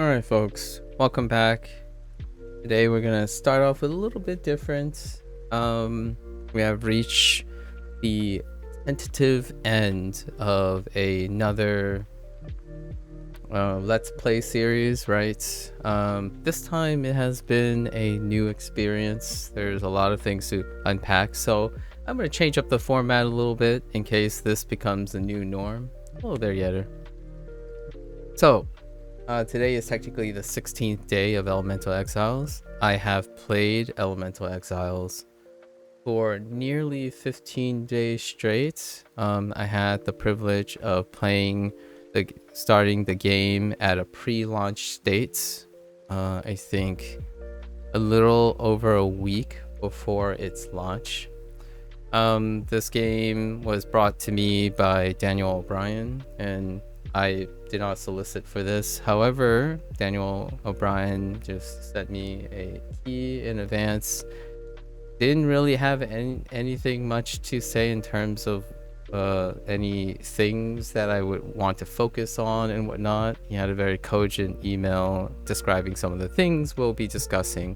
Alright folks, welcome back. Today we're gonna start off with a little bit different. We have reached the tentative end of another let's play series, right? This time it has been a new experience. There's a lot of things to unpack, so I'm gonna change up the format a little bit in case this becomes the new norm. Hello there, Yetter. So today is technically the 16th day of Elemental Exiles. I have played Elemental Exiles for nearly 15 days straight. I had the privilege of starting the game at a pre-launch state. I think a little over a week before its launch. This game was brought to me by Daniel O'Brien, and I did not solicit for this. However, Daniel O'Brien just sent me a key in advance. Didn't really have anything much to say in terms of any things that I would want to focus on and whatnot. He had a very cogent email describing some of the things we'll be discussing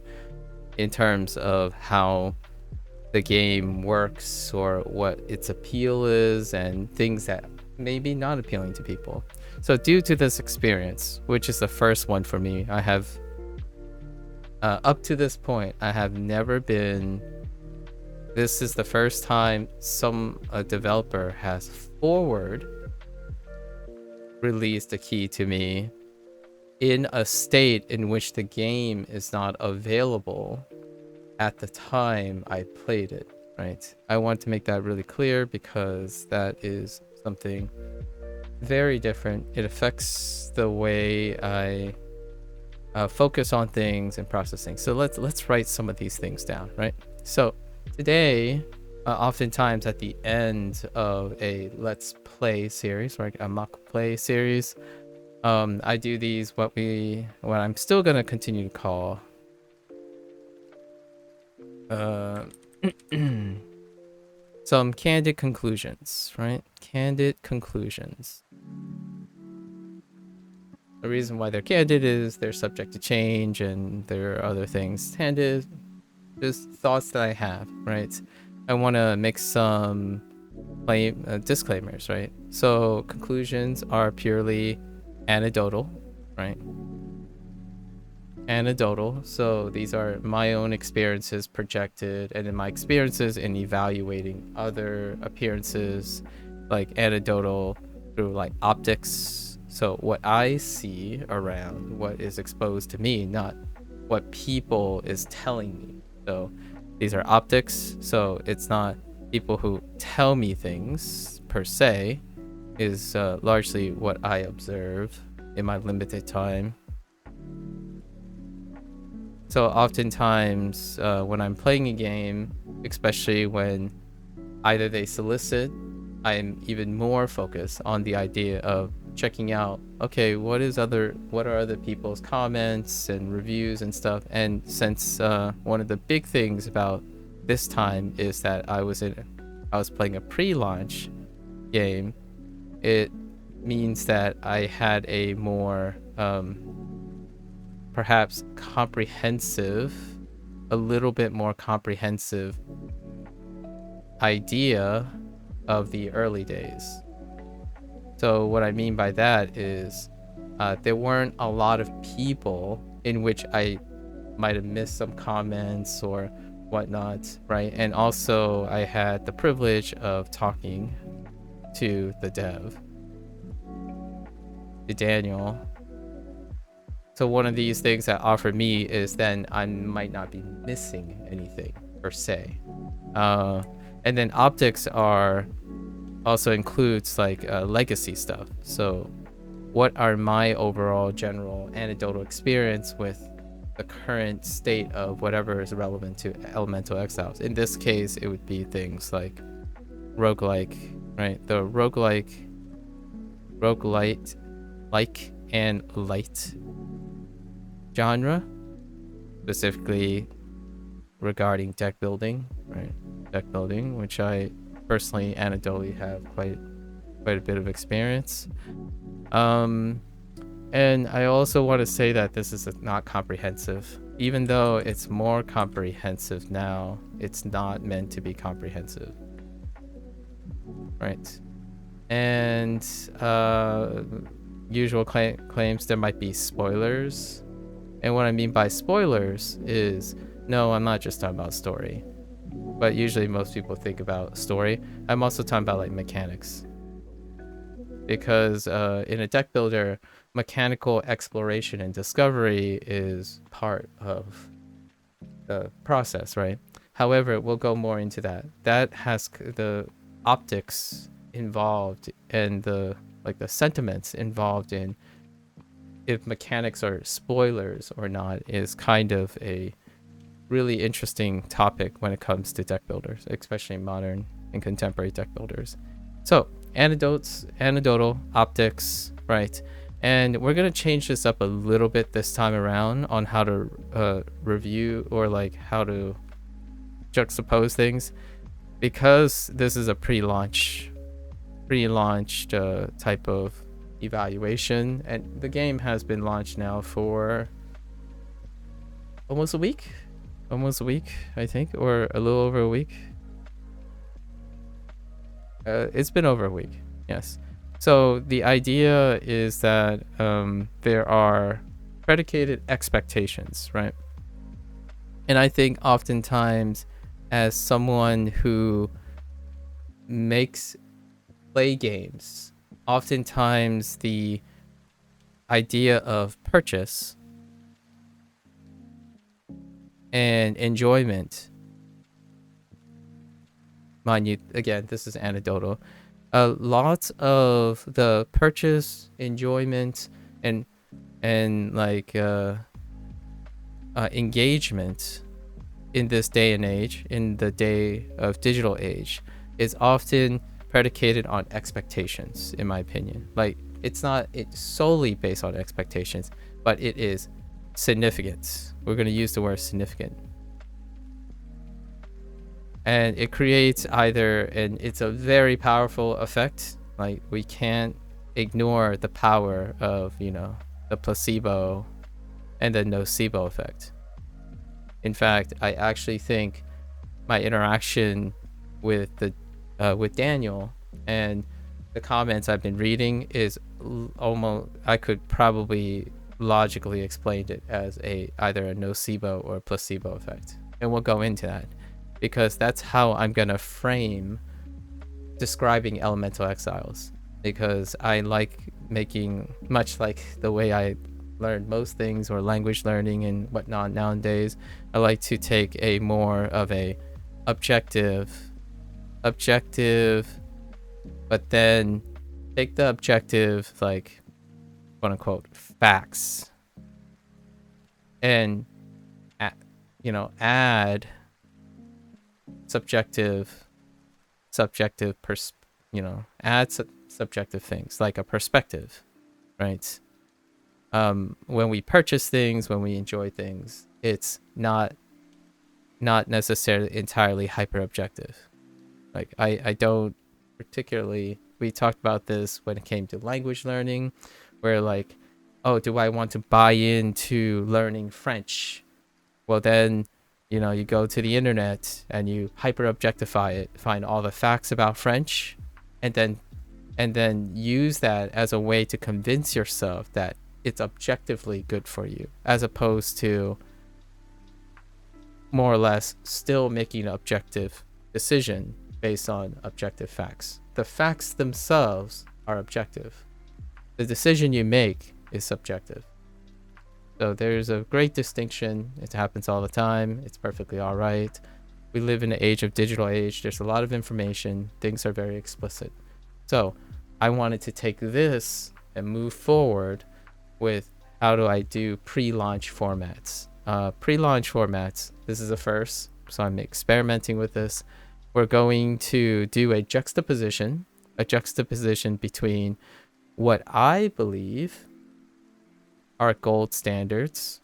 in terms of how the game works or what its appeal is and things that may be not appealing to people. So due to this experience, which is the first one for me, I have up to this point I have never been this is the first time a developer has forward released a key to me in a state in which the game is not available at the time I played it, right? I want to make that really clear because that is something very different. It affects the way I focus on things and process things. So let's write some of these things down, right? So today, oftentimes at the end of a let's play series, right, a MAKU play series, I do these what I'm still gonna continue to call some candid conclusions, right? Candid conclusions. The reason why they're candid is they're subject to change and there are other things. Candid, just thoughts that I have, right? I want to make some disclaimers, right? So conclusions are purely anecdotal, right? Anecdotal. So these are my own experiences projected, and in my experiences in evaluating other appearances, like anecdotal through like optics. So what I see around what is exposed to me, not what people is telling me. So these are optics. So it's not people who tell me things per se, is largely what I observe in my limited time. So oftentimes when I'm playing a game, especially when either they solicit, I'm even more focused on the idea of checking out, okay, what are other people's comments and reviews and stuff. And since one of the big things about this time is that I was playing a pre-launch game, it means that I had a more perhaps a little bit more comprehensive idea of the early days. So what I mean by that is there weren't a lot of people in which I might have missed some comments or whatnot, right? And also I had the privilege of talking to the dev, to Daniel. So one of these things that offered me is then I might not be missing anything per se. And then optics also includes like legacy stuff. So what are my overall general anecdotal experience with the current state of whatever is relevant to Elemental Exiles? In this case, it would be things like roguelike, right? The roguelite and light genre, specifically regarding deck building, right? Deck building, which I personally anecdotally have quite a bit of experience. And And I also want to say that this is not comprehensive. Even though it's more comprehensive now, it's not meant to be comprehensive. Right. And usual claims there might be spoilers. And what I mean by spoilers is, no, I'm not just talking about story. But usually most people think about story. I'm also talking about like mechanics. Because in a deck builder, mechanical exploration and discovery is part of the process, right? However, we'll go more into that. That has the optics involved and the sentiments involved in if mechanics are spoilers or not is kind of a really interesting topic when it comes to deck builders, especially modern and contemporary deck builders. So anecdotal optics, right? And we're gonna change this up a little bit this time around on how to review or like how to juxtapose things, because this is a pre-launched type of evaluation, and the game has been launched now for almost a week, I think, or a little over a week. It's been over a week, yes. So the idea is that there are predicated expectations, right? And I think oftentimes as someone who makes play games, oftentimes the idea of purchase and enjoyment, mind you, again, this is anecdotal, lots of the purchase, enjoyment, and like engagement in this day and age, in the day of digital age, is often predicated on expectations, in my opinion. Like, it's solely based on expectations, but it is significant. We're going to use the word significant. And it creates and it's a very powerful effect. Like, we can't ignore the power of, the placebo and the nocebo effect. In fact, I actually think my interaction with Daniel and the comments I've been reading is almost, I could probably logically explain it as either a nocebo or a placebo effect. And we'll go into that because that's how I'm gonna frame describing Elemental Exiles, because I like making, much like the way I learn most things or language learning and whatnot nowadays, I like to take a more of a objective, but then take the objective, like, quote unquote, facts, and add subjective subjective things like a perspective, right? When we purchase things, when we enjoy things, it's not necessarily entirely hyper objective. Like, I don't particularly, we talked about this when it came to language learning, where like, oh, do I want to buy into learning French? Well, then, you go to the internet and you hyper objectify it, find all the facts about French, and then use that as a way to convince yourself that it's objectively good for you, as opposed to more or less still making an objective decision based on objective facts. The facts themselves are objective. The decision you make is subjective. So there's a great distinction. It happens all the time. It's perfectly all right. We live in an age of digital age. There's a lot of information. Things are very explicit. So I wanted to take this and move forward with how do I do pre-launch formats. Pre-launch formats, this is a first, so I'm experimenting with this. We're going to do a juxtaposition between what I believe are gold standards,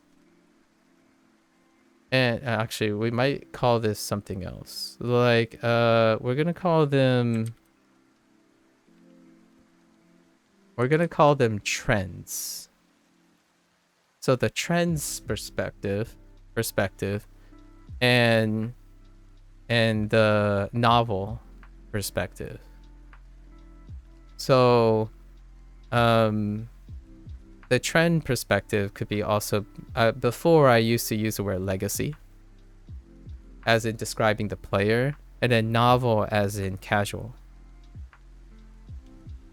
and actually we might call this something else. Like, we're gonna call them trends. So the trends perspective and the novel perspective. So the trend perspective could be also, before I used to use the word legacy as in describing the player, and then novel as in casual.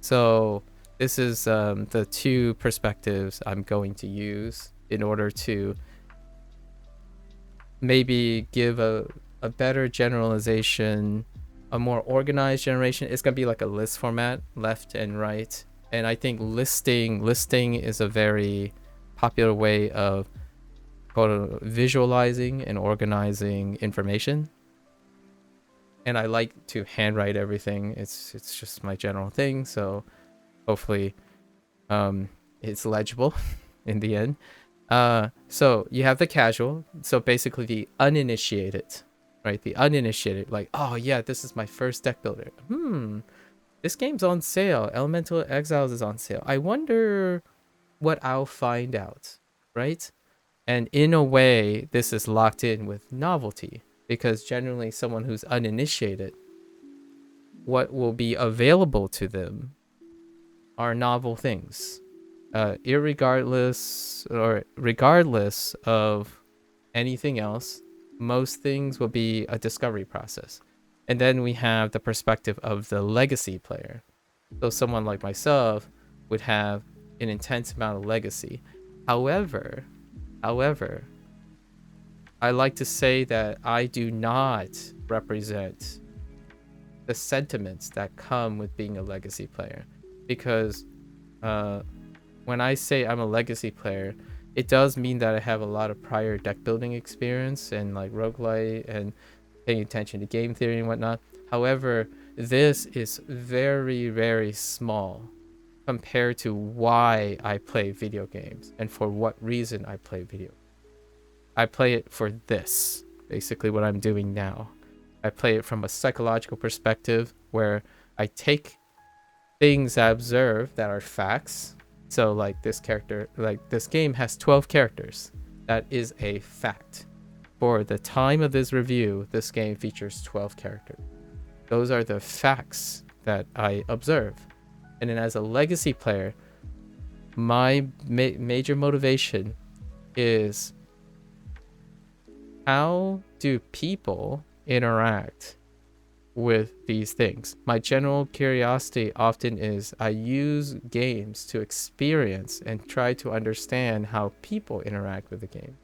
So this is the two perspectives I'm going to use in order to maybe give a better generalization, a more organized generation. It's going to be like a list format, left and right. And I think listing is a very popular way of visualizing and organizing information. And I like to handwrite everything. It's just my general thing. So hopefully it's legible in the end. So you have the casual. So basically the uninitiated, right? The uninitiated, like, oh yeah, this is my first deck builder. This game's on sale. Elemental Exiles is on sale. I wonder what I'll find out, right? And in a way, this is locked in with novelty, because generally someone who's uninitiated, what will be available to them are novel things. Regardless of anything else, most things will be a discovery process. And then we have the perspective of the legacy player. So someone like myself would have an intense amount of legacy. However, I like to say that I do not represent the sentiments that come with being a legacy player, because when I say I'm a legacy player, it does mean that I have a lot of prior deck building experience and like roguelike and paying attention to game theory and whatnot. However, this is very, very small compared to why I play video games and for what reason I play video. I play it for this, basically what I'm doing now. I play it from a psychological perspective where I take things I observe that are facts. So like this game has 12 characters. That is a fact. For the time of this review, this game features 12 characters. Those are the facts that I observe. And then as a legacy player, my major motivation is, how do people interact with these things? My general curiosity often is, I use games to experience and try to understand how people interact with the game.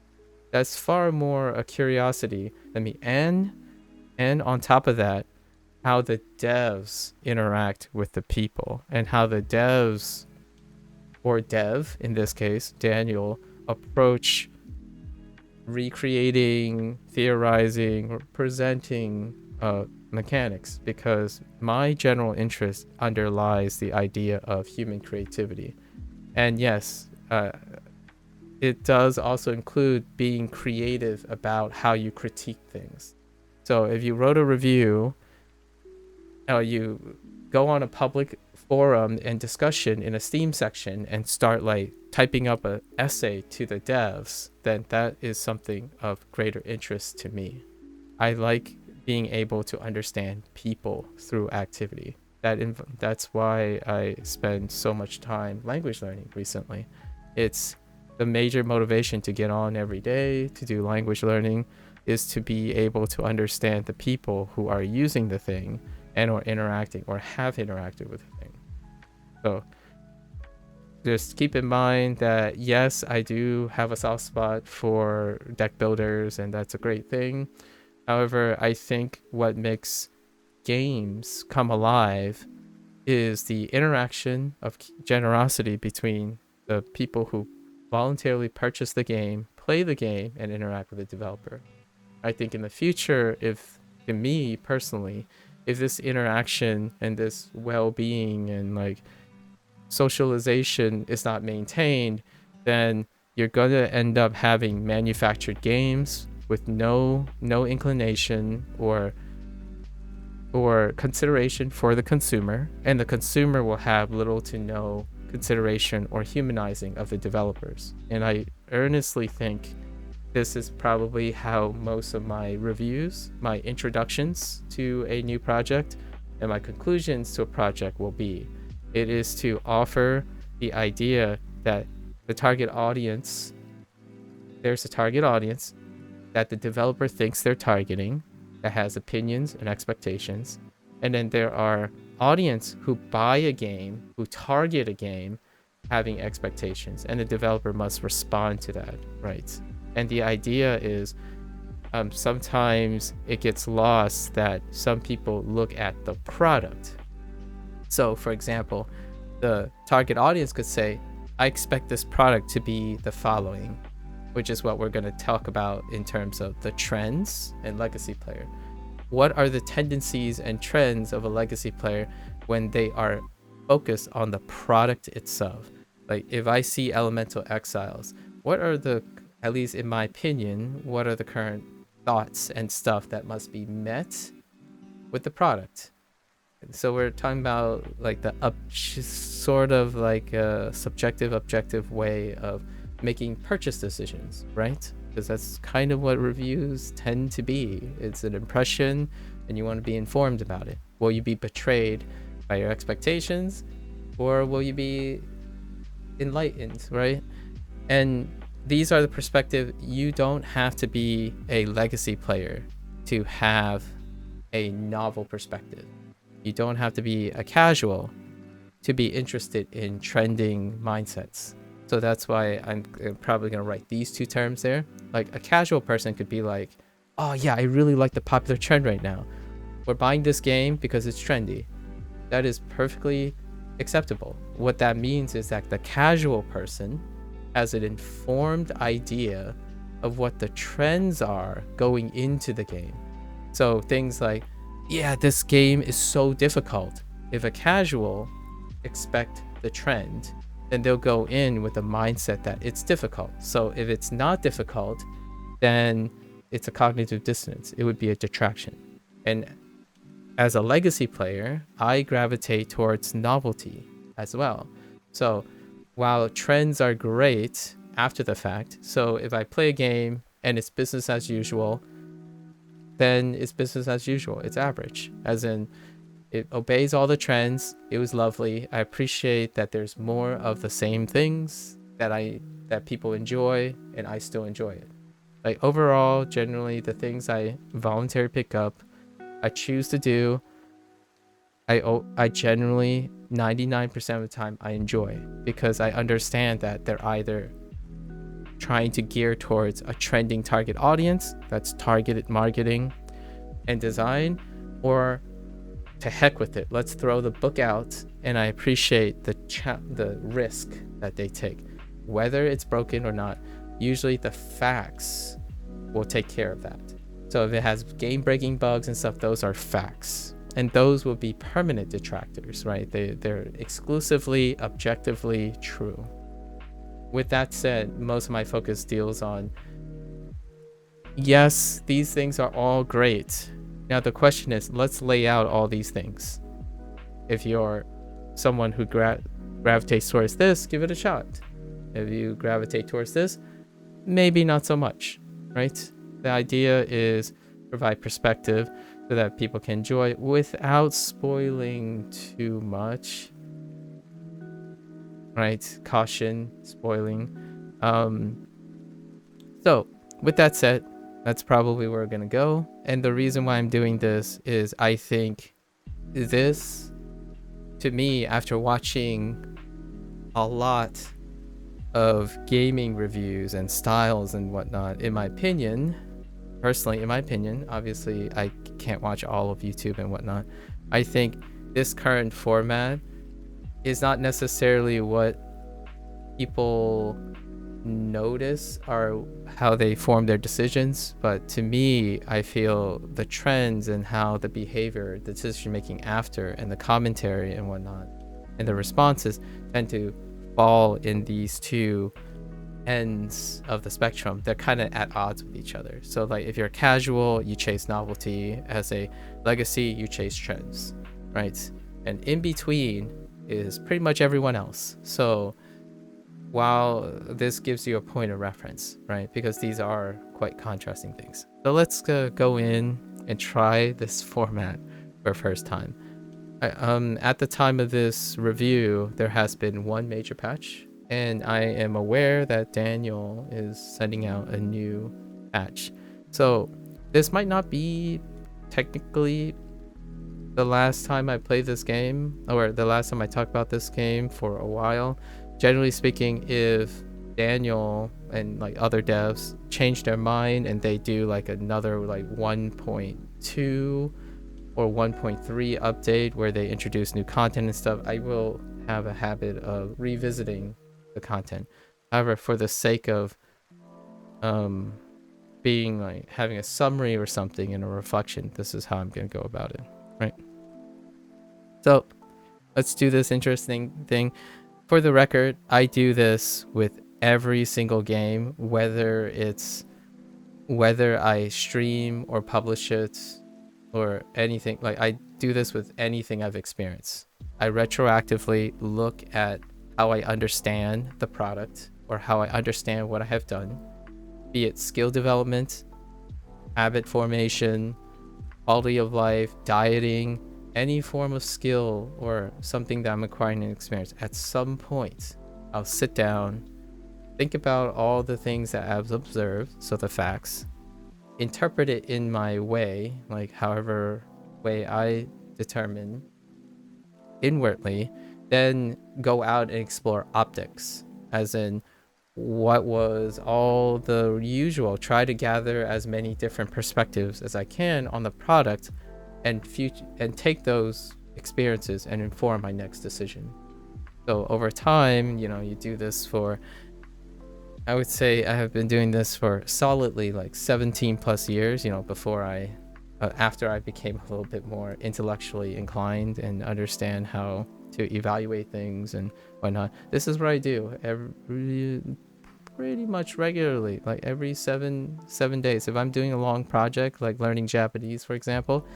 That's far more a curiosity than me. And on top of that, how the devs interact with the people, and how the devs, or dev in this case, Daniel, approach recreating, theorizing, or presenting mechanics, because my general interest underlies the idea of human creativity. And yes, it does also include being creative about how you critique things. So if you wrote a review, you go on a public forum and discussion in a Steam section and start like typing up an essay to the devs, then that is something of greater interest to me. I like being able to understand people through activity. That's why I spend so much time language learning recently. It's the major motivation to get on every day to do language learning, is to be able to understand the people who are using the thing and or interacting or have interacted with the thing. So just keep in mind that yes, I do have a soft spot for deck builders, and that's a great thing. However, I think what makes games come alive is the interaction of generosity between the people who voluntarily purchase the game, play the game, and interact with the developer. I think in the future, to me personally, if this interaction and this well-being and like socialization is not maintained, then you're going to end up having manufactured games with no inclination or consideration for the consumer, and the consumer will have little to no consideration or humanizing of the developers. And I earnestly think this is probably how most of my reviews, my introductions to a new project, and my conclusions to a project will be. It is to offer the idea that the target audience, there's a target audience that the developer thinks they're targeting, that has opinions and expectations. And then there are audience who buy a game, who target a game, having expectations, and the developer must respond to that, right? And the idea is sometimes it gets lost that some people look at the product. So for example, the target audience could say, I expect this product to be the following, which is what we're going to talk about in terms of the trends and legacy player. What are the tendencies and trends of a legacy player when they are focused on the product itself? Like if I see Elemental Exiles, what are the, at least in my opinion, what are the current thoughts and stuff that must be met with the product? So we're talking about like the sort of like a subjective, objective way of making purchase decisions, right? Because that's kind of what reviews tend to be. It's an impression and you want to be informed about it. Will you be betrayed by your expectations, or will you be enlightened, right? And these are the perspective. You don't have to be a legacy player to have a novel perspective. You don't have to be a casual to be interested in trending mindsets. So that's why I'm probably going to write these two terms there. Like a casual person could be like, oh yeah, I really like the popular trend right now. We're buying this game because it's trendy. That is perfectly acceptable. What that means is that the casual person has an informed idea of what the trends are going into the game. So things like, yeah, this game is so difficult. If a casual expect the trend, then they'll go in with a mindset that it's difficult. So if it's not difficult, then it's a cognitive dissonance. It would be a detraction. And as a legacy player, I gravitate towards novelty as well. So while trends are great after the fact, so if I play a game and it's business as usual, then it's business as usual. It's average, as in it obeys all the trends. It was lovely. I appreciate that there's more of the same things that people enjoy, and I still enjoy it. Like overall, generally the things I voluntarily pick up, I choose to do, I generally 99% of the time I enjoy, because I understand that they're either trying to gear towards a trending target audience, that's targeted marketing and design, or to heck with it, let's throw the book out. And I appreciate the risk that they take, whether it's broken or not. Usually the facts will take care of that. So if it has game breaking bugs and stuff, those are facts, and those will be permanent detractors, right? They're exclusively objectively true. With that said, most of my focus deals on, yes, these things are all great. Now the question is, let's lay out all these things. If you're someone who gravitates towards this, give it a shot. If you gravitate towards this, maybe not so much, right? The idea is provide perspective so that people can enjoy it without spoiling too much, right? Caution, spoiling. So with that said, that's probably where we're gonna go. And the reason why I'm doing this is I think this, to me, after watching a lot of gaming reviews and styles and whatnot, in my opinion, personally, in my opinion, obviously I can't watch all of YouTube and whatnot, I think this current format is not necessarily what people notice or how they form their decisions, but to me, I feel the trends and how the behavior, the decision making after, and the commentary and whatnot, and the responses tend to fall in these two ends of the spectrum. They're kind of at odds with each other. So like if you're casual, you chase novelty. As a legacy, you chase trends, right? And in between, is pretty much everyone else. So while this gives you a point of reference, right? Because these are quite contrasting things. So let's go in and try this format for the first time. At the time of this review, there has been one major patch, and I am aware that Daniel is sending out a new patch. So this might not be technically the last time I played this game, or the last time I talk about this game for a while. Generally speaking, if Daniel and like other devs change their mind and they do like another like 1.2 or 1.3 update where they introduce new content and stuff, I will have a habit of revisiting the content. However, for the sake of being like having a summary or something and a reflection, this is how I'm gonna go about it, right? So let's do this interesting thing. For the record, I do this with every single game, whether I stream or publish it or anything. Like, I do this with anything I've experienced. I retroactively look at how I understand the product or how I understand what I have done, be it skill development, habit formation, quality of life, dieting, any form of skill or something that I'm acquiring an experience. At some point, I'll sit down, think about all the things that I've observed, so the facts, interpret it in my way, like however way I determine inwardly, then go out and explore optics, as in what was all the usual, try to gather as many different perspectives as I can on the product and take those experiences and inform my next decision. So over time, you do this for, I would say I have been doing this for solidly like 17 plus years, before after I became a little bit more intellectually inclined and understand how to evaluate things and whatnot. This is what I do pretty much regularly, like every seven days. If I'm doing a long project, like learning Japanese, for example,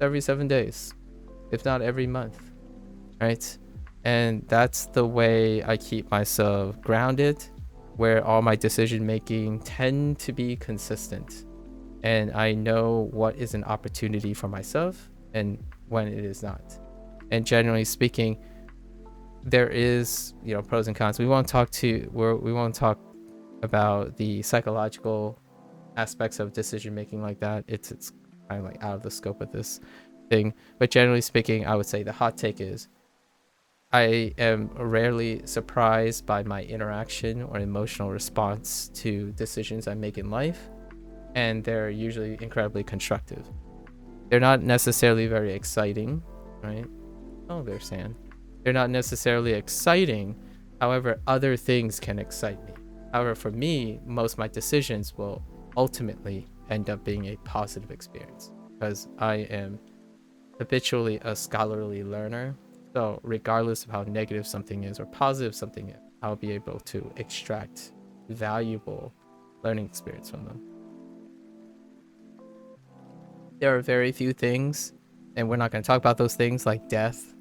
every 7 days, if not every month, right? And that's the way I keep myself grounded, where all my decision making tend to be consistent, and I know what is an opportunity for myself and when it is not. And generally speaking, there is pros and cons. We won't talk about the psychological aspects of decision making like that. It's kind of like out of the scope of this thing, but generally speaking, I would say the hot take is I am rarely surprised by my interaction or emotional response to decisions I make in life, and they're usually incredibly constructive. They're not necessarily very exciting, right? Oh, there's sand. They're not necessarily exciting, however, other things can excite me. However, for me, most of my decisions will ultimately end up being a positive experience because I am habitually a scholarly learner. So regardless of how negative something is or positive something is, I'll be able to extract valuable learning experience from them. There are very few things, and we're not going to talk about those things like death,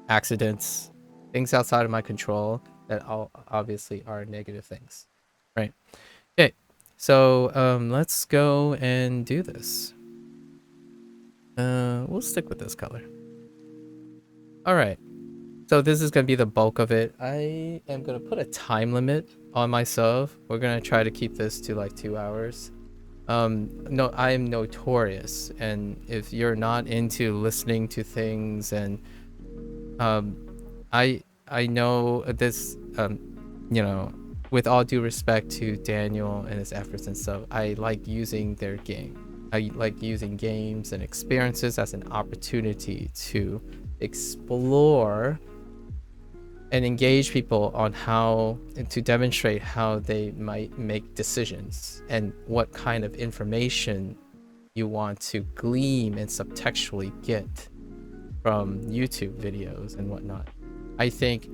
accidents, things outside of my control that all obviously are negative things, right? Okay, so let's go and do this. We'll stick with this color. All right, so this is going to be the bulk of it. I am going to put a time limit on myself. We're going to try to keep this to like 2 hours. No, I am notorious, and if you're not into listening to things, and I know this, with all due respect to Daniel and his efforts and stuff, I like using their game. I like using games and experiences as an opportunity to explore and engage people on how to demonstrate how they might make decisions and what kind of information you want to glean and subtextually get from YouTube videos and whatnot. I think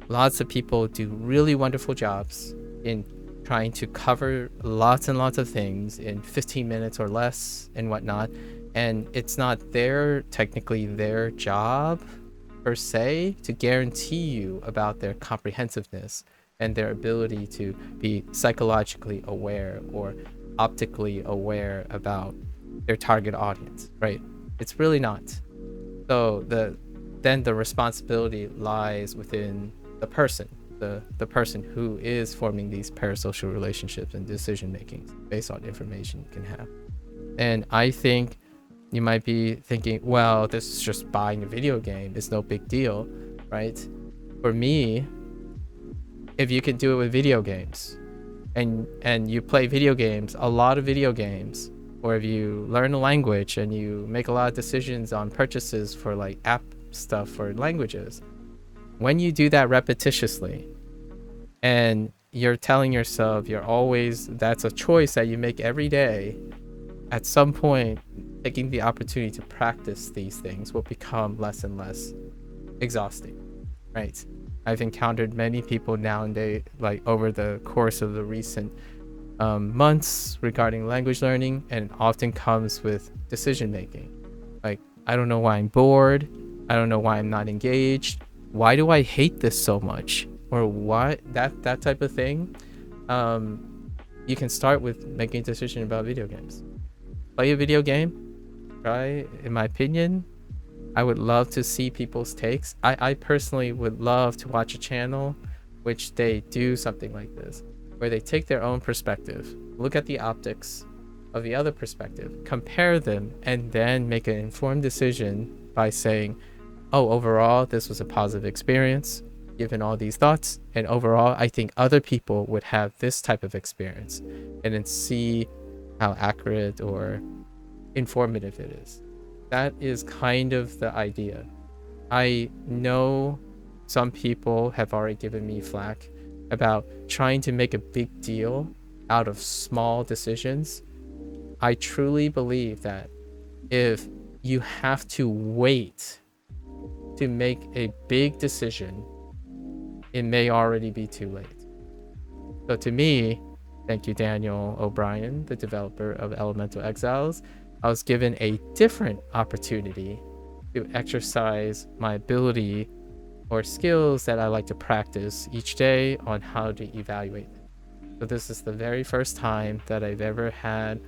lots of people do really wonderful jobs in trying to cover lots and lots of things in 15 minutes or less and whatnot, and it's not technically their job per se to guarantee you about their comprehensiveness and their ability to be psychologically aware or optically aware about their target audience, right? It's really not. So then the responsibility lies within the person, the person who is forming these parasocial relationships and decision making based on information you can have. And I think you might be thinking, well, this is just buying a video game. It's no big deal, right? For me, if you can do it with video games and you play video games, a lot of video games, or if you learn a language and you make a lot of decisions on purchases for like app stuff for languages, when you do that repetitiously and you're telling yourself that's a choice that you make every day, at some point taking the opportunity to practice these things will become less and less exhausting, right? I've encountered many people nowadays, like over the course of the recent months regarding language learning, and it often comes with decision making. Like, I don't know why I'm bored. I don't know why I'm not engaged. Why do I hate this so much? Or what? That type of thing. You can start with making a decision about video games. Play a video game, right? In my opinion, I would love to see people's takes. I personally would love to watch a channel which they do something like this, where they take their own perspective, look at the optics of the other perspective, compare them, and then make an informed decision by saying, oh, overall, this was a positive experience, given all these thoughts, and overall, I think other people would have this type of experience, and then see how accurate or informative it is. That is kind of the idea. I know some people have already given me flack about trying to make a big deal out of small decisions. I truly believe that if you have to wait to make a big decision, it may already be too late. So to me, thank you, Daniel O'Brien, the developer of Elemental Exiles, I was given a different opportunity to exercise my ability or skills that I like to practice each day on how to evaluate them. So this is the very first time that I've ever had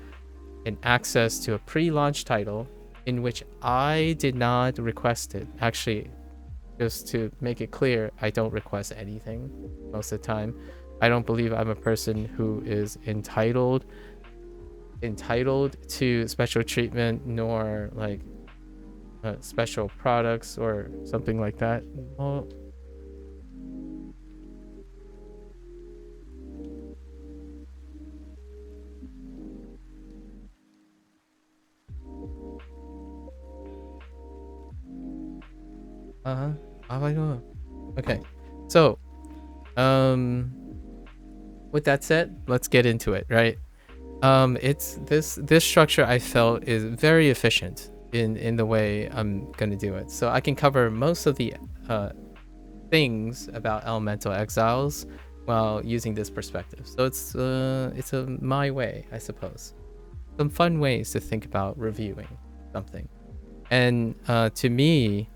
an access to a pre-launch title in which I did not request it. Actually, just to make it clear, I don't request anything most of the time. I don't believe I'm a person who is entitled to special treatment, nor like special products or something like that. Well, okay, so with that said, let's get into it, right? It's this structure I felt is very efficient in the way I'm gonna do it. So I can cover most of the things about Elemental Exiles while using this perspective. So it's my way, I suppose. Some fun ways to think about reviewing something. And to me,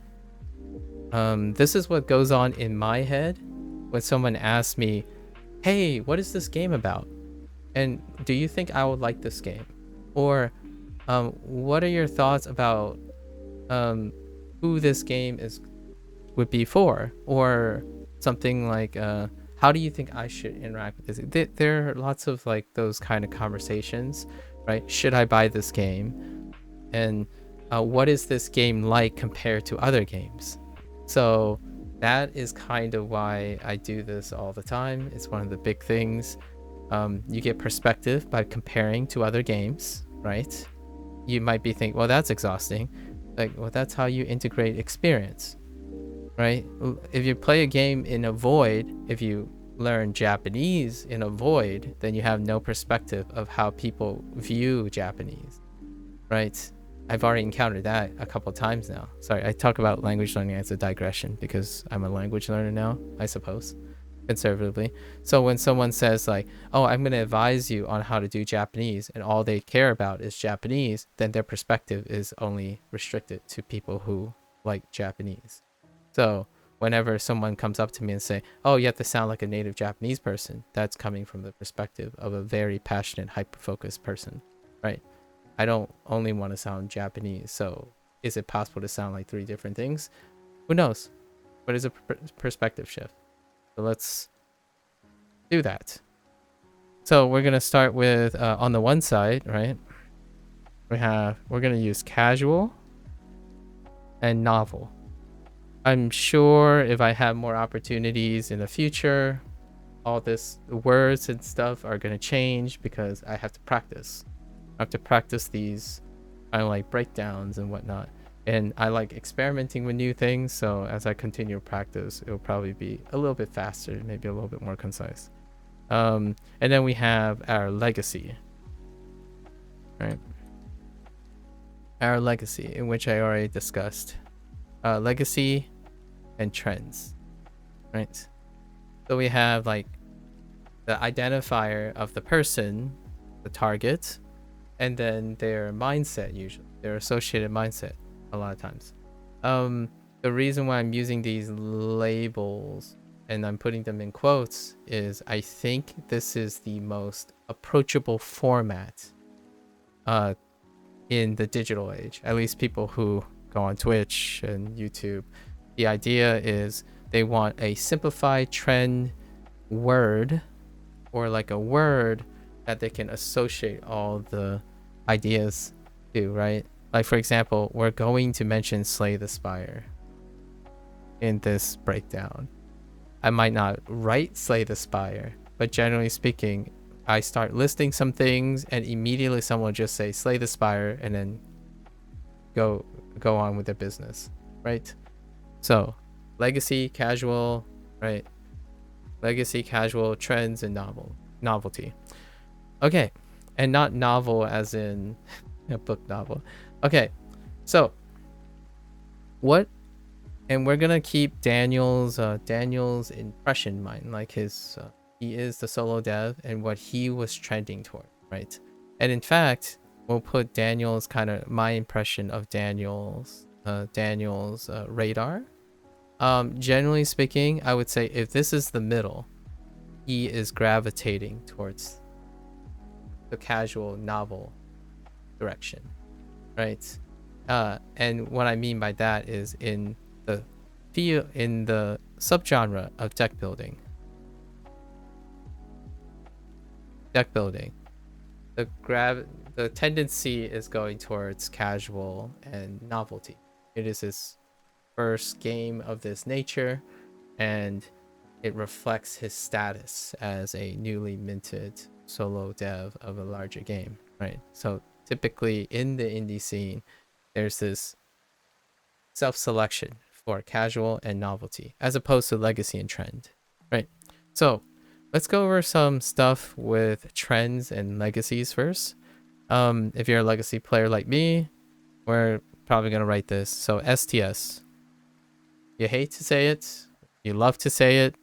this is what goes on in my head when someone asks me, hey, what is this game about? And do you think I would like this game? Or what are your thoughts about who this game would be for? Or something like, how do you think I should interact with this? There are lots of like those kind of conversations, right? Should I buy this game? And what is this game like compared to other games? So that is kind of why I do this all the time. It's one of the big things. You get perspective by comparing to other games, right? You might be thinking, well, that's exhausting. Like, well, that's how you integrate experience, right? If you play a game in a void, if you learn Japanese in a void, then you have no perspective of how people view Japanese, right? I've already encountered that a couple of times now. Sorry, I talk about language learning as a digression because I'm a language learner now, I suppose, conservatively. So when someone says like, oh, I'm going to advise you on how to do Japanese, and all they care about is Japanese, then their perspective is only restricted to people who like Japanese. So whenever someone comes up to me and say, oh, you have to sound like a native Japanese person, that's coming from the perspective of a very passionate, hyper-focused person, right? I don't only want to sound Japanese. So is it possible to sound like 3 different things? Who knows? But it's a perspective shift. So let's do that. So we're going to start with, on the one side, right? We're going to use casual and novel. I'm sure if I have more opportunities in the future, all this words and stuff are going to change because I have to practice. I have to practice these kind of like breakdowns and whatnot. And I like experimenting with new things. So as I continue to practice, it'll probably be a little bit faster, maybe a little bit more concise. And then we have our legacy, right? Our legacy, in which I already discussed. Legacy and trends, right? So we have like the identifier of the person, the target, and then their mindset, usually their associated mindset a lot of times. The reason why I'm using these labels and I'm putting them in quotes is I think this is the most approachable format in the digital age, at least people who go on Twitch and YouTube. The idea is they want a simplified trend word, or like a word that they can associate all the ideas to, right? Like, for example, we're going to mention Slay the Spire in this breakdown. I might not write Slay the Spire, but generally speaking, I start listing some things and immediately someone will just say Slay the Spire and then go on with their business, right? So legacy, casual, right? Legacy, casual, trends, and novelty. Okay, and not novel as in a book novel. Okay, so what? And we're gonna keep Daniel's impression in mind, like his he is the solo dev and what he was trending toward, right? And in fact, we'll put Daniel's kind of my impression of Daniel's radar. Generally speaking, I would say if this is the middle, he is gravitating towards the casual novel direction, right? And what I mean by that is in the subgenre of deck building, the tendency is going towards casual and novelty. It is his first game of this nature, and it reflects his status as a newly minted solo dev of a larger game, right? So typically in the indie scene, there's this self-selection for casual and novelty as opposed to legacy and trend, right? So let's go over some stuff with trends and legacies first. If you're a legacy player like me, we're probably going to write this. So STS, you hate to say it, you love to say it,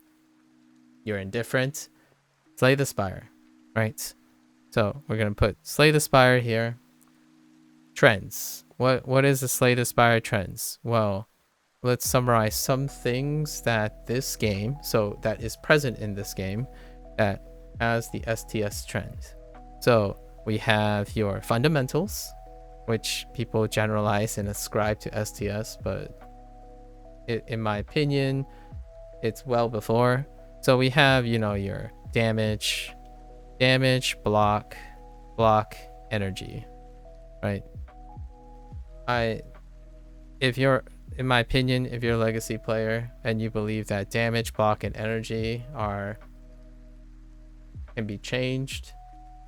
you're indifferent, Slay the Spire, right? So we're going to put Slay the Spire here. Trends. What is the Slay the Spire trends? Well, let's summarize some things that this game, so that is present in this game, that has the STS trend. So we have your fundamentals, which people generalize and ascribe to STS, but in my opinion, it's well before. So we have, your damage, block, energy, right? In my opinion, if you're a legacy player and you believe that damage, block, and energy can be changed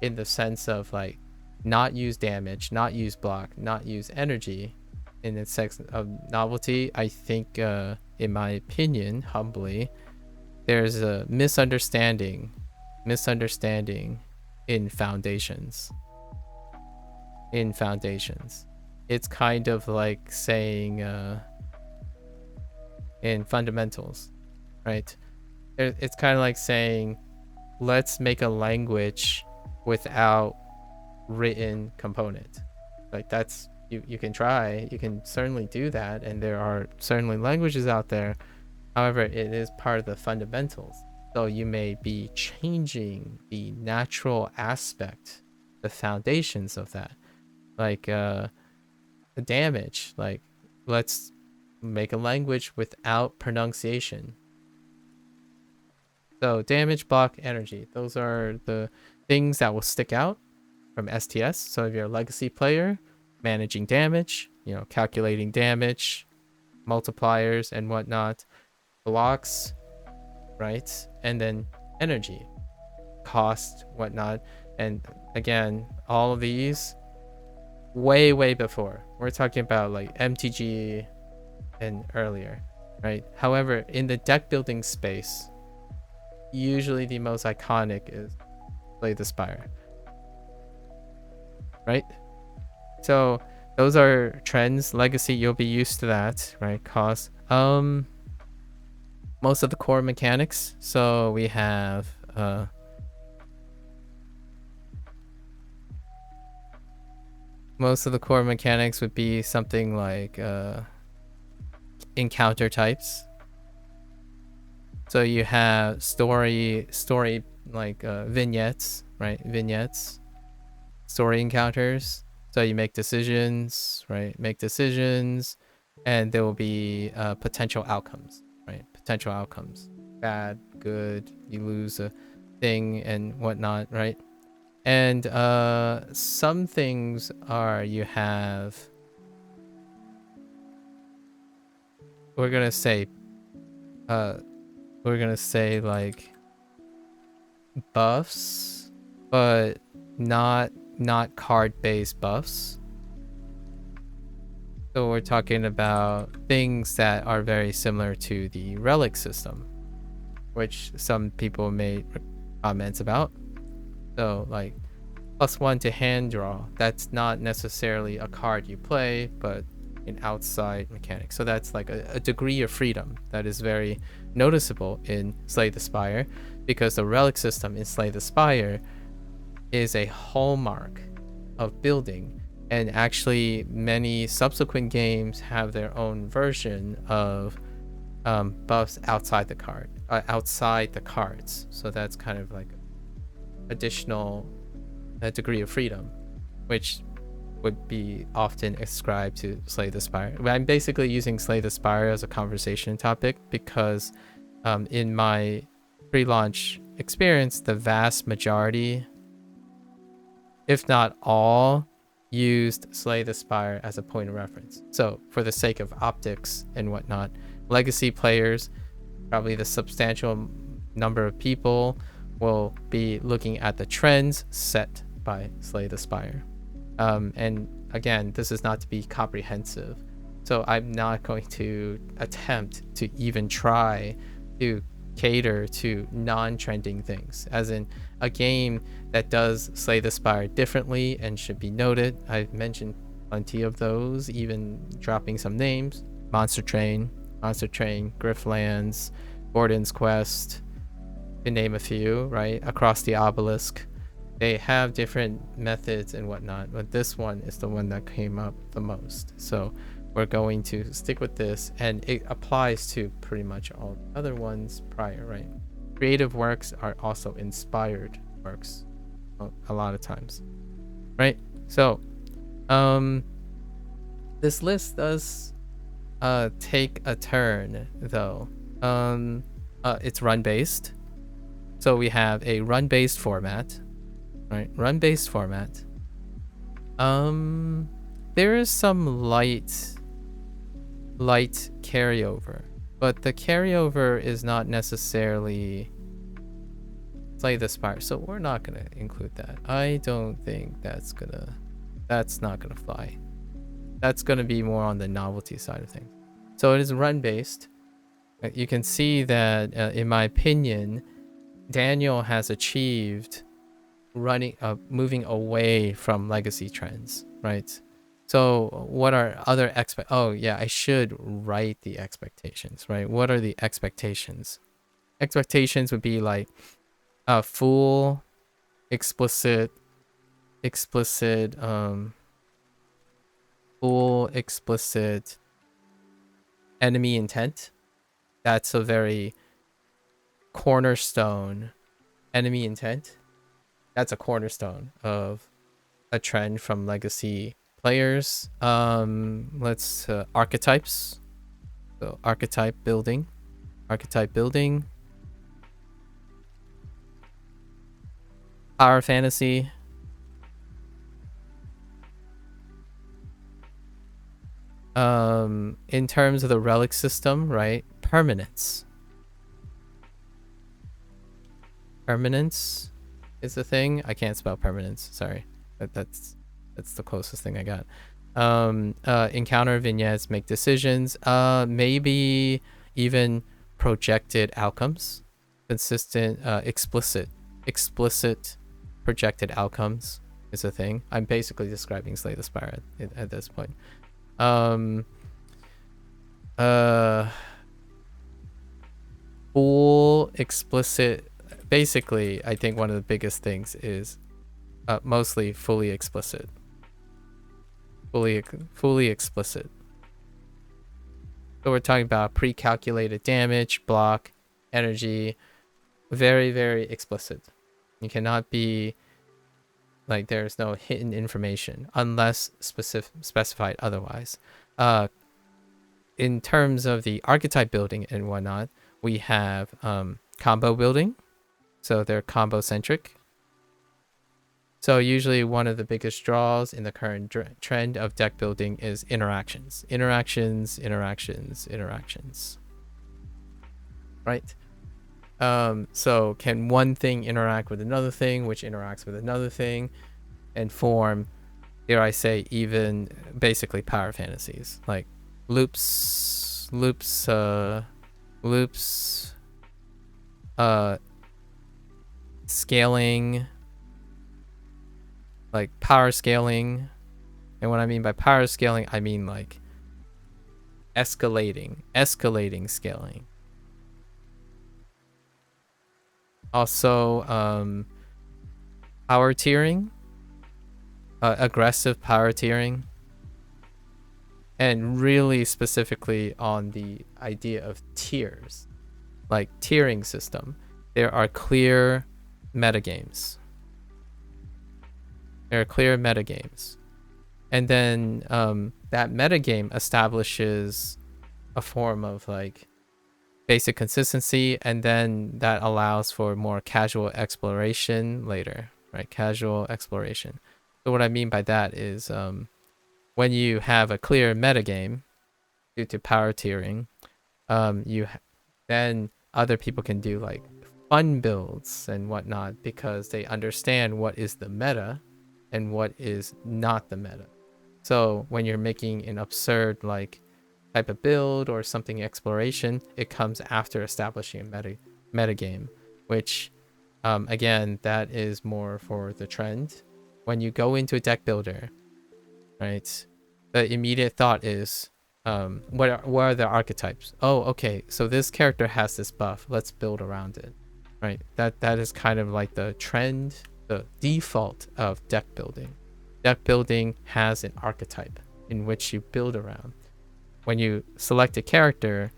in the sense of like not use damage, not use block, not use energy in its sense of novelty, I think, in my opinion, humbly, there's a misunderstanding in foundations. It's kind of like saying in fundamentals, right? It's kind of like saying, let's make a language without written component. Like that's You can try. You can certainly do that, and there are certainly languages out there. However, it is part of the fundamentals. So you may be changing the natural aspect, the foundations of that, like the damage. Like, let's make a language without pronunciation. So damage, block, energy. Those are the things that will stick out from STS. So if you're a legacy player, managing damage, calculating damage, multipliers and whatnot, blocks, right? And then energy, cost, whatnot. And again, all of these way before. We're talking about like MTG and earlier, right? However, in the deck building space, usually the most iconic is Slay the Spire, right? So those are trends. Legacy, you'll be used to that, right? Cost. Most of the core mechanics. So we have most of the core mechanics would be something like encounter types. So you have story like vignettes, right? Vignettes, story encounters. So you make decisions, right? Make decisions, and there will be potential outcomes, right? Potential outcomes, bad, good. You lose a thing and whatnot, right? And some things are you have. We're gonna say like buffs, but not card-based buffs. So we're talking about things that are very similar to the relic system, which some people made comments about. So like +1 to hand draw, that's not necessarily a card you play, but an outside mechanic. So that's like a degree of freedom that is very noticeable in Slay the Spire, because the relic system in Slay the Spire is a hallmark of building, and actually many subsequent games have their own version of buffs outside the cards. So that's kind of like additional degree of freedom, which would be often ascribed to Slay the Spire. I'm basically using Slay the Spire as a conversation topic because in my pre-launch experience, the vast majority, if not all, used Slay the Spire as a point of reference. So for the sake of optics and whatnot, legacy players, probably the substantial number of people, will be looking at the trends set by Slay the Spire. And again, this is not to be comprehensive, so I'm not going to attempt to even try to cater to non-trending things, as in a game that does Slay the Spire differently and should be noted. I've mentioned plenty of those, even dropping some names: Monster Train, Grifflands, Gordon's Quest, to name a few, right? Across the Obelisk. They have different methods and whatnot, but this one is the one that came up the most. So we're going to stick with this, and it applies to pretty much all the other ones prior, right? Creative works are also inspired works a lot of times, right? So this list does take a turn though. It's run based. So we have a run based format. Right, run-based format. There is some light carryover, but the carryover is not necessarily Slay the Spire, so we're not gonna include that. I don't think that's not gonna fly. That's gonna be more on the novelty side of things. So it is run-based. You can see that, in my opinion, Daniel has achieved moving away from legacy trends, right? So what are other I should write the expectations, right? What are the expectations? Expectations would be like a full explicit full explicit enemy intent. That's a very cornerstone enemy intent. That's a cornerstone of a trend from legacy players. Let's archetypes. So archetype building. Power fantasy. In terms of the relic system, right? Permanence is the thing. I can't spell permanence. Sorry, that's the closest thing I got. Encounter vignettes, make decisions. Maybe even projected outcomes, consistent, explicit projected outcomes is a thing. I'm basically describing Slay the Spire at this point. Full explicit. Basically, I think one of the biggest things is mostly fully explicit. Fully explicit. So we're talking about pre-calculated damage, block, energy. Very, very explicit. You cannot be like there's no hidden information unless specified otherwise. In terms of the archetype building and whatnot, we have combo building. So they're combo centric. So usually one of the biggest draws in the current trend of deck building is interactions. Right? So can one thing interact with another thing, which interacts with another thing, and form, dare I say, even basically power fantasies like loops, scaling, like power scaling. And what I mean by power scaling, I mean like escalating scaling. Also, power tiering, aggressive power tiering, and really specifically on the idea of tiers, like tiering system. There are clear metagames. And then that metagame establishes a form of like basic consistency, and then that allows for more casual exploration later, right? Casual exploration. So what I mean by that is when you have a clear metagame due to power tiering, then other people can do like fun builds and whatnot because they understand what is the meta and what is not the meta. So when you're making an absurd like type of build or something exploration, it comes after establishing a meta game, which again, that is more for the trend. When you go into a deck builder, right, the immediate thought is what are the archetypes? Oh, okay, so this character has this buff, let's build around it, right? That is kind of like the trend, the default of deck building. Deck building has an archetype in which you build around. When you select a character,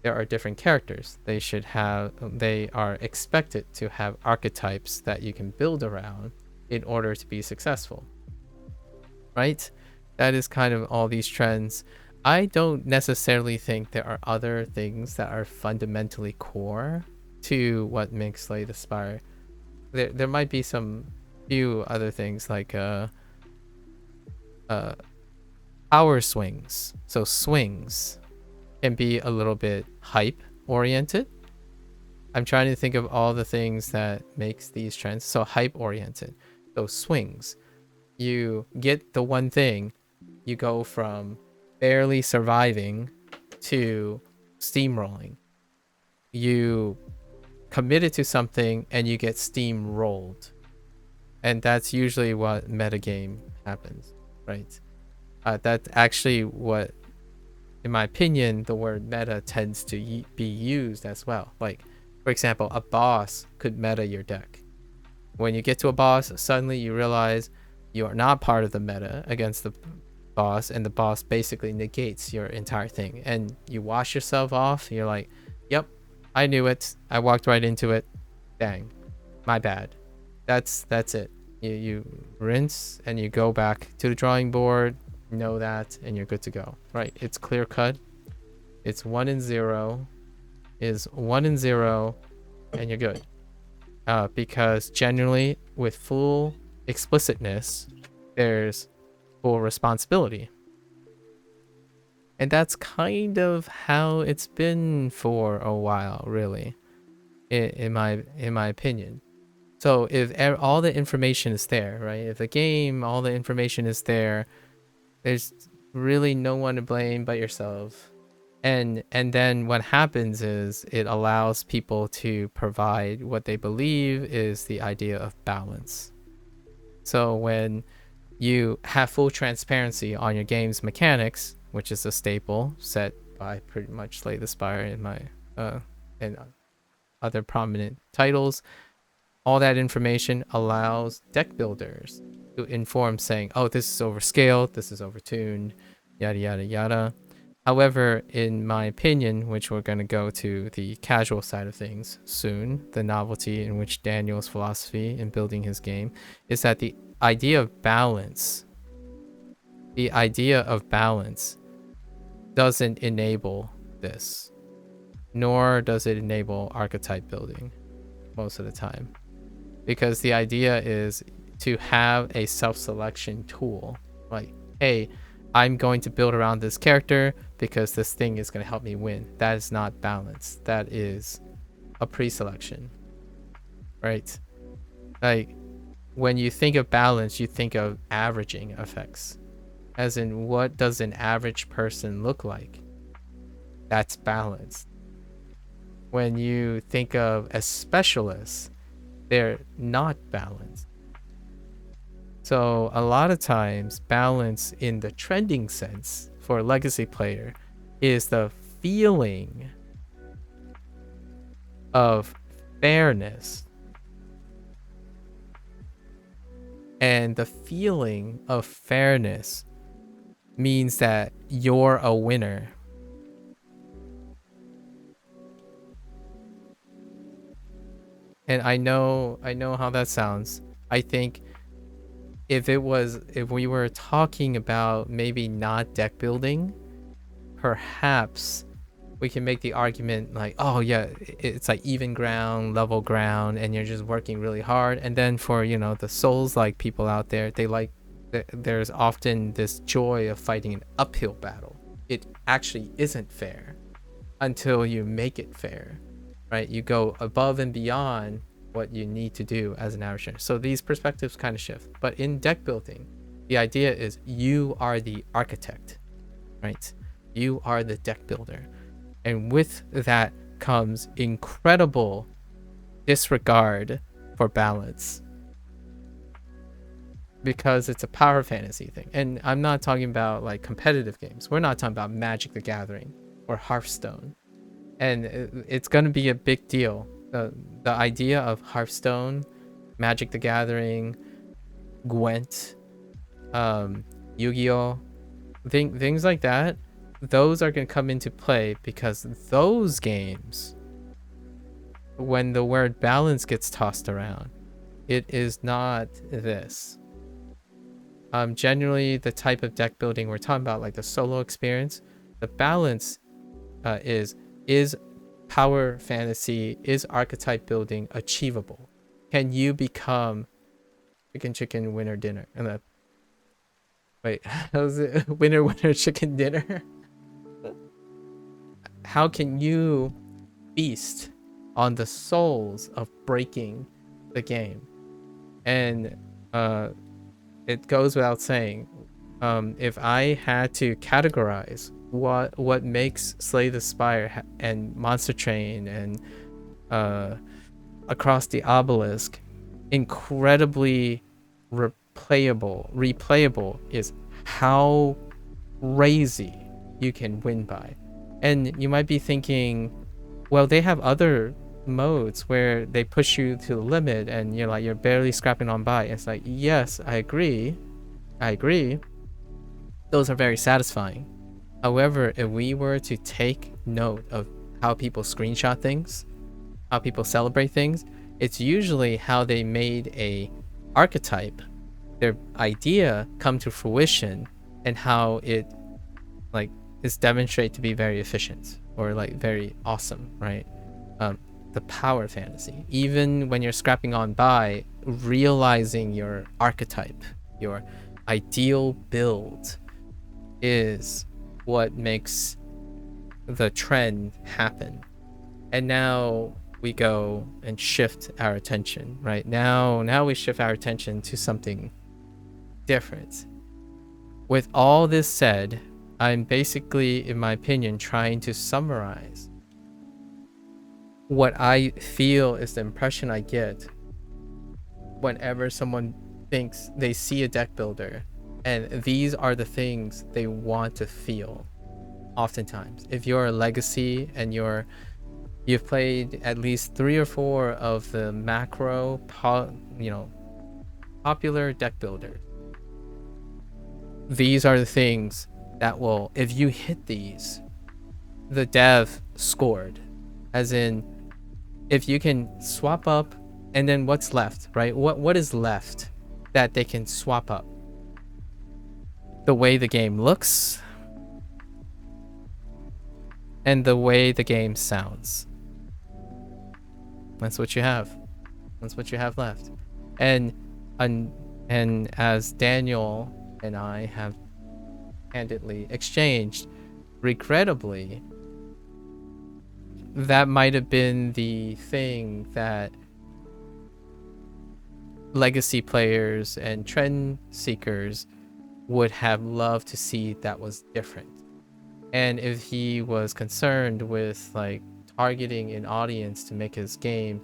there are different characters. They are expected to have archetypes that you can build around in order to be successful, right? That is kind of all these trends. I don't necessarily think there are other things that are fundamentally core to what makes Slay the Spire. There might be some few other things like power swings. So swings can be a little bit hype oriented. I'm trying to think of all the things that makes these trends. So hype oriented. So swings. You get the one thing, you go from barely surviving to steamrolling. You committed to something and you get steamrolled. And that's usually what metagame happens, right? That's actually what, in my opinion, the word meta tends to be used as well. Like, for example, a boss could meta your deck. When you get to a boss, suddenly you realize you are not part of the meta against boss, and the boss basically negates your entire thing, and you wash yourself off. You're like, yep, I knew it, I walked right into it, dang, my bad. That's it. You rinse and you go back to the drawing board, know that, and you're good to go. Right, it's clear cut. It's 1 and 0 is 1 and 0, and you're good. Because generally with full explicitness there's full responsibility, and that's kind of how it's been for a while, really, in my opinion. So if all the information is there, right, if the game, all the information is there, there's really no one to blame but yourself. And then what happens is it allows people to provide what they believe is the idea of balance. So when you have full transparency on your game's mechanics, which is a staple set by pretty much Slay the Spire in my and other prominent titles, all that information allows deck builders to inform, saying, oh, this is overscaled, this is overtuned, yada yada yada. However, in my opinion, which we're going to go to the casual side of things soon, the novelty in which Daniel's philosophy in building his game is that the idea of balance doesn't enable this, nor does it enable archetype building most of the time. Because the idea is to have a self-selection tool, like, hey, I'm going to build around this character because this thing is going to help me win. That is not balance. That is a pre-selection, right? Like, when you think of balance, you think of averaging effects, as in, what does an average person look like? That's balanced. When you think of a specialist, they're not balanced. So a lot of times, balance in the trending sense for a legacy player is the feeling of fairness. And the feeling of fairness means that you're a winner. And I know how that sounds. I think if we were talking about maybe not deck building, perhaps we can make the argument like, oh yeah, it's like even ground, level ground, and you're just working really hard. And then for, you know, the Souls-like people out there, there's often this joy of fighting an uphill battle. It actually isn't fair until you make it fair, right? You go above and beyond what you need to do as an average player. So these perspectives kind of shift. But in deck building, the idea is you are the architect, right? You are the deck builder. And with that comes incredible disregard for balance, because it's a power fantasy thing. And I'm not talking about like competitive games. We're not talking about Magic the Gathering or Hearthstone. And it's going to be a big deal. The idea of Hearthstone, Magic the Gathering, Gwent, Yu-Gi-Oh, things like that, those are going to come into play because those games, when the word balance gets tossed around, it is not this. Generally, the type of deck building we're talking about, like the solo experience, the balance is power fantasy, is archetype building achievable? Can you become chicken winner dinner? And wait, how's it? Winner chicken dinner? How can you feast on the souls of breaking the game? And it goes without saying, if I had to categorize what makes Slay the Spire and Monster Train and Across the Obelisk incredibly replayable is how crazy you can win by. And you might be thinking, well, they have other modes where they push you to the limit and you're barely scrapping on by. It's like, yes, I agree, Those are very satisfying. However, if we were to take note of how people screenshot things, how people celebrate things, it's usually how they made a archetype, their idea come to fruition, and how it like is demonstrated to be very efficient or like very awesome, right? The power fantasy. Even when you're scrapping on by, realizing your archetype, your ideal build is what makes the trend happen. And now we go and shift our attention, right? Now we shift our attention to something different. With all this said, I'm basically, in my opinion, trying to summarize what I feel is the impression I get whenever someone thinks they see a deck builder, and these are the things they want to feel. Oftentimes, if you're a legacy and you've played at least 3 or 4 of the macro popular deck builders, these are the things that will, if you hit these, the dev scored. As in, if you can swap up, and then what's left, right? What is left that they can swap up? The way the game looks and the way the game sounds. That's what you have. That's what you have left. And as Daniel and I have candidly exchanged, regrettably, that might have been the thing that legacy players and trend seekers would have loved to see that was different. And if he was concerned with like targeting an audience to make his game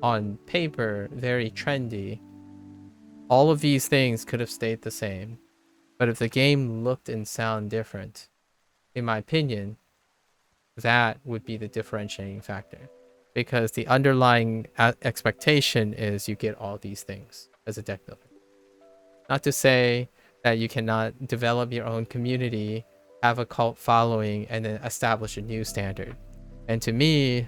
on paper very trendy, all of these things could have stayed the same. But if the game looked and sounded different, in my opinion, that would be the differentiating factor, because the underlying expectation is you get all these things as a deck builder. Not to say that you cannot develop your own community, have a cult following, and then establish a new standard. And to me,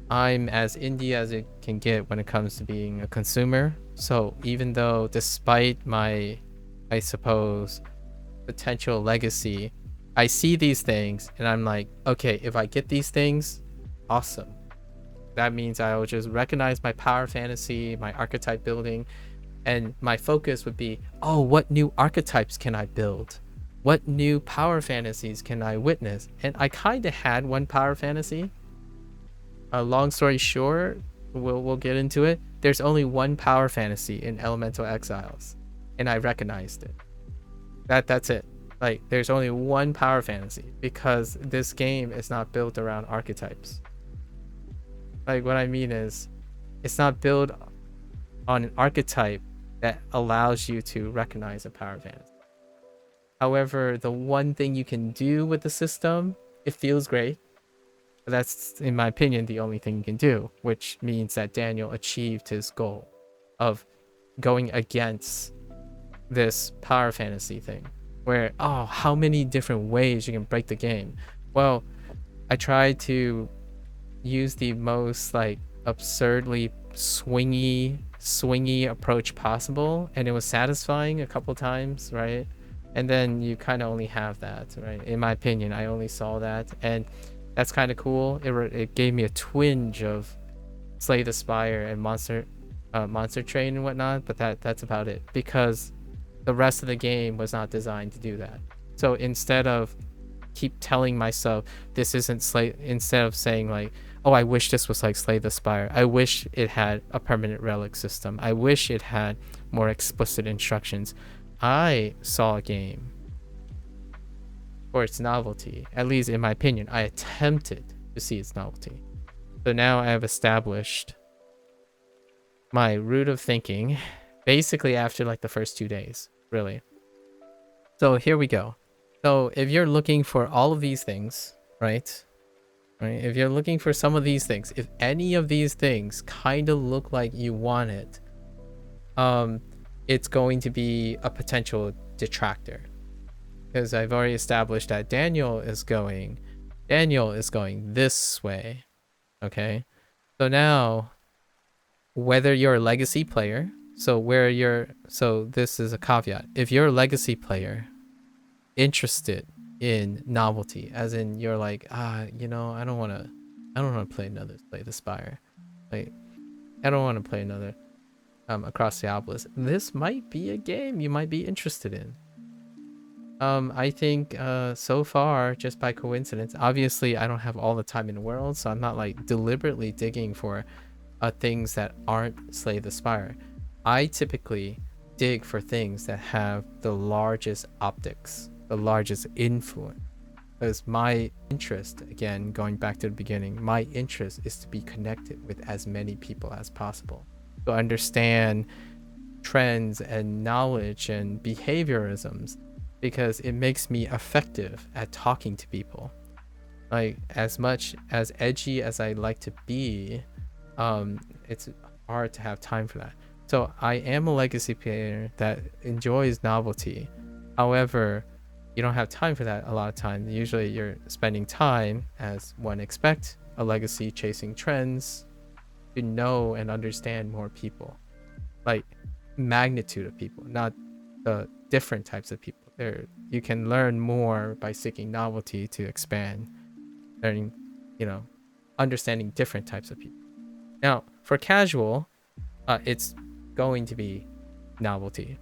I'm as indie as it can get when it comes to being a consumer. So even though, despite my, I suppose, potential legacy, I see these things and I'm like, okay, if I get these things, awesome. That means I will just recognize my power fantasy, my archetype building, and my focus would be, oh, what new archetypes can I build? What new power fantasies can I witness? And I kind of had one power fantasy. Long story short, we'll get into it. There's only one power fantasy in Elemental Exiles, and I recognized it. That's it. Like, there's only one power fantasy because this game is not built around archetypes. Like, what I mean is, it's not built on an archetype that allows you to recognize a power fantasy. However, the one thing you can do with the system, it feels great. But that's, in my opinion, the only thing you can do, which means that Daniel achieved his goal of going against this power fantasy thing. Where, oh, how many different ways you can break the game? Well, I tried to use the most like absurdly swingy approach possible, and it was satisfying a couple times, right? And then you kind of only have that, right? In my opinion, I only saw that, and that's kind of cool. It gave me a twinge of Slay the Spire and Monster Train and whatnot, but that's about it, because the rest of the game was not designed to do that. So instead of keep telling myself this isn't Slay, instead of saying like, oh, I wish this was like Slay the Spire, I wish it had a permanent relic system, I wish it had more explicit instructions, I saw a game for its novelty. At least in my opinion, I attempted to see its novelty. So now I have established my route of thinking basically after like the first 2 days, really. So here we go. So if you're looking for all of these things, right? If you're looking for some of these things, if any of these things kind of look like you want it, it's going to be a potential detractor, because I've already established that Daniel is going this way. Okay, so now whether you're a legacy player, so this is a caveat. If you're a legacy player interested in novelty, as in you're like, I don't want to play another Slay the Spire, like I don't want to play another Across the Obelisk, this might be a game you might be interested in. I think so far, just by coincidence, obviously I don't have all the time in the world, so I'm not like deliberately digging for things that aren't Slay the Spire. I typically dig for things that have the largest optics, the largest influence. Because my interest, again, going back to the beginning, my interest is to be connected with as many people as possible, to understand trends and knowledge and behaviorisms, because it makes me effective at talking to people. Like, as much as edgy as I like to be, it's hard to have time for that. So I am a legacy player that enjoys novelty. However, you don't have time for that a lot of time. Usually you're spending time, as one expects, a legacy chasing trends, to know and understand more people. Like, magnitude of people, not the different types of people. There, you can learn more by seeking novelty to expand, learning, understanding different types of people. Now, for casual, it's going to be novelty,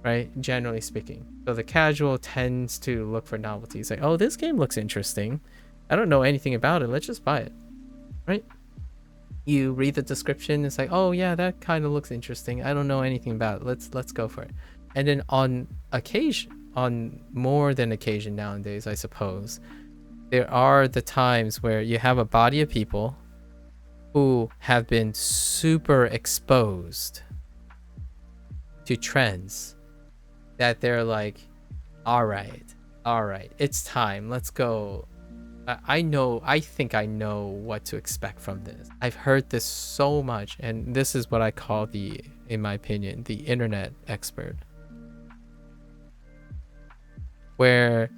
right? Generally speaking. So the casual tends to look for novelty. It's like, oh, this game looks interesting. I don't know anything about it. Let's just buy it, right? You read the description. It's like, oh yeah, that kind of looks interesting. I don't know anything about it. Let's go for it. And then on occasion, on more than occasion nowadays, I suppose, there are the times where you have a body of people who have been super exposed to trends that they're like, all right, it's time, let's go. I think I know what to expect from this. I've heard this so much, and this is what I call in my opinion, the internet expert, where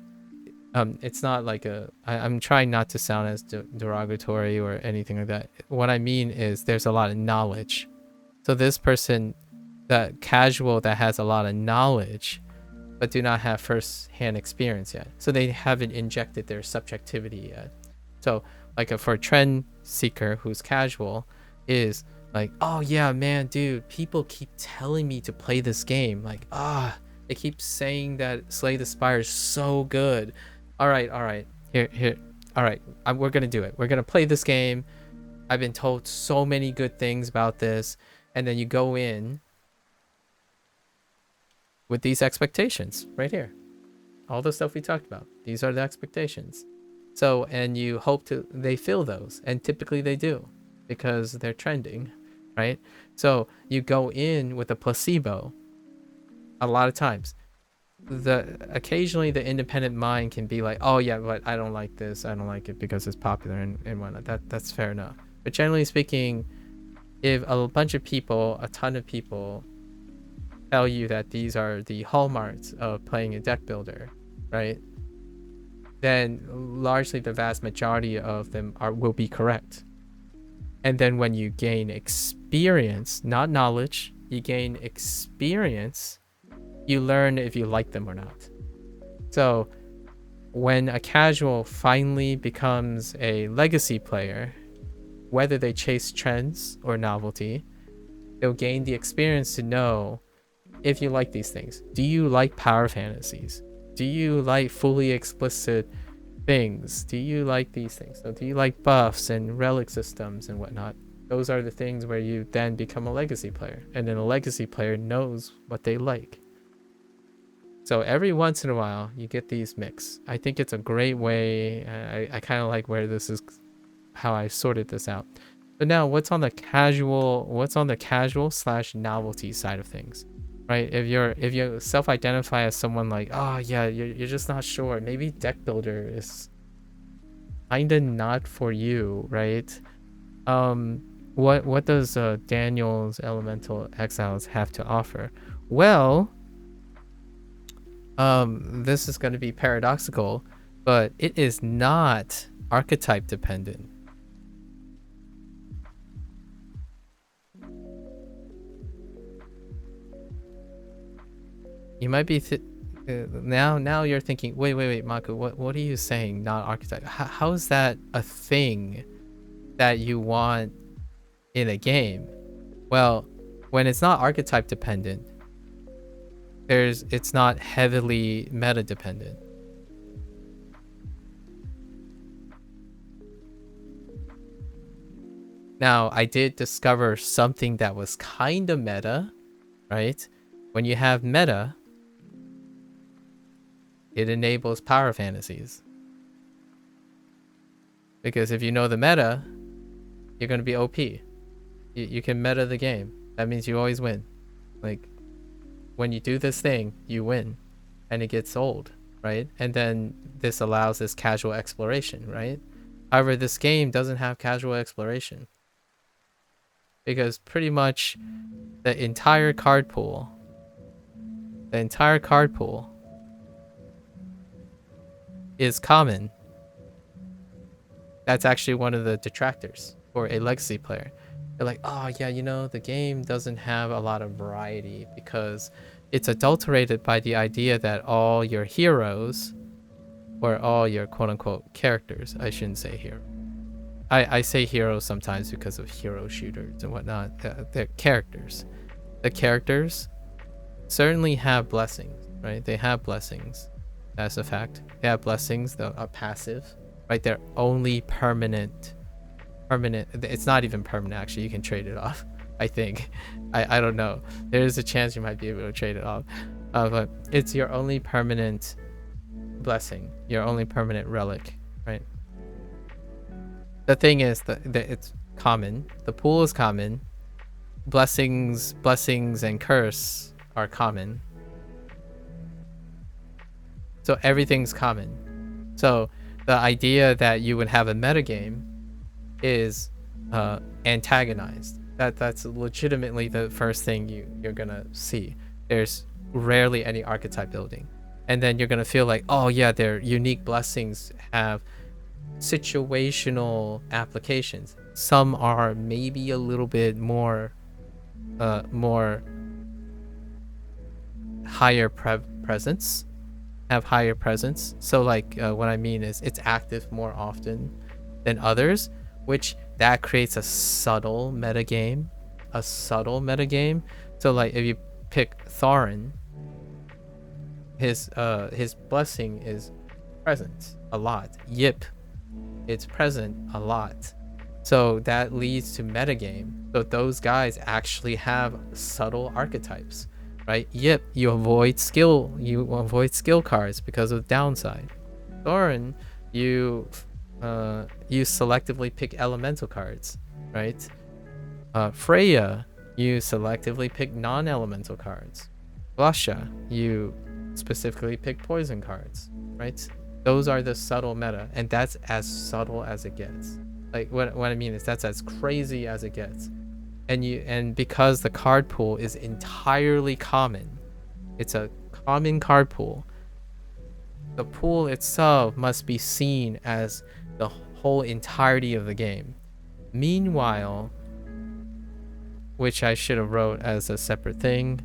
it's not like I'm trying not to sound as derogatory or anything like that. What I mean is there's a lot of knowledge. So this person, that casual that has a lot of knowledge but do not have first-hand experience yet, so they haven't injected their subjectivity yet. So like for a trend seeker who's casual is like, oh yeah, man, dude, people keep telling me to play this game, like, they keep saying that Slay the Spire is so good. All right, here, all right, we're gonna do it. We're gonna play this game. I've been told so many good things about this. And then you go in with these expectations right here. All the stuff we talked about. These are the expectations. So, and you hope they fill those. And typically they do, because they're trending, right? So you go in with a placebo a lot of times. Occasionally the independent mind can be like, oh yeah, but I don't like this, I don't like it because it's popular and whatnot. That's fair enough. But generally speaking, if a bunch of people, a ton of people, tell you that these are the hallmarks of playing a deck builder, right, then largely the vast majority of them will be correct. And then when you gain experience, not knowledge, you gain experience, you learn if you like them or not. So when a casual finally becomes a legacy player, whether they chase trends or novelty, they'll gain the experience to know if you like these things. Do you like power fantasies? Do you like fully explicit things? Do you like these things? So do you like buffs and relic systems and whatnot? Those are the things where you then become a legacy player. And then a legacy player knows what they like. So every once in a while, you get these mix. I think it's a great way. I kind of like where this is, how I sorted this out. But now, what's on the casual / novelty side of things, right? If you self-identify as someone like, oh yeah, you're just not sure. Maybe Deckbuilder is kinda not for you, right? What does Daniel's Elemental Exiles have to offer? Well, This is going to be paradoxical, but it is not archetype dependent. You might be now you're thinking, wait, Maku, what are you saying? Not archetype? How is that a thing that you want in a game? Well, when it's not archetype dependent, it's not heavily meta dependent. Now, I did discover something that was kind of meta, right? When you have meta, it enables power fantasies. Because if you know the meta, you're going to be OP. You can meta the game. That means you always win. Like, when you do this thing, you win. And it gets old, right? And then this allows this casual exploration, right? However, this game doesn't have casual exploration. Because pretty much the entire card pool is common. That's actually one of the detractors for a legacy player. They're like, oh yeah, you know, the game doesn't have a lot of variety because it's adulterated by the idea that all your heroes, or all your quote-unquote characters, I shouldn't say hero. I say heroes sometimes because of hero shooters and whatnot. They're characters. The characters certainly have blessings, right? They have blessings. That's a fact. They have blessings that are passive, right? They're only permanent. It's not even permanent, actually. You can trade it off, I think. I don't know. There's a chance you might be able to trade it off. But it's your only permanent blessing, your only permanent relic, right? The thing is that it's common. The pool is common. Blessings and curse are common. So everything's common. So the idea that you would have a metagame is antagonized. That's legitimately the first thing you're gonna see. There's rarely any archetype building. And then you're gonna feel like, oh yeah, their unique blessings have situational applications. Some are maybe a little bit more higher presence, have higher presence. So like what I mean is it's active more often than others, which that creates a subtle metagame. So like if you pick Thorin, his blessing is present a lot. Yip, it's present a lot. So that leads to metagame. So those guys actually have subtle archetypes, right? Yip, you avoid skill cards because of downside. Thorin, you selectively pick elemental cards, right? Freya, you selectively pick non-elemental cards. Lasha, you specifically pick poison cards, right? Those are the subtle meta, and that's as subtle as it gets. Like what I mean is that's as crazy as it gets. And because the card pool is entirely common, it's a common card pool. The pool itself must be seen as the whole entirety of the game. Meanwhile, which I should have wrote as a separate thing,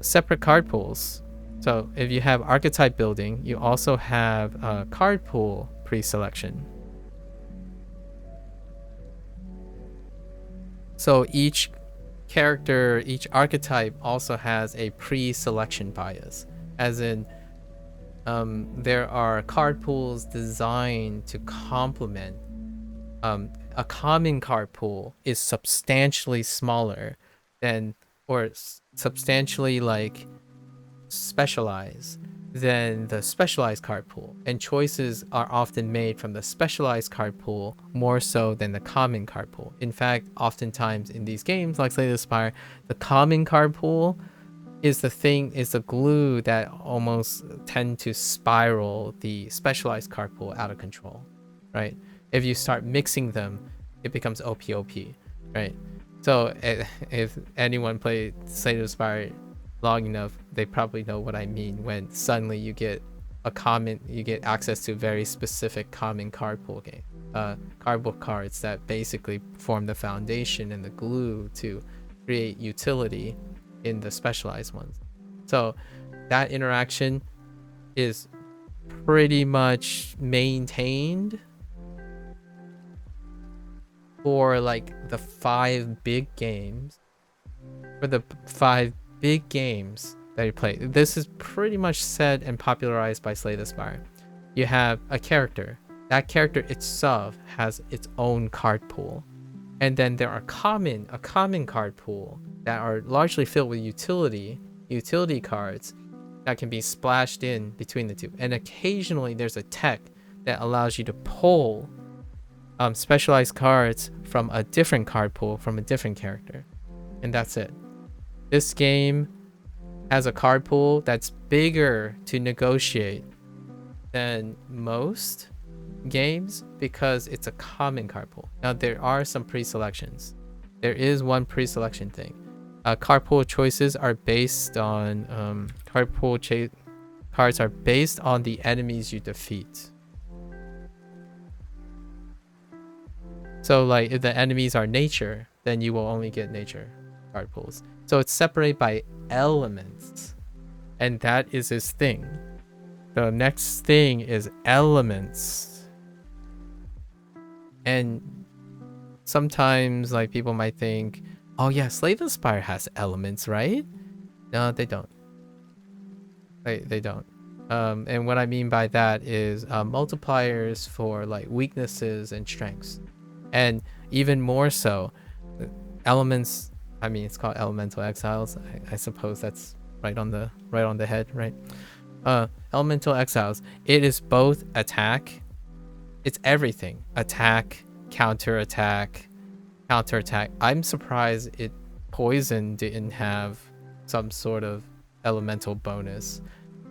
separate card pools. So if you have archetype building, you also have card pool pre-selection. So each character, each archetype also has a pre-selection bias, as in there are card pools designed to complement. A common card pool is substantially smaller than, or substantially like specialized than the specialized card pool, and choices are often made from the specialized card pool more so than the common card pool. In fact, oftentimes in these games like Slay the Spire, the common card pool is the glue that almost tend to spiral the specialized card pool out of control, right? If you start mixing them, it becomes OP, right? So if anyone played Slay the Spire long enough, they probably know what I mean when suddenly you get access to very specific common card pool game, cardboard cards that basically form the foundation and the glue to create utility in the specialized ones. So that interaction is pretty much maintained for like the 5 big games. For the 5 big games that you play, this is pretty much said and popularized by Slay the Spire. You have a character. That character itself has its own card pool. And then there are a common card pool that are largely filled with utility cards that can be splashed in between the two. And occasionally there's a tech that allows you to pull specialized cards from a different card pool from a different character. And that's it. This game has a card pool that's bigger to negotiate than most games because it's a common card pool. Now there are some pre-selections. There is one pre-selection thing. Card pool choices are based on cards are based on the enemies you defeat. So like if the enemies are nature, then you will only get nature card pools. So it's separated by elements, and that is his thing. The next thing is elements. And sometimes like people might think, oh yeah, Slay the Spire has elements, right? No, they don't. They don't. And what I mean by that is multipliers for like weaknesses and strengths. And even more so, elements, I mean, it's called Elemental Exiles. I suppose that's right on the head, right? Elemental Exiles. It is both attack. It's everything. Attack, counterattack. I'm surprised poison didn't have some sort of elemental bonus.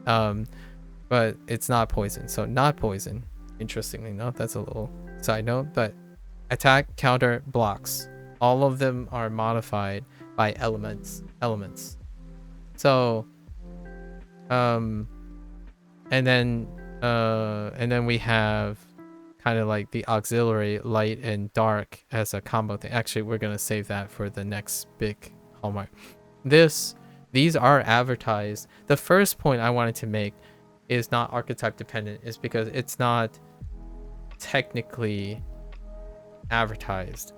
But it's not poison. So not poison. Interestingly enough, that's a little side note. But attack, counter, blocks. All of them are modified by elements. So and then we have kind of like the auxiliary light and dark as a combo thing. Actually, we're gonna save that for the next big hallmark. These are advertised. The first point I wanted to make is not archetype dependent, is because it's not technically advertised.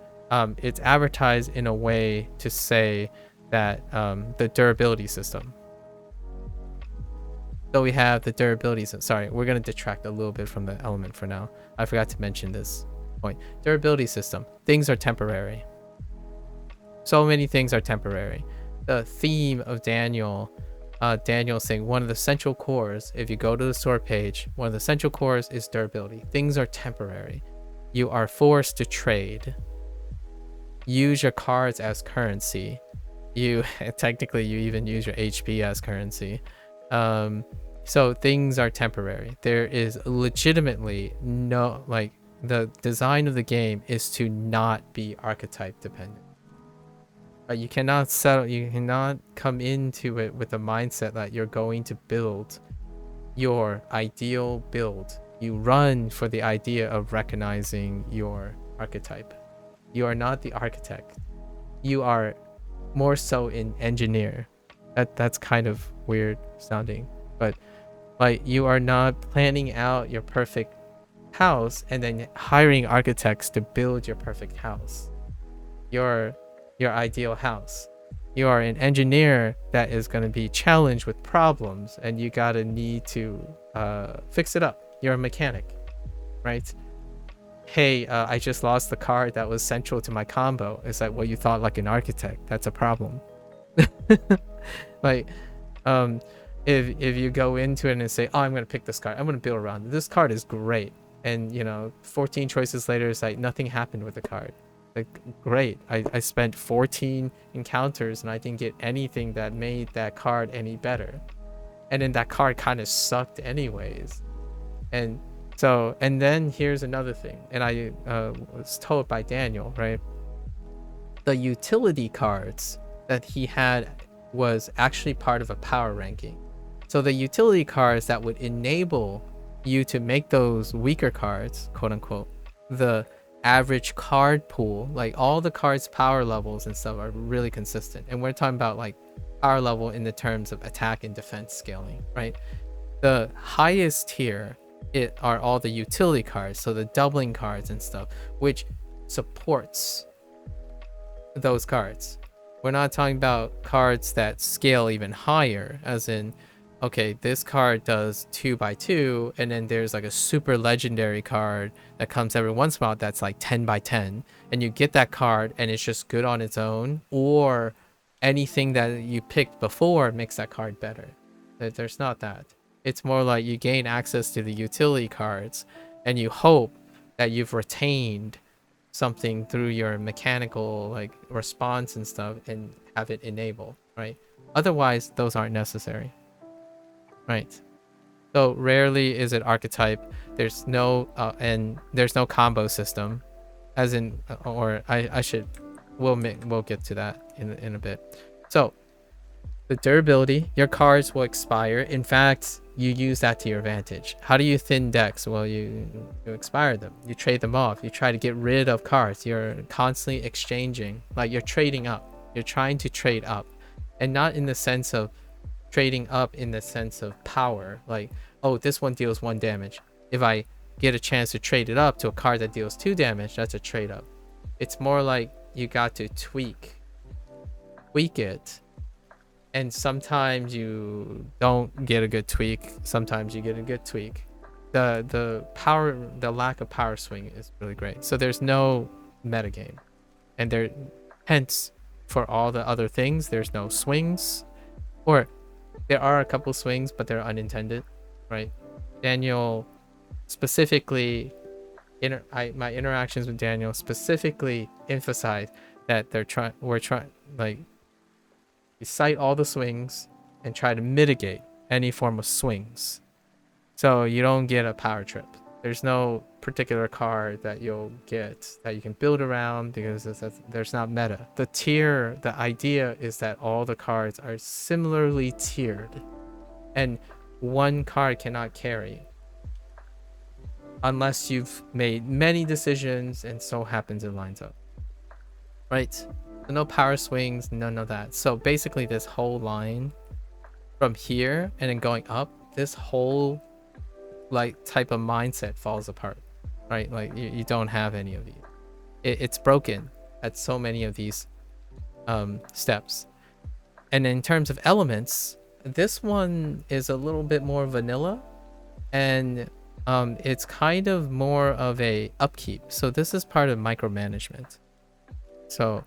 It's advertised in a way to say that the durability system. So we have the durability system. Sorry, we're going to detract a little bit from the element for now. I forgot to mention this point. Durability system. Things are temporary. So many things are temporary. The theme of Daniel saying one of the central cores, if you go to the store page, one of the central cores is durability. Things are temporary. You are forced to trade. Use your cards as currency. Technically you even use your HP as currency. So things are temporary. There is legitimately no, like, the design of the game is to not be archetype dependent. You cannot come into it with the mindset that you're going to build your ideal build. You run for the idea of recognizing your archetype. You are not the architect. You are more so an engineer. That's kind of weird sounding, but like you are not planning out your perfect house and then hiring architects to build your perfect house. Your ideal house. You are an engineer that is going to be challenged with problems and you gotta need to fix it up. You're a mechanic, right? Hey, I just lost the card that was central to my combo. It's like, well, you thought like an architect. That's a problem. Like, if you go into it and say, oh, I'm gonna pick this card, I'm gonna build around it. This card is great, and 14 choices later, it's like nothing happened with the card. Like, great, I spent 14 encounters and I didn't get anything that made that card any better, and then that card kind of sucked anyways. And then here's another thing, and I was told by Daniel, right, the utility cards that he had was actually part of a power ranking. So the utility cards that would enable you to make those weaker cards, quote unquote, the average card pool, like all the cards' power levels and stuff are really consistent. And we're talking about like power level in the terms of attack and defense scaling, right? The highest tier are all the utility cards, so the doubling cards and stuff, which supports those cards. We're not talking about cards that scale even higher, as in, okay, this card does 2x2, and then there's like a super legendary card that comes every once in a while that's like 10x10, and you get that card and it's just good on its own, or anything that you picked before makes that card better. There's not that. It's more like you gain access to the utility cards and you hope that you've retained something through your mechanical like response and stuff and have it enable, right? Otherwise, those aren't necessary, right? So rarely is it archetype. There's no there's no combo system, as in, or I should, we'll get to that in a bit. So the durability, your cards will expire. In fact, you use that to your advantage. How do you thin decks? Well, you expire them. You trade them off. You try to get rid of cards. You're constantly exchanging. Like you're trading up. You're trying to trade up. And not in the sense of trading up in the sense of power. Like, oh, this one deals 1 damage. If I get a chance to trade it up to a card that deals 2 damage, that's a trade up. It's more like you got to tweak it. And sometimes you don't get a good tweak. Sometimes you get a good tweak. The lack of power swing is really great. So there's no metagame. And hence, for all the other things, there's no swings. Or there are a couple swings, but they're unintended, right? Daniel specifically, my interactions with Daniel specifically emphasized that we're trying, like, you cite all the swings and try to mitigate any form of swings, so you don't get a power trip. There's no particular card that you'll get that you can build around because there's not meta. The idea is that all the cards are similarly tiered, and one card cannot carry unless you've made many decisions and so happens it lines up, right? So no power swings, none of that. So basically this whole line from here and then going up, this whole like type of mindset falls apart, right? Like you don't have any of these. It's broken at so many of these steps. And in terms of elements, this one is a little bit more vanilla, and it's kind of more of a upkeep. So this is part of micromanagement. So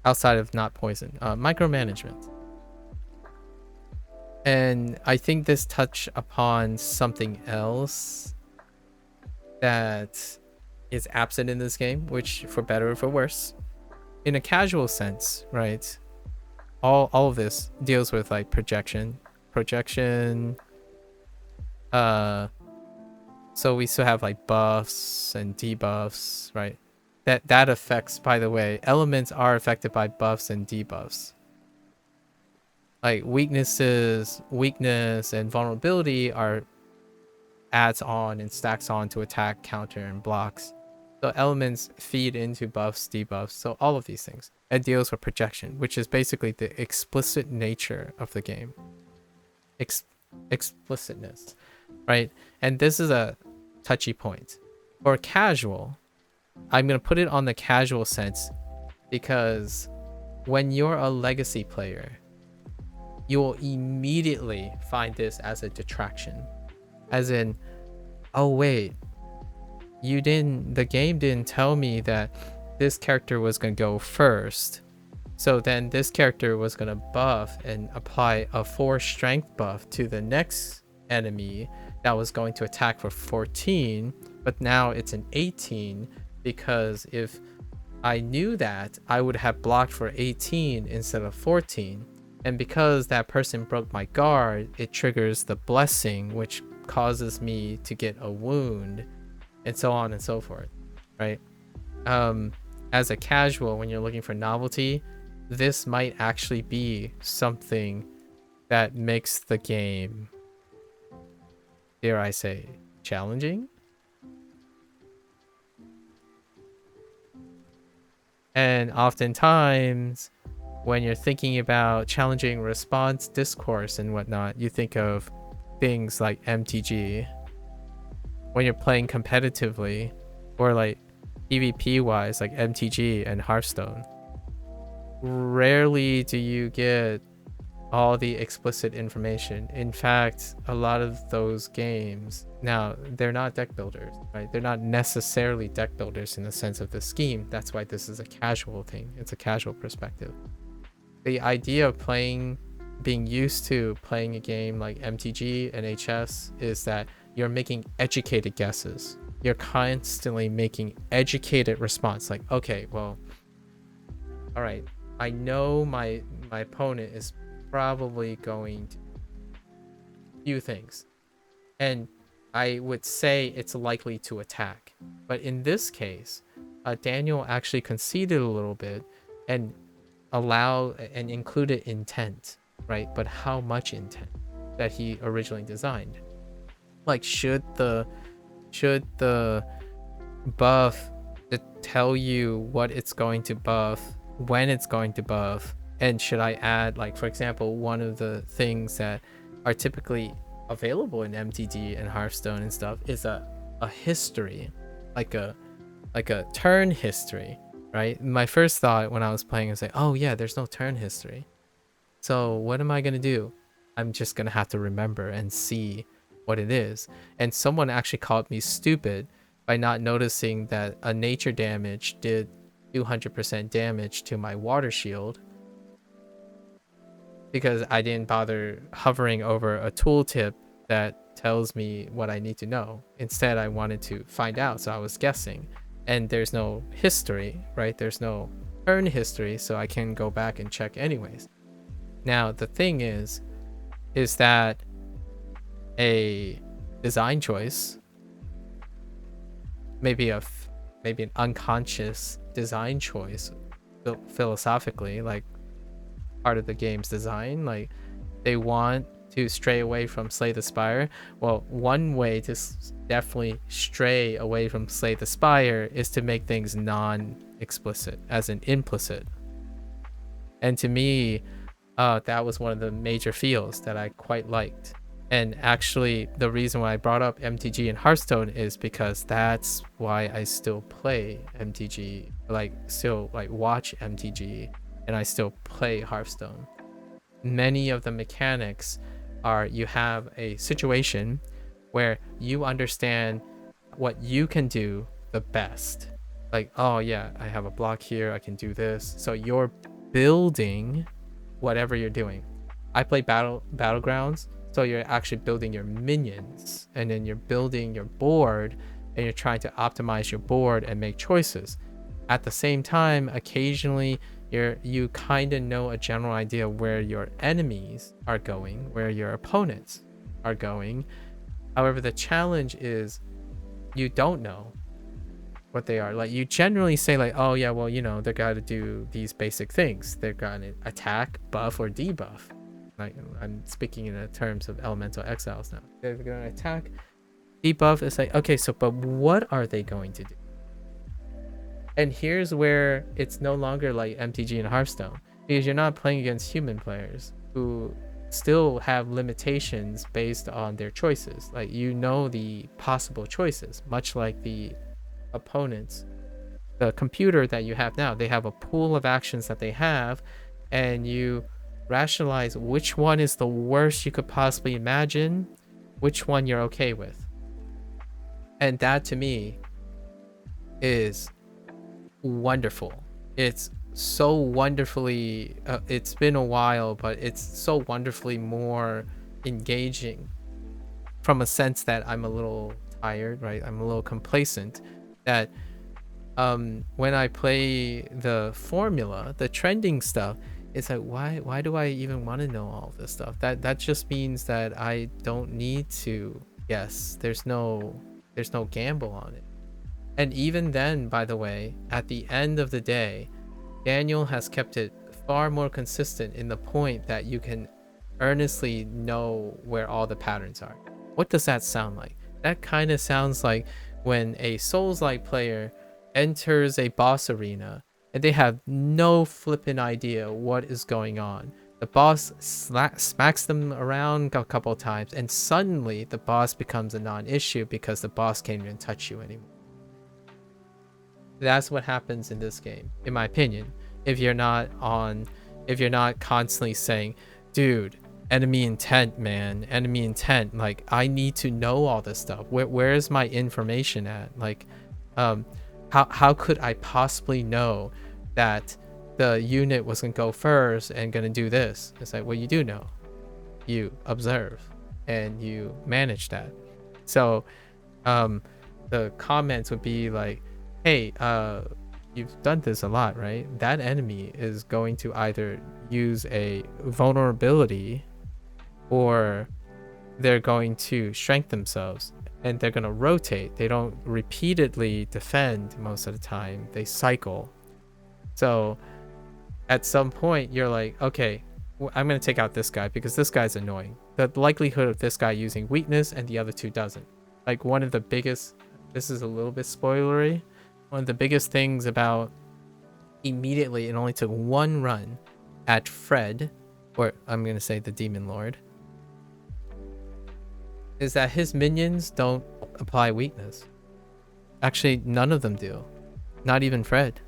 outside of not poison, micromanagement. And I think this touched upon something else that is absent in this game, which for better or for worse, in a casual sense, right? All of this deals with like projection. So we still have like buffs and debuffs, right? That affects, by the way, elements are affected by buffs and debuffs. Like weakness and vulnerability are adds on and stacks on to attack, counter, and blocks. So elements feed into buffs, debuffs, so all of these things. It deals with projection, which is basically the explicit nature of the game. Explicitness, right? And this is a touchy point. For casual, I'm going to put it on the casual sense because when you're a legacy player, you will immediately find this as a detraction. As in, oh wait, the game didn't tell me that this character was going to go first. So then this character was going to buff and apply a 4 strength buff to the next enemy that was going to attack for 14, but now it's an 18, because if I knew that, I would have blocked for 18 instead of 14. And because that person broke my guard, it triggers the blessing, which causes me to get a wound, and so on and so forth, right? As a casual, when you're looking for novelty, this might actually be something that makes the game, dare I say, challenging. And oftentimes, when you're thinking about challenging response discourse and whatnot, you think of things like MTG. When you're playing competitively, or like PvP wise, like MTG and Hearthstone, rarely do you get all the explicit information. In fact, a lot of those games, now they're not deck builders, right? They're not necessarily deck builders in the sense of the scheme. That's why this is a casual thing. It's a casual perspective. The idea of being used to playing a game like MTG and HS is that you're making educated guesses. You're constantly making educated response. Like, okay, well, all right, I know my opponent is probably going to do things, and I would say it's likely to attack. But in this case, Daniel actually conceded a little bit and included intent, right? But how much intent that he originally designed? Like, should the buff tell you what it's going to buff, when it's going to buff, and should I add, like, for example, one of the things that are typically available in MTG and Hearthstone and stuff is a history, like a turn history, right? My first thought when I was playing was like, oh yeah, there's no turn history. So what am I gonna do? I'm just gonna have to remember and see what it is. And someone actually called me stupid by not noticing that a nature damage did 200% damage to my water shield, because I didn't bother hovering over a tooltip that tells me what I need to know. Instead, I wanted to find out, so I was guessing. And there's no history, right? There's no turn history, so I can go back and check anyways. Now, the thing is that a design choice, maybe an unconscious design choice philosophically, like part of the game's design, like they want to stray away from Slay the Spire. Well, one way to definitely stray away from Slay the Spire is to make things non-explicit, as in implicit. And to me, that was one of the major feels that I quite liked. And actually, the reason why I brought up MTG and Hearthstone is because that's why I still play MTG, still watch MTG, and I still play Hearthstone. Many of the mechanics are, you have a situation where you understand what you can do the best. Like, oh yeah, I have a block here, I can do this. So you're building whatever you're doing. I play Battlegrounds, so you're actually building your minions, and then you're building your board, and you're trying to optimize your board and make choices. At the same time, occasionally you kind of know a general idea where your enemies are going, where your opponents are going. However, the challenge is you don't know what they are. Like, you generally say like, oh yeah, well, you know, they're got to do these basic things. They're going to attack, buff, or debuff. Like, I'm speaking in the terms of Elemental Exiles now. They're going to attack, debuff. It's like, okay, so but what are they going to do? And here's where it's no longer like MTG and Hearthstone, because you're not playing against human players who still have limitations based on their choices. Like, you know, the possible choices, much like the opponents. The computer that you have now, they have a pool of actions that they have, and you rationalize which one is the worst you could possibly imagine, which one you're okay with. And that to me is wonderful. It's so wonderfully it's been a while, but it's so wonderfully more engaging, from a sense that I'm a little tired, right? I'm a little complacent, that when I play the formula, the trending stuff, it's like, why do I even want to know all this stuff? That just means that I don't need to guess. There's no gamble on it. And even then, by the way, at the end of the day, Daniel has kept it far more consistent in the point that you can earnestly know where all the patterns are. What does that sound like? That kind of sounds like when a Souls-like player enters a boss arena and they have no flippin' idea what is going on. The boss smacks them around a couple of times, and suddenly the boss becomes a non-issue because the boss can't even touch you anymore. That's what happens in this game, in my opinion. If you're not constantly saying, dude, enemy intent, man, enemy intent, like I need to know all this stuff. Where is my information at? Like, how could I possibly know that the unit was gonna go first and gonna do this? It's like, well, you do know. You observe and you manage that. So the comments would be like, hey, you've done this a lot, right? That enemy is going to either use a vulnerability or they're going to strengthen themselves, and they're going to rotate. They don't repeatedly defend most of the time. They cycle. So at some point you're like, okay, I'm going to take out this guy because this guy's annoying. The likelihood of this guy using weakness and the other two doesn't. Like, one of the biggest, this is a little bit spoilery, one of the biggest things about immediately, it only took one run at Fred, or I'm going to say the Demon Lord, is that his minions don't apply weakness. Actually, none of them do. Not even Fred.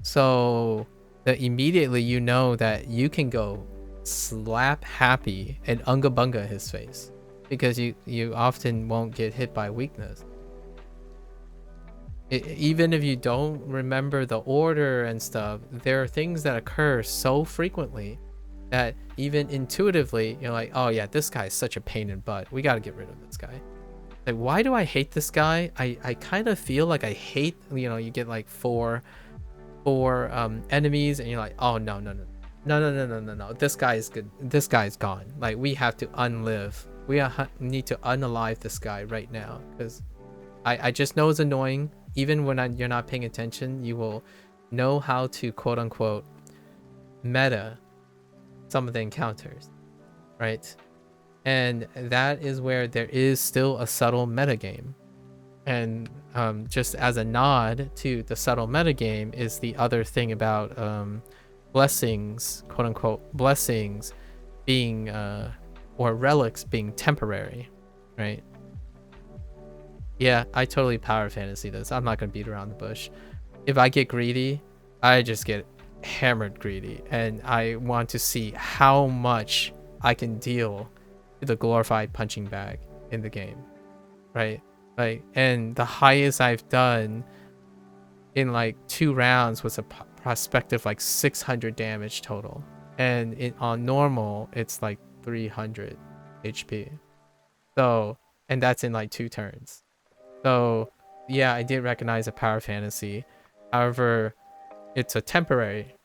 So immediately you know that you can go slap Happy and Unga Bunga his face, because you often won't get hit by weakness. Even if you don't remember the order and stuff, there are things that occur so frequently that even intuitively you're like, oh yeah, this guy is such a pain in the butt, we got to get rid of this guy. Like, why do I hate this guy? I kind of feel like I hate, you get like four enemies and you're like, oh no, this guy is good, this guy's gone, like we have to unlive, we need to unalive this guy right now, because I just know it's annoying. Even when you're not paying attention, you will know how to quote unquote meta some of the encounters, right? And that is where there is still a subtle meta game. And just as a nod to the subtle meta game is the other thing about blessings, quote unquote blessings, being or relics being temporary, right? Yeah, I totally power fantasy this. I'm not gonna beat around the bush. If I get greedy, I just get hammered greedy, and I want to see how much I can deal to the glorified punching bag in the game, right? Like, and the highest I've done in like 2 rounds was a prospective like 600 damage total, and on normal it's like 300 HP. So, and that's in like 2 turns. So yeah, I did recognize a power fantasy. However, it's a temporary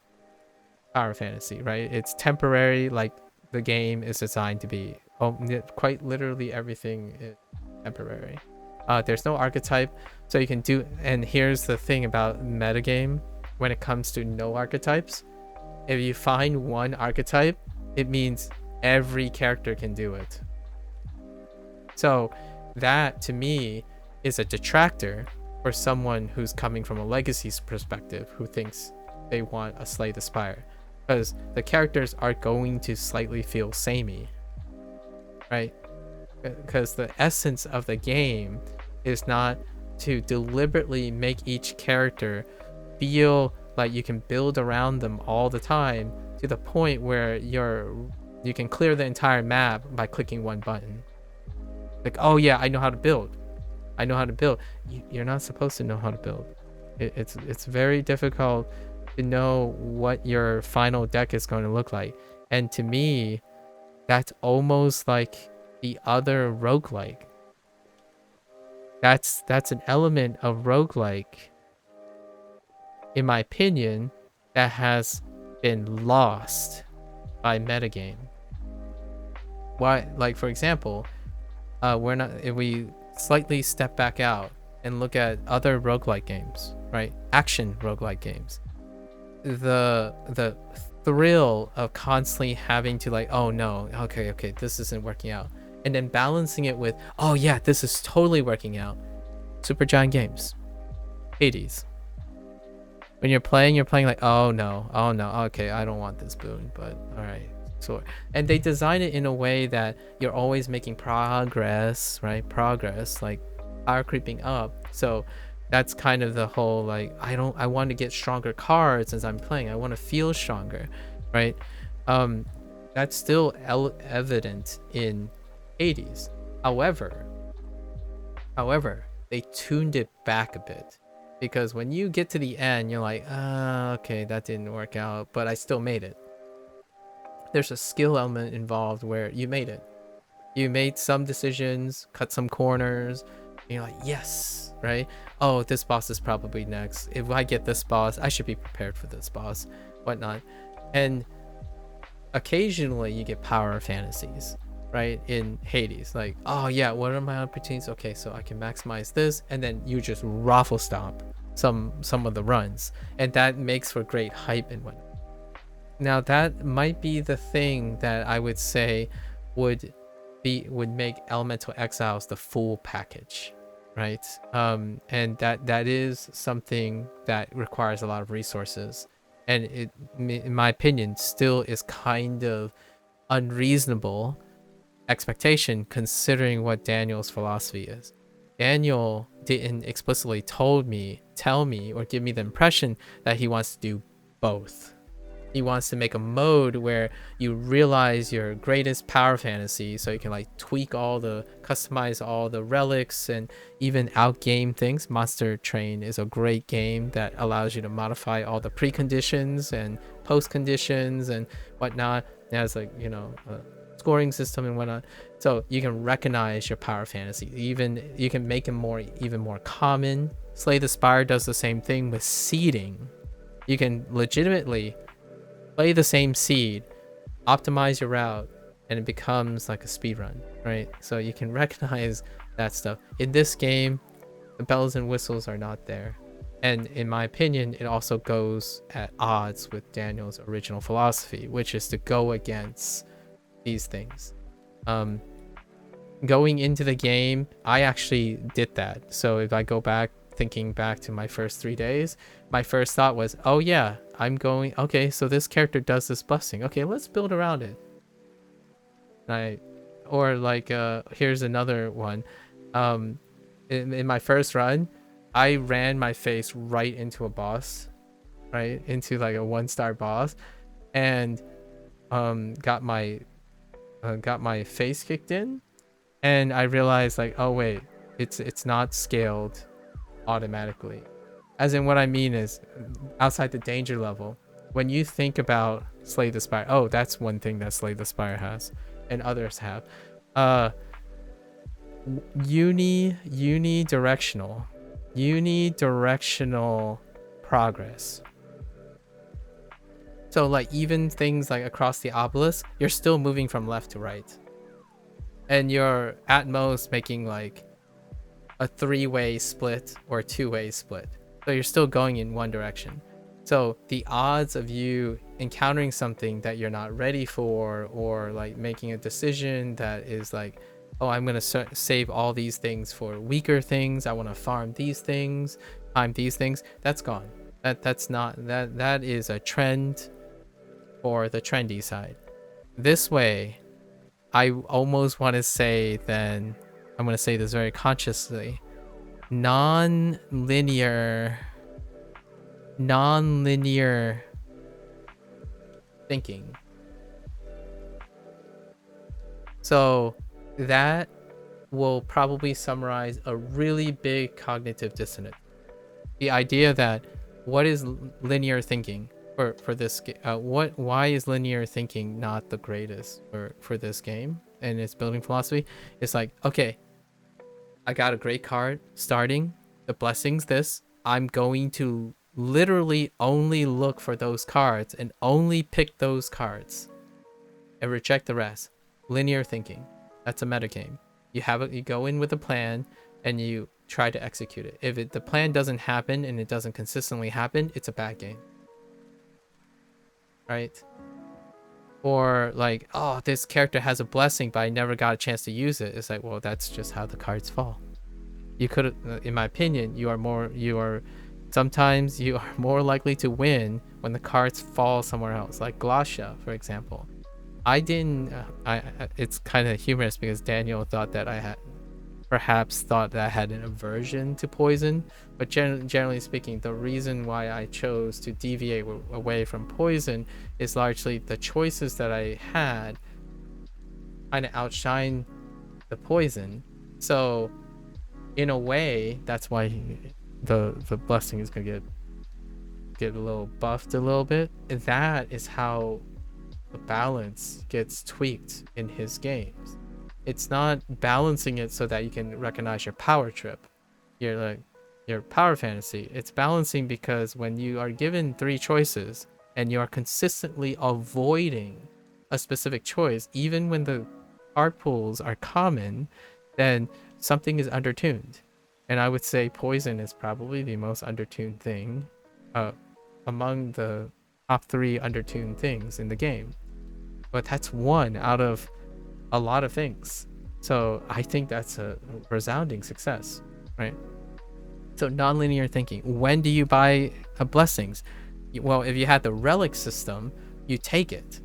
power fantasy, right? It's temporary, like the game is designed to be. Quite literally everything is temporary. There's no archetype, so you can do, and here's the thing about metagame when it comes to no archetypes. If you find one archetype, it means every character can do it. So that to me is a detractor for someone who's coming from a legacy perspective, who thinks they want a Slay the Spire, because the characters are going to slightly feel samey, right? Because the essence of the game is not to deliberately make each character feel like you can build around them all the time to the point where you can clear the entire map by clicking one button. Like, oh yeah, I know how to build. You're not supposed to know how to build. It's very difficult to know what your final deck is going to look like. And to me, that's almost like the other roguelike. That's an element of roguelike, in my opinion, that has been lost by metagame. Why? Like, for example, if we slightly step back out and look at other roguelike games, right? Action roguelike games. the thrill of constantly having to like, oh no, okay, this isn't working out, and then balancing it with, oh yeah, this is totally working out. Supergiant Games, Hades. When you're playing like, oh no, okay, I don't want this boon, but all right. So, and they design it in a way that you're always making progress, right? Progress, like power creeping up. So that's kind of the whole like, I want to get stronger cards as I'm playing. I want to feel stronger, right? That's still evident in Hades. However, they tuned it back a bit, because when you get to the end, you're like, okay, that didn't work out, but I still made it. There's a skill element involved where you made it. You made some decisions, cut some corners, and you're like, yes, right? Oh, this boss is probably next. If I get this boss, I should be prepared for this boss, whatnot. And occasionally you get power fantasies, right? In Hades, like, oh yeah, what are my opportunities? Okay, so I can maximize this, and then you just raffle stomp some of the runs, and that makes for great hype and whatnot. Now that might be the thing that I would say would make Elemental Exiles the full package, right? And that is something that requires a lot of resources, and it, in my opinion, still is kind of unreasonable expectation considering what Daniel's philosophy is. Daniel didn't explicitly tell me or give me the impression that he wants to do both. He wants to make a mode where you realize your greatest power fantasy, so you can like customize all the relics and even outgame things. Monster Train is a great game that allows you to modify all the preconditions and post conditions and whatnot. It has like, you know, a scoring system and whatnot, so you can recognize your power fantasy. Even you can make it even more common. Slay the Spire does the same thing with seeding. You can legitimately play the same seed, optimize your route, and it becomes like a speed run, right? So you can recognize that stuff. In this game, the bells and whistles are not there. And in my opinion, it also goes at odds with Daniel's original philosophy, which is to go against these things. Going into the game, I actually did that. So if I go back, thinking back to my first 3 days, my first thought was, oh yeah, okay, so this character does this blessing. Okay, let's build around it. Here's another one. In my first run, I ran my face right into a boss, right? Into like a 1-star boss, and got my face kicked in, and I realized like, oh wait, it's not scaled automatically. As in, what I mean is, outside the danger level, when you think about Slay the Spire, oh, that's one thing that Slay the Spire has and others have. Unidirectional progress. So like even things like across the obelisk, you're still moving from left to right, and you're at most making like a 3-way split or a 2-way split, so you're still going in one direction. So the odds of you encountering something that you're not ready for, or like making a decision that is like, oh, I'm gonna save all these things for weaker things, I want to farm these things, time these things, that's gone. That is a trend for the trendy side. This way, I almost want to say, then I'm going to say this very consciously, non-linear thinking. So that will probably summarize a really big cognitive dissonance. The idea that, what is linear thinking for this game? Why is linear thinking not the greatest for this game and its building philosophy? It's like, okay, I got a great card starting, the blessings this, I'm going to literally only look for those cards and only pick those cards and reject the rest. Linear thinking. That's a metagame. You go in with a plan and you try to execute it. If the plan doesn't happen and it doesn't consistently happen, it's a bad game. right? Or like, oh, this character has a blessing, but I never got a chance to use it. It's like, well, that's just how the cards fall. You could, in my opinion, sometimes you are more likely to win when the cards fall somewhere else. Like Glasha, for example. I didn't. It's kind of humorous because Daniel thought that I had an aversion to poison, but generally speaking, the reason why I chose to deviate away from poison is largely the choices that I had kind of outshine the poison. So in a way, that's why the blessing is gonna get a little buffed a little bit. That is how the balance gets tweaked in his games. It's not balancing it so that you can recognize your power trip, your power fantasy. It's balancing because when you are given 3 choices and you are consistently avoiding a specific choice, even when the card pools are common, then something is undertuned. And I would say poison is probably the most undertuned thing among the top 3 undertuned things in the game. But that's one out of a lot of things. So I think that's a resounding success, right? So nonlinear thinking. When do you buy blessings? Well, if you had the relic system, you take it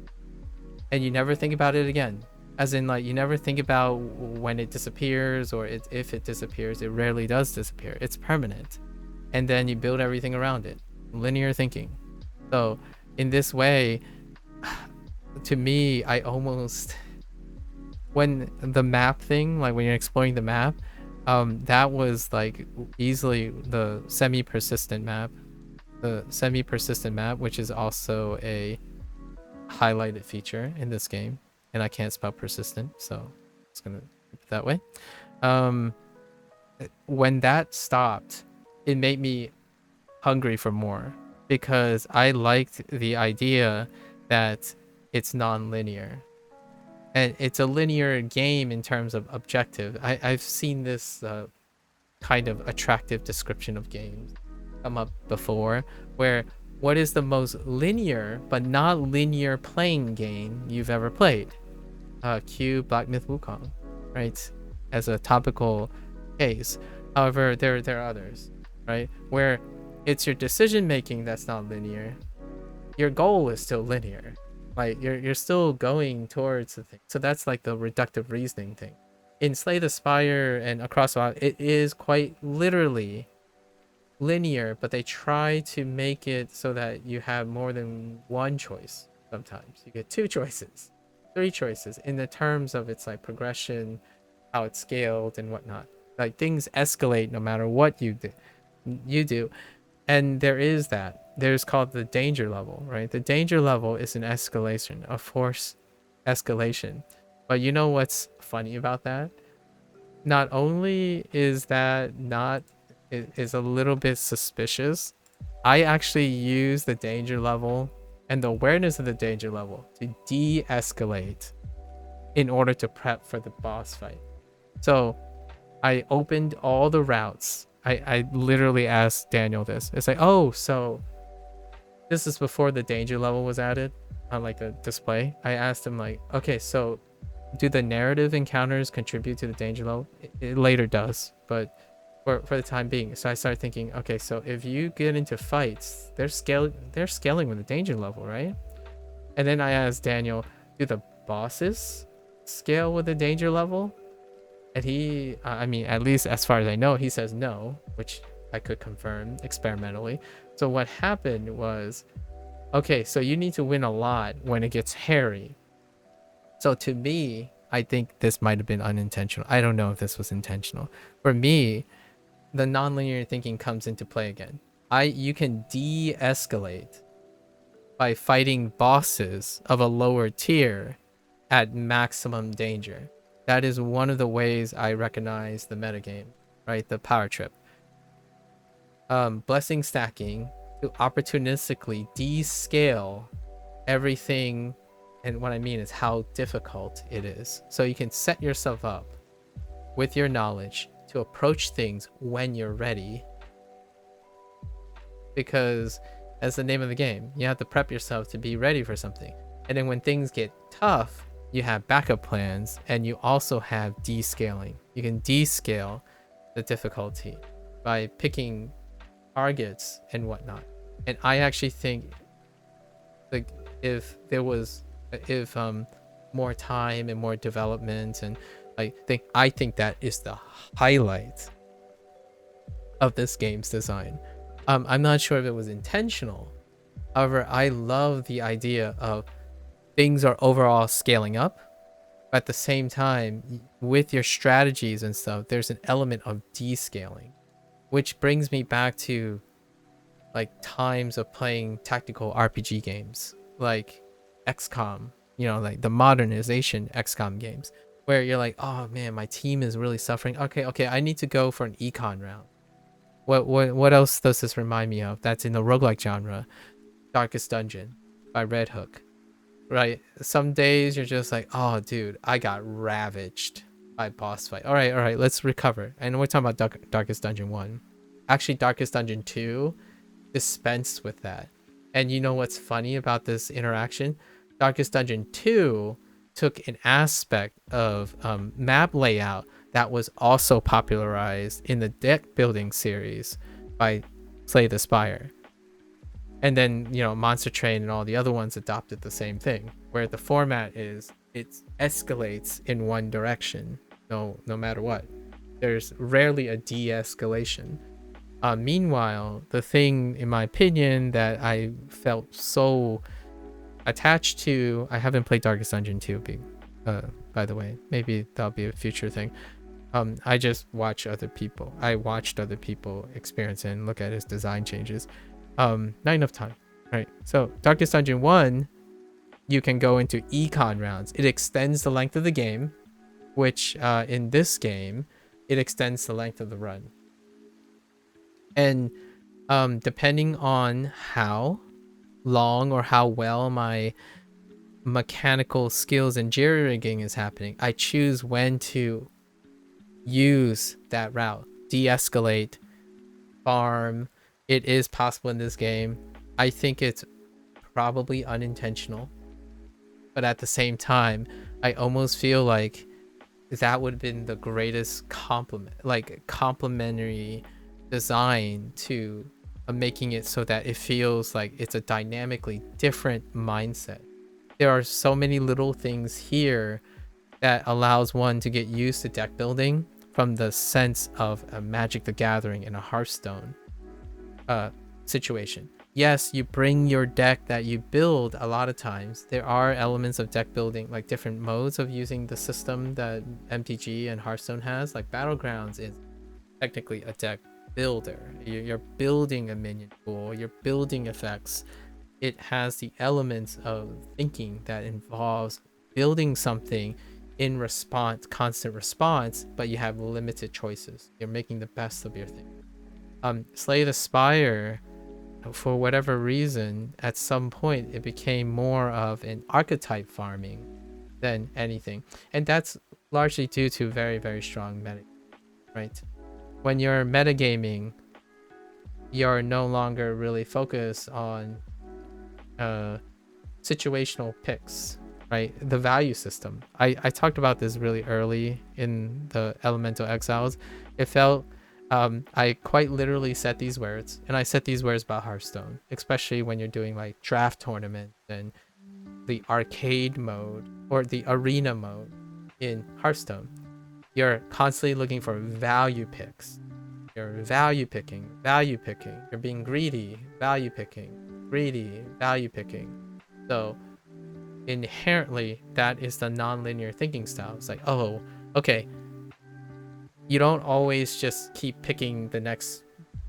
and you never think about it again. As in, like, you never think about when it disappears, or if it disappears. It rarely does disappear. It's permanent. And then you build everything around it. Linear thinking. So in this way, to me, I almost, when the map thing, like when you're exploring the map, that was like easily the semi-persistent map, which is also a highlighted feature in this game, and I can't spell persistent, so it's gonna keep it that way. When that stopped, it made me hungry for more, because I liked the idea that it's non-linear. And it's a linear game in terms of objective. I've seen this kind of attractive description of games come up before, where what is the most linear but not linear playing game you've ever played? Q Black Myth Wukong, right? As a topical case. However, there are others, right? Where it's your decision making that's not linear. Your goal is still linear. Like you're still going towards the thing. So that's like the reductive reasoning thing. In Slay the Spire and Across the Wild, it is quite literally linear, but they try to make it so that you have more than one choice. Sometimes you get 2 choices, 3 choices in the terms of its like progression, how it's scaled and whatnot. Like things escalate no matter what you do. And there is that. There's called the danger level, right? The danger level is an escalation, a force escalation. But you know what's funny about that? Not only is that not, it is a little bit suspicious, I actually use the danger level and the awareness of the danger level to de-escalate in order to prep for the boss fight. So I opened all the routes. I literally asked Daniel this. It's like, oh, so this is before the danger level was added on like the display. I asked him like, okay, so do the narrative encounters contribute to the danger level? It later does, but for the time being. So I started thinking, okay, so if you get into fights, they're scaling with the danger level, right? And then I asked Daniel, do the bosses scale with the danger level? And he, I mean, at least as far as I know, he says no, which I could confirm experimentally. So what happened was, okay, so you need to win a lot when it gets hairy. So to me, I think this might have been unintentional. I don't know if this was intentional. For me, the nonlinear thinking comes into play again. You can de-escalate by fighting bosses of a lower tier at maximum danger. That is one of the ways I recognize the metagame, right? The power trip. Blessing stacking to opportunistically descale everything, and what I mean is how difficult it is. So you can set yourself up with your knowledge to approach things when you're ready. Because That's the name of the game. You have to prep yourself to be ready for something. And then when things get tough, you have backup plans, and you also have descaling. You can descale the difficulty by picking targets and whatnot. And I actually think, like, if there was, if more time and more development, and I think that is the highlight of this game's design. I'm not sure if it was intentional. However, I love the idea of things are overall scaling up, but at the same time, with your strategies and stuff, there's an element of descaling, which brings me back to like times of playing tactical RPG games like XCOM, like the modernization XCOM games, where you're like, oh man, my team is really suffering. Okay, I need to go for an econ round. What else does this remind me of? That's in the roguelike genre. Darkest Dungeon by Red Hook. Right? Some days you're just like, oh dude, I got ravaged by boss fight. Alright, let's recover. And we're talking about Darkest Dungeon 1. Actually, Darkest Dungeon 2 dispensed with that. And you know what's funny about this interaction? Darkest Dungeon 2 took an aspect of map layout that was also popularized in the deck building series by Slay the Spire. And then, Monster Train and all the other ones adopted the same thing, where the format is it escalates in one direction, no matter what. There's rarely a de-escalation. Meanwhile, the thing, in my opinion, that I felt so attached to, I haven't played Darkest Dungeon 2, by the way. Maybe that'll be a future thing. I just watched other people experience it and look at his design changes. Not enough time, right? So Darkest Dungeon 1, you can go into econ rounds. It extends the length of the game, which in this game, it extends the length of the run. And depending on how long or how well my mechanical skills and jury rigging is happening, I choose when to use that route. De-escalate, farm. It is possible in this game. I think it's probably unintentional, but at the same time, I almost feel like that would have been the greatest complementary design to making it so that it feels like it's a dynamically different mindset. There are so many little things here that allows one to get used to deck building from the sense of a Magic the Gathering and a Hearthstone situation. Yes, you bring your deck that you build. A lot of times there are elements of deck building, like different modes of using the system that MTG and Hearthstone has. Like Battlegrounds is technically a deck builder. You're building a minion pool, you're building effects. It has the elements of thinking that involves building something in response, constant response, but you have limited choices. You're making the best of your thing. Slay the Spire, for whatever reason, at some point it became more of an archetype farming than anything, and that's largely due to very, very strong meta, right? When you're metagaming, you're no longer really focused on situational picks, right? The value system. I talked about this really early in the Elemental Exiles. It felt I quite literally set these words, and I set these words about Hearthstone, especially when you're doing like draft tournaments and the arcade mode or the arena mode in Hearthstone. You're constantly looking for value picks. You're value picking. You're being greedy, value picking. So inherently, that is the non-linear thinking style. It's like, oh, okay, you don't always just keep picking the next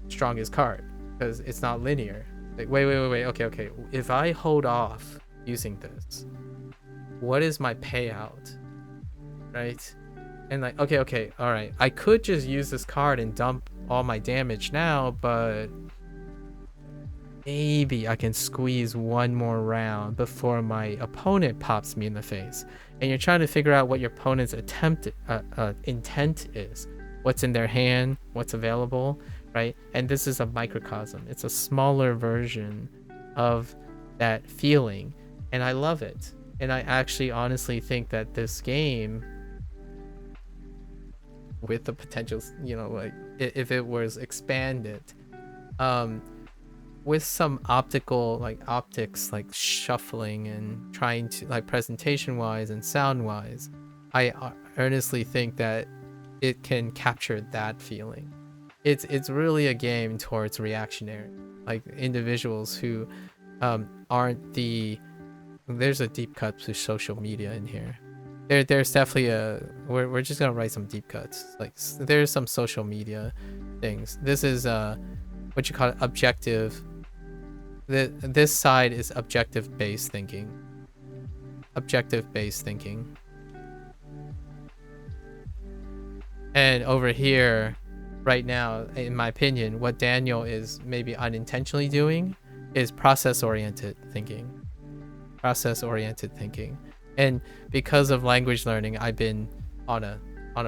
strongest card because it's not linear. Like, wait, okay, if I hold off using this, what is my payout, right? And like, okay, all right, I could just use this card and dump all my damage now, but maybe I can squeeze one more round before my opponent pops me in the face. And you're trying to figure out what your opponent's intent is, what's in their hand, what's available, right? And this is a microcosm. It's a smaller version of that feeling, and I love it. And I actually honestly think that this game, with the potential, like if it was expanded, um, with some optics, like shuffling and trying to, like, presentation wise and sound wise, I earnestly think that it can capture that feeling. It's really a game towards reactionary, like individuals who aren't the there's a deep cut to social media in here. There's definitely we're just gonna write some deep cuts. Like, there's some social media things. This is what you call it, objective. This side is objective based thinking. Objective based thinking. And over here, right now, in my opinion, what Daniel is maybe unintentionally doing is process oriented thinking. Process oriented thinking. And because of language learning, I've been on a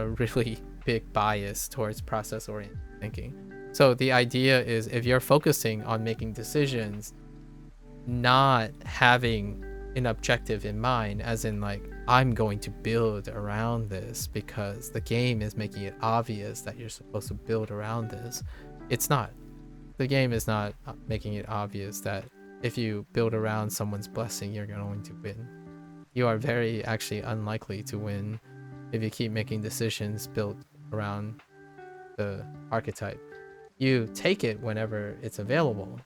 really big bias towards process oriented thinking. So the idea is, if you're focusing on making decisions, not having an objective in mind, as in, like, I'm going to build around this because the game is making it obvious that you're supposed to build around this. It's not. The game is not making it obvious that if you build around someone's blessing, you're going to win. You are very actually unlikely to win if you keep making decisions built around the archetype. You take it whenever it's available,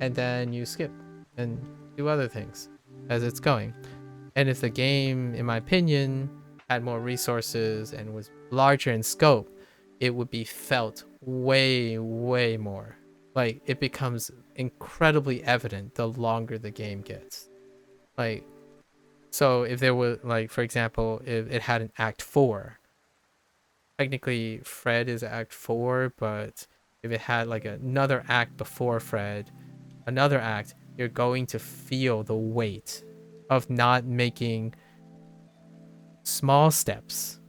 and then you skip and do other things as it's going. And if the game, in my opinion, had more resources and was larger in scope, it would be felt way, way more. Like, it becomes incredibly evident the longer the game gets. Like, so if there were, like, for example, if it had an Act 4, technically Fred is Act 4, but if it had, like, another act before Fred, another act, you're going to feel the weight of not making small steps.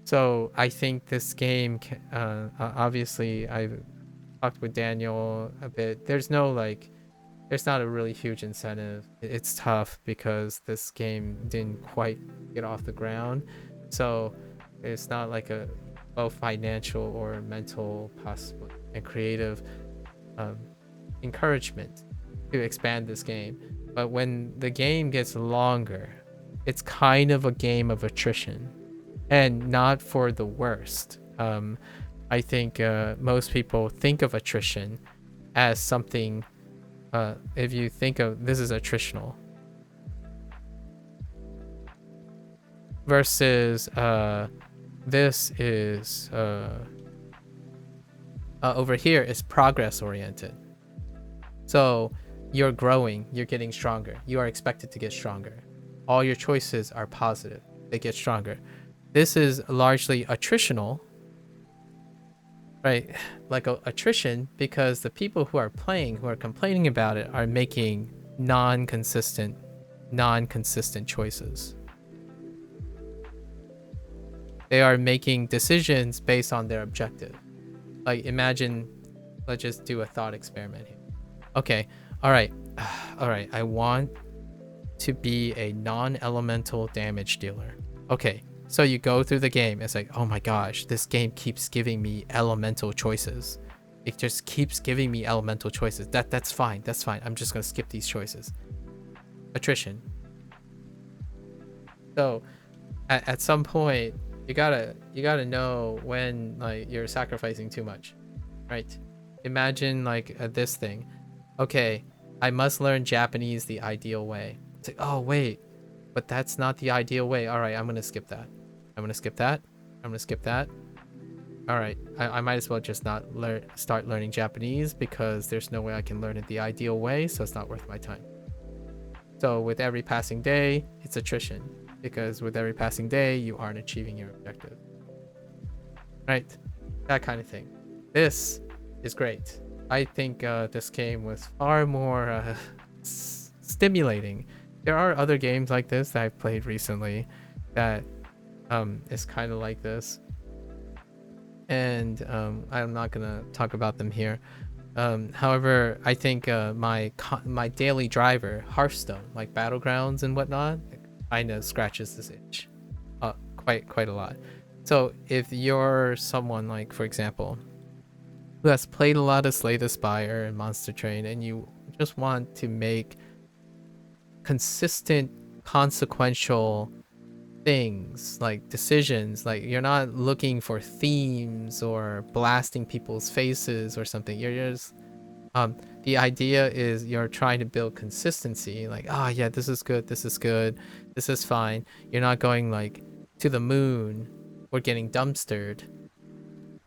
So I think this game, obviously, I've talked with Daniel a bit. There's not a really huge incentive. It's tough because this game didn't quite get off the ground. So it's not like a both financial or mental, possibly, and creative encouragement to expand this game. But when the game gets longer, it's kind of a game of attrition, and not for the worst. I think most people think of attrition as something. If you think of this is attritional versus this is over here is progress oriented. So you're growing, you're getting stronger, you are expected to get stronger. All your choices are positive, they get stronger. This is largely attritional, right? Like attrition, because the people who are playing, who are complaining about it, are making non-consistent choices. They are making decisions based on their objective. Like, imagine, let's just do a thought experiment here. Okay, all right, I want to be a non-elemental damage dealer. Okay, so you go through the game, it's like, oh my gosh, this game keeps giving me elemental choices. It just keeps giving me elemental choices. That's fine, I'm just gonna skip these choices. Attrition. So at some point, you gotta know when, like, you're sacrificing too much, right? Imagine, like, this thing. Okay, I must learn Japanese the ideal way. It's like, oh wait, but that's not the ideal way. All right, I'm gonna skip that. I'm gonna skip that. All right, I might as well just not start learning Japanese, because there's no way I can learn it the ideal way, so it's not worth my time. So with every passing day, it's attrition, because with every passing day, you aren't achieving your objective. Right? That kind of thing. This is great. I think this game was far more stimulating. There are other games like this that I've played recently that is kind of like this. And I'm not going to talk about them here. However, I think my daily driver, Hearthstone, like Battlegrounds and whatnot, kind of scratches this itch, quite a lot. So if you're someone like, for example, who has played a lot of Slay the Spire and Monster Train, and you just want to make consistent, consequential things, like decisions, like you're not looking for themes or blasting people's faces or something. You're just the idea is you're trying to build consistency, like, oh yeah, this is good, this is good, this is fine. You're not going like to the moon or getting dumpstered.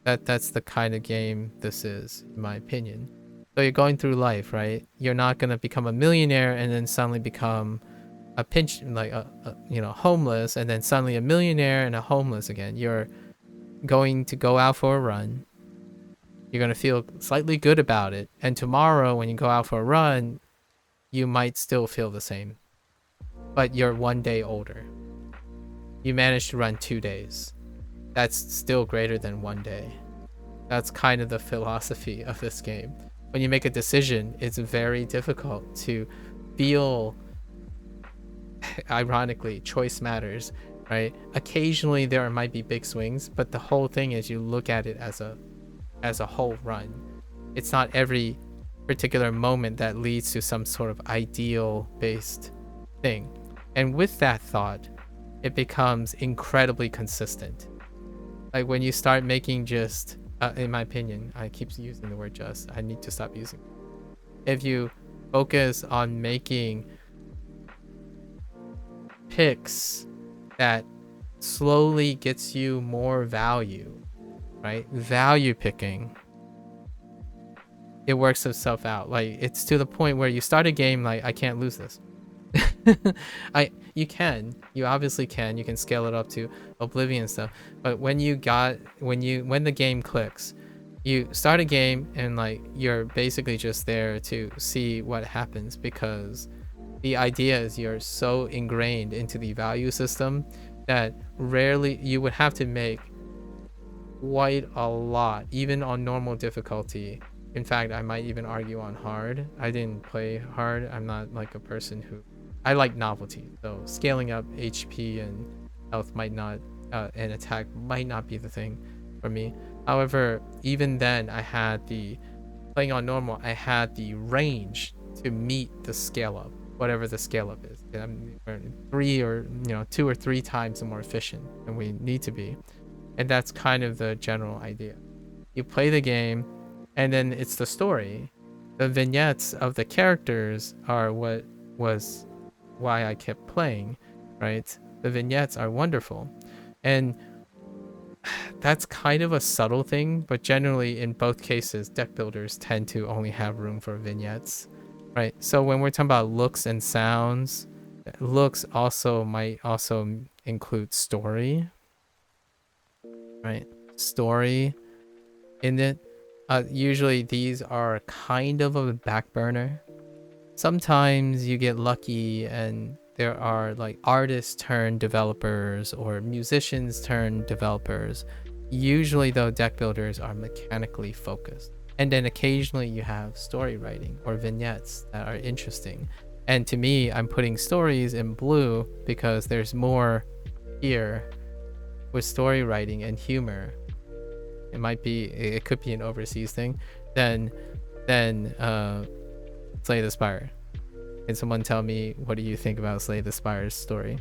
That's the kind of game this is, in my opinion. So you're going through life, right? You're not gonna become a millionaire and then suddenly become a pinch, like homeless, and then suddenly a millionaire and a homeless again. You're going to go out for a run. You're going to feel slightly good about it, and tomorrow when you go out for a run, you might still feel the same, but you're 1 day older. You managed to run 2 days. That's still greater than 1 day. That's kind of the philosophy of this game. When you make a decision, it's very difficult to feel, ironically, choice matters, right? Occasionally there might be big swings, but the whole thing is you look at it as a whole run. It's not every particular moment that leads to some sort of ideal based thing. And with that thought, it becomes incredibly consistent. Like when you start making just, in my opinion, I keep using the word just, I need to stop using it. If you focus on making picks that slowly gets you more value, right? Value picking, it works itself out. Like it's to the point where you start a game like, I can't lose this. You obviously can. You can scale it up to Oblivion stuff. But when the game clicks, you start a game and like you're basically just there to see what happens, because the idea is you're so ingrained into the value system that rarely you would have to make quite a lot, even on normal difficulty. In fact, I might even argue on hard. I didn't play hard. I'm not like a person who, I like novelty. So scaling up HP and health might not, and attack might not be the thing for me. However, even then playing on normal, I had the range to meet the scale up, whatever the scale up is. I'm 2 or 3 times more efficient than we need to be. And that's kind of the general idea. You play the game, and then it's the story. The vignettes of the characters are what was why I kept playing, right? The vignettes are wonderful. And that's kind of a subtle thing, but generally in both cases, deck builders tend to only have room for vignettes, right? So when we're talking about looks and sounds, looks might also include story, right? Story in it. Usually these are kind of a back burner. Sometimes you get lucky and there are like artists turn developers or musicians turn developers. Usually though, deck builders are mechanically focused. And then occasionally you have story writing or vignettes that are interesting. And to me, I'm putting stories in blue because there's more here with story writing and humor. It could be an overseas thing. Then Slay the Spire. Can someone tell me, what do you think about Slay the Spire's story?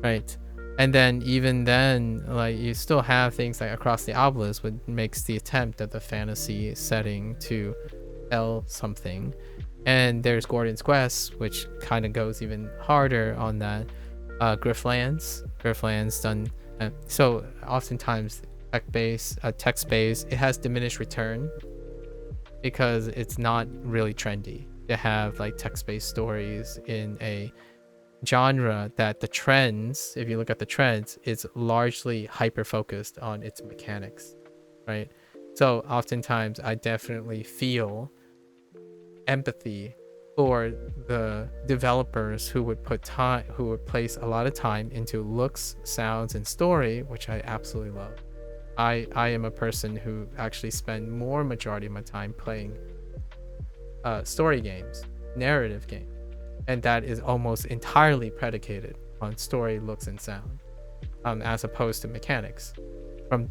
Right. And then even then, like, you still have things like Across the Obelisk, which makes the attempt at the fantasy setting to tell something. And there's Gordon's Quest, which kind of goes even harder on that. Griftlands done. So oftentimes text-based, it has diminished return because it's not really trendy to have like text-based stories in a genre that the trends, if you look at the trends, it's largely hyper-focused on its mechanics, right? So oftentimes I definitely feel empathy for the developers who would place a lot of time into looks, sounds, and story, which I absolutely love. I am a person who actually spend more majority of my time playing story games, narrative games, and that is almost entirely predicated on story, looks, and sound, as opposed to mechanics. From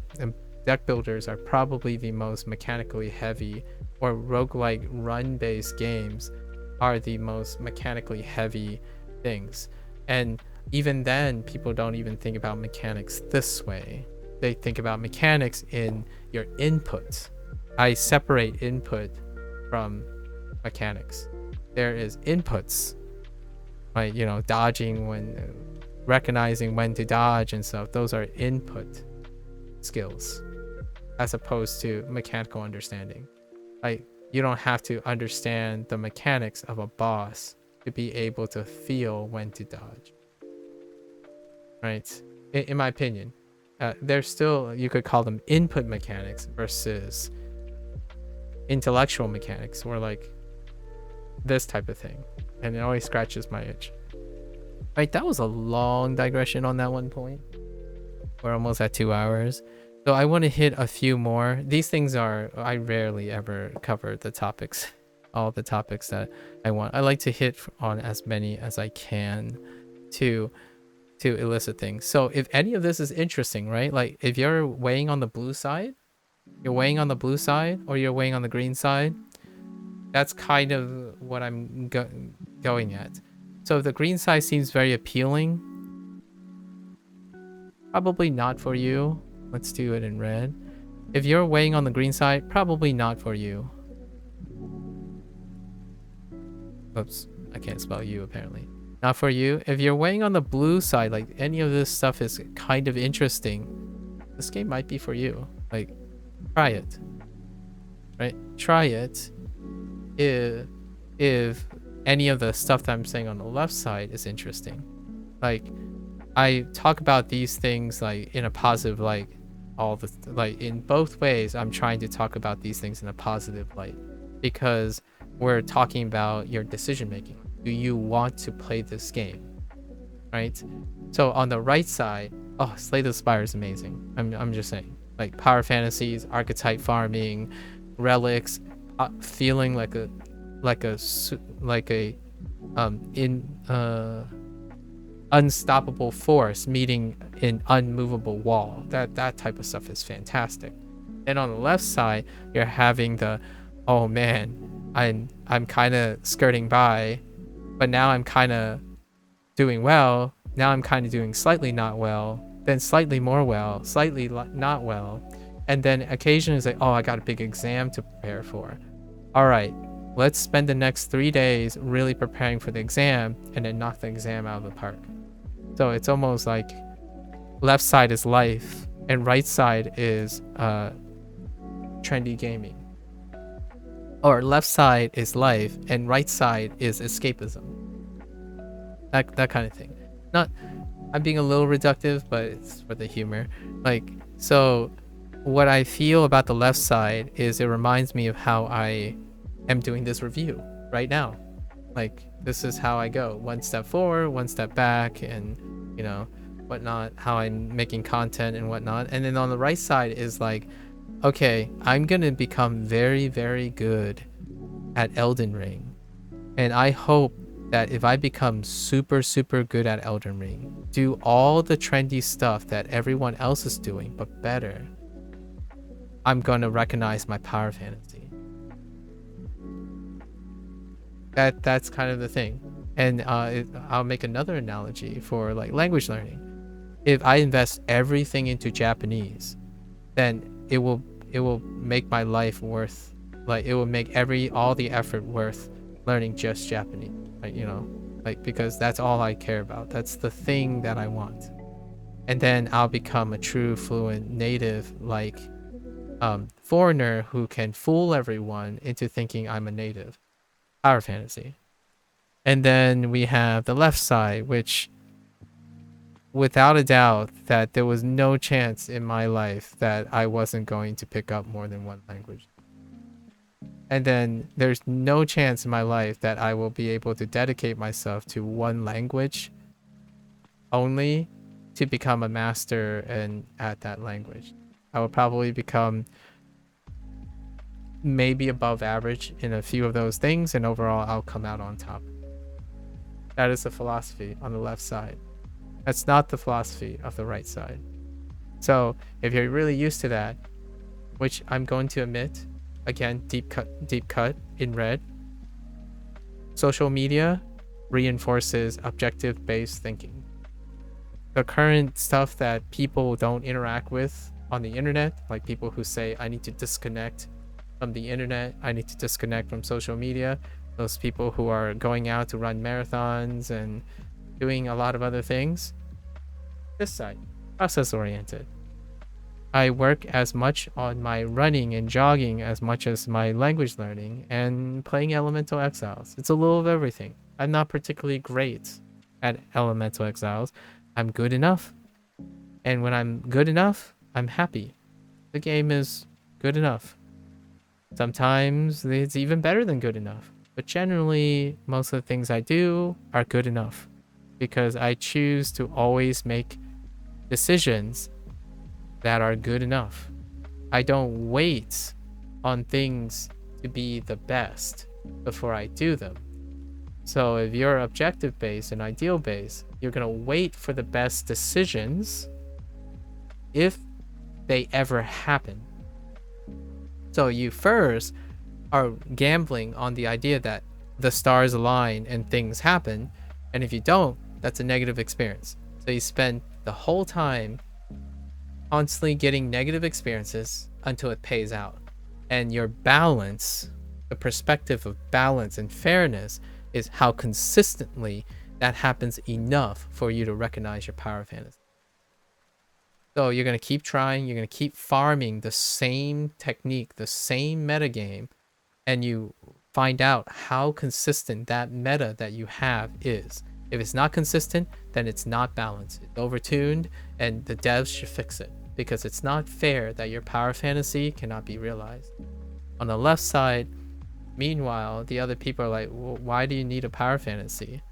Deck builders are probably the most mechanically heavy, or roguelike run-based games are the most mechanically heavy things. And even then, people don't even think about mechanics this way. They think about mechanics in your input. I separate input from mechanics. There is inputs, like, you know, dodging when, recognizing when to dodge and stuff. Those are input skills, as opposed to mechanical understanding. Like, you don't have to understand the mechanics of a boss to be able to feel when to dodge, right? In my opinion, there's still, you could call them input mechanics versus intellectual mechanics, or like this type of thing, and it always scratches my itch. Right, that was a long digression on that one point. We're almost at 2 hours. So I want to hit a few more. These things are, I rarely ever cover the topics, all the topics that I want. I like to hit on as many as I can to elicit things. So if any of this is interesting, right? Like if you're weighing on the blue side, you're weighing on the blue side, or you're weighing on the green side, that's kind of what I'm going at. So if the green side seems very appealing, probably not for you. Let's do it in red. If you're weighing on the green side, probably not for you. Oops, I can't spell you apparently. Not for you. If you're weighing on the blue side, like any of this stuff is kind of interesting, this game might be for you. Like, try it. Right? Try it. If any of the stuff that I'm saying on the left side is interesting. Like, I talk about these things like in a positive, like in both ways. I'm trying to talk about these things in a positive light, because we're talking about your decision making. Do you want to play this game, right? So on the right side, oh, Slay the Spire is amazing. I'm just saying, like power fantasies, archetype farming, relics, feeling like a unstoppable force meeting an unmovable wall. That type of stuff is fantastic. And on the left side, you're having the, oh man, I'm kind of skirting by, but now I'm kind of doing well. Now I'm kind of doing slightly not well, then slightly more well, slightly not well, and then occasionally it's like, oh, I got a big exam to prepare for. All right, let's spend the next 3 days really preparing for the exam, and then knock the exam out of the park. So it's almost like left side is life and right side is trendy gaming. Or left side is life and right side is escapism. That kind of thing. Not, I'm being a little reductive, but it's for the humor. Like, so what I feel about the left side is it reminds me of how I am doing this review right now. Like, this is how I go. 1 step forward, 1 step back, and, you know, whatnot, how I'm making content and whatnot. And then on the right side is like, okay, I'm going to become very, very good at Elden Ring. And I hope that if I become super, super good at Elden Ring, do all the trendy stuff that everyone else is doing, but better, I'm going to recognize my power fantasy. That's kind of the thing. And I'll make another analogy for like language learning. If I invest everything into Japanese, then it will make my life worth, like it will make all the effort worth learning just Japanese. Like, you know, like, because that's all I care about. That's the thing that I want. And then I'll become a true fluent native, like foreigner who can fool everyone into thinking I'm a native. Power fantasy. And then we have the left side, which without a doubt that there was no chance in my life that I wasn't going to pick up more than one language. And then there's no chance in my life that I will be able to dedicate myself to one language only to become a master and at that language. I will probably become maybe above average in a few of those things, and overall I'll come out on top. That is the philosophy on the left side. That's not the philosophy of the right side. So if you're really used to that, which I'm going to admit, again, deep cut in red, social media reinforces objective-based thinking. The current stuff that people don't interact with on the internet, like people who say, I need to disconnect from the internet, I need to disconnect from social media, those people who are going out to run marathons and doing a lot of other things, this side, process-oriented. I work as much on my running and jogging as much as my language learning and playing Elemental Exiles. It's a little of everything. I'm not particularly great at Elemental Exiles. I'm good enough. And when I'm good enough, I'm happy. The game is good enough. Sometimes it's even better than good enough. But generally, most of the things I do are good enough because I choose to always make decisions that are good enough. I don't wait on things to be the best before I do them. So if you're objective based and ideal based, you're gonna wait for the best decisions if they ever happen. So you first are gambling on the idea that the stars align and things happen, and if you don't, that's a negative experience. So you spend the whole time constantly getting negative experiences until it pays out. And your balance, the perspective of balance and fairness, is how consistently that happens enough for you to recognize your power fantasy. So you're going to keep trying, you're going to keep farming the same technique, the same metagame, and you find out how consistent that meta that you have is. If it's not consistent, then it's not balanced. It's overtuned, and the devs should fix it because it's not fair that your power fantasy cannot be realized. On the left side, meanwhile, the other people are like, well, why do you need a power fantasy?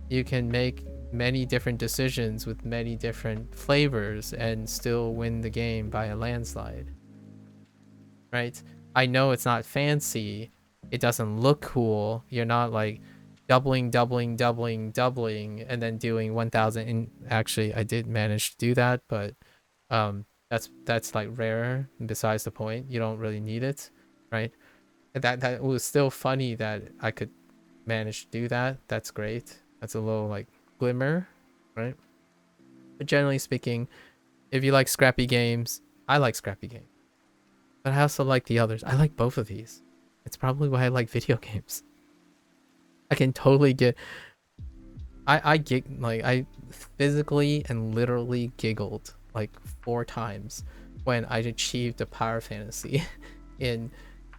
You can make many different decisions with many different flavors and still win the game by a landslide. Right? I know it's not fancy. It doesn't look cool. You're not like doubling, and then doing 1,000. And actually, I did manage to do that, but that's like rare. Besides the point, you don't really need it, right? That was still funny that I could manage to do that. That's great. That's a little like glimmer, right? But generally speaking, if you like scrappy games, I like scrappy games. But I also like the others. I like both of these. It's probably why I like video games. I can totally get. I physically and literally giggled like 4 times when I achieved the power fantasy in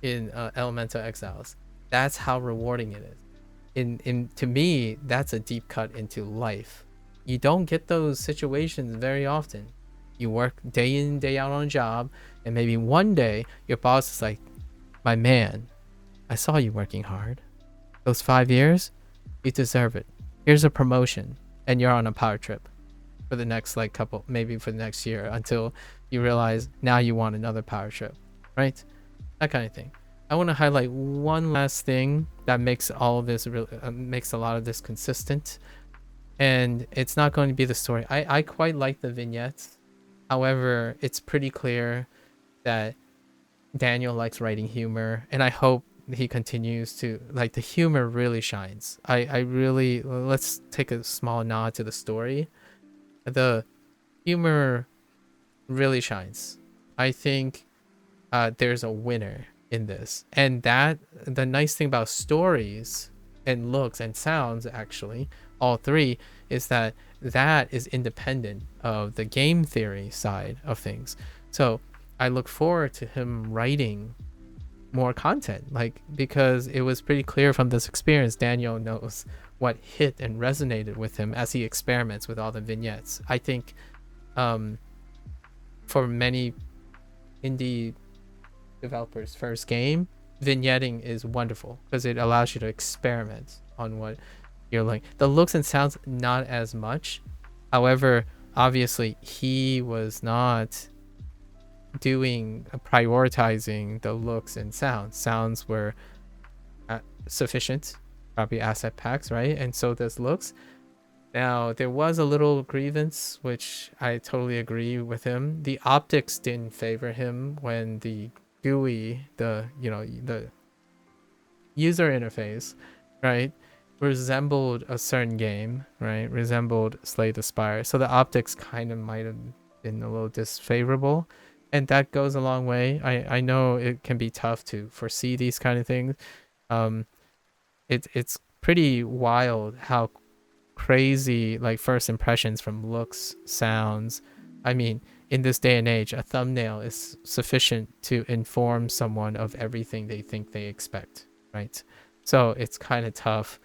Elemental Exiles. That's how rewarding it is. To me, that's a deep cut into life. You don't get those situations very often. You work day in, day out on a job, and maybe one day your boss is like, my man, I saw you working hard. Those 5 years, you deserve it. Here's a promotion, and you're on a power trip for the next maybe for the next year until you realize now you want another power trip, right? That kind of thing. I want to highlight one last thing that makes all of this makes a lot of this consistent, and it's not going to be the story. I quite like the vignettes. However, it's pretty clear that Daniel likes writing humor, and I hope he continues to like the humor really shines. I really, let's take a small nod to the story. The humor really shines. I think there's a winner in this, and that the nice thing about stories and looks and sounds, actually all 3, is that is independent of the game theory side of things. So I look forward to him writing more content, because it was pretty clear from this experience Daniel knows what hit and resonated with him as he experiments with all the vignettes. I think for many indie developers' first game, vignetting is wonderful because it allows you to experiment on what you're like. The looks and sounds, not as much. However, obviously he was not prioritizing the looks and sounds. Sounds were sufficient, probably asset packs, right? And so does looks. Now, there was a little grievance, which I totally agree with him. The optics didn't favor him when the GUI, the user interface, right, resembled a certain game, right, resembled Slay the Spire. So the optics kind of might have been a little disfavorable, and that goes a long way. I know it can be tough to foresee these kind of things. It's pretty wild how crazy like first impressions from looks, sounds. I mean, in this day and age, a thumbnail is sufficient to inform someone of everything they think they expect, right? So it's kind of tough.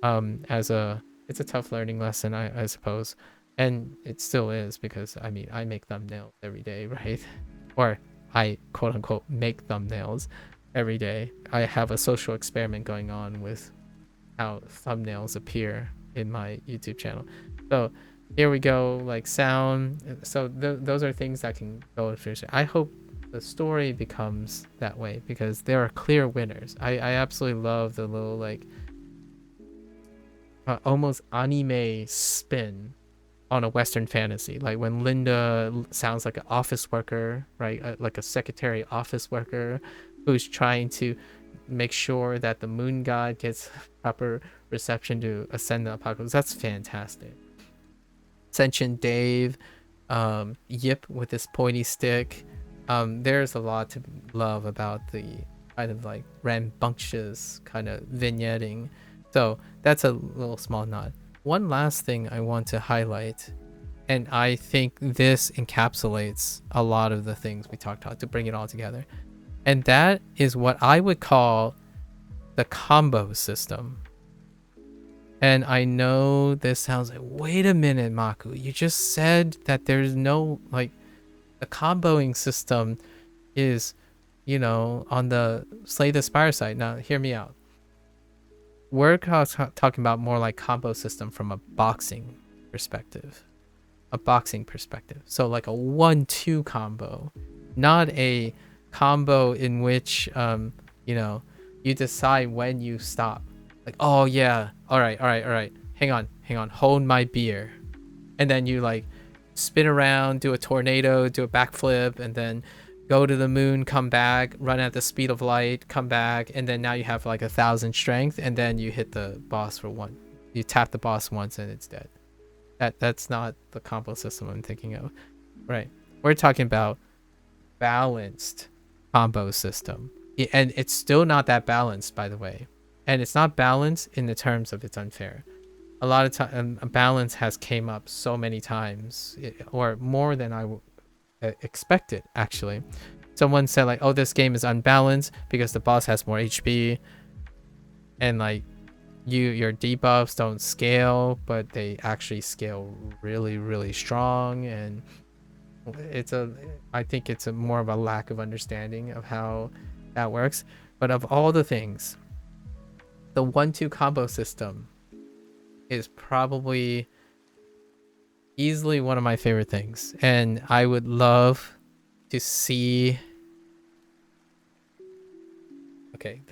It's a tough learning lesson, I suppose, and it still is, because I mean, I make thumbnails every day, right? Or I quote unquote make thumbnails every day. I have a social experiment going on with how thumbnails appear in my YouTube channel. So here we go, like sound. So those are things that can go efficient. I hope the story becomes that way, because there are clear winners. I absolutely love the little like almost anime spin on a Western fantasy, like when Linda sounds like an office worker, right? Like a secretary office worker who's trying to make sure that the moon god gets proper reception to ascend the apocalypse. That's fantastic. Sentient Dave, Yip with this pointy stick. There's a lot to love about the kind of like rambunctious kind of vignetting. So that's a little small nod. One last thing I want to highlight, and I think this encapsulates a lot of the things we talked about to bring it all together, and that is what I would call the combo system. And I know this sounds like, wait a minute, MAKU, you just said that there's no, like, the comboing system is, you know, on the Slay the Spire side. Now, hear me out. We're talking about more like combo system from a boxing perspective. So like a 1-2 combo, not a combo in which, you know, you decide when you stop. Like, oh yeah, all right, hang on, hold my beer, and then you like spin around, do a tornado, do a backflip, and then go to the moon, come back, run at the speed of light, come back, and then now you have like 1,000 strength, and then you hit the boss for one. You tap the boss once and it's dead. That's not the combo system I'm thinking of. Right. We're talking about balanced combo system. And it's still not that balanced, by the way. And it's not balanced in the terms of it's unfair. A lot of time, balance has came up so many times, or more than I expected, actually. Someone said like, oh, this game is unbalanced because the boss has more HP, and like your debuffs don't scale, but they actually scale really strong. And I think it's more of a lack of understanding of how that works. But of all the things, the 1-2 combo system is probably easily one of my favorite things, and I would love to see. Okay,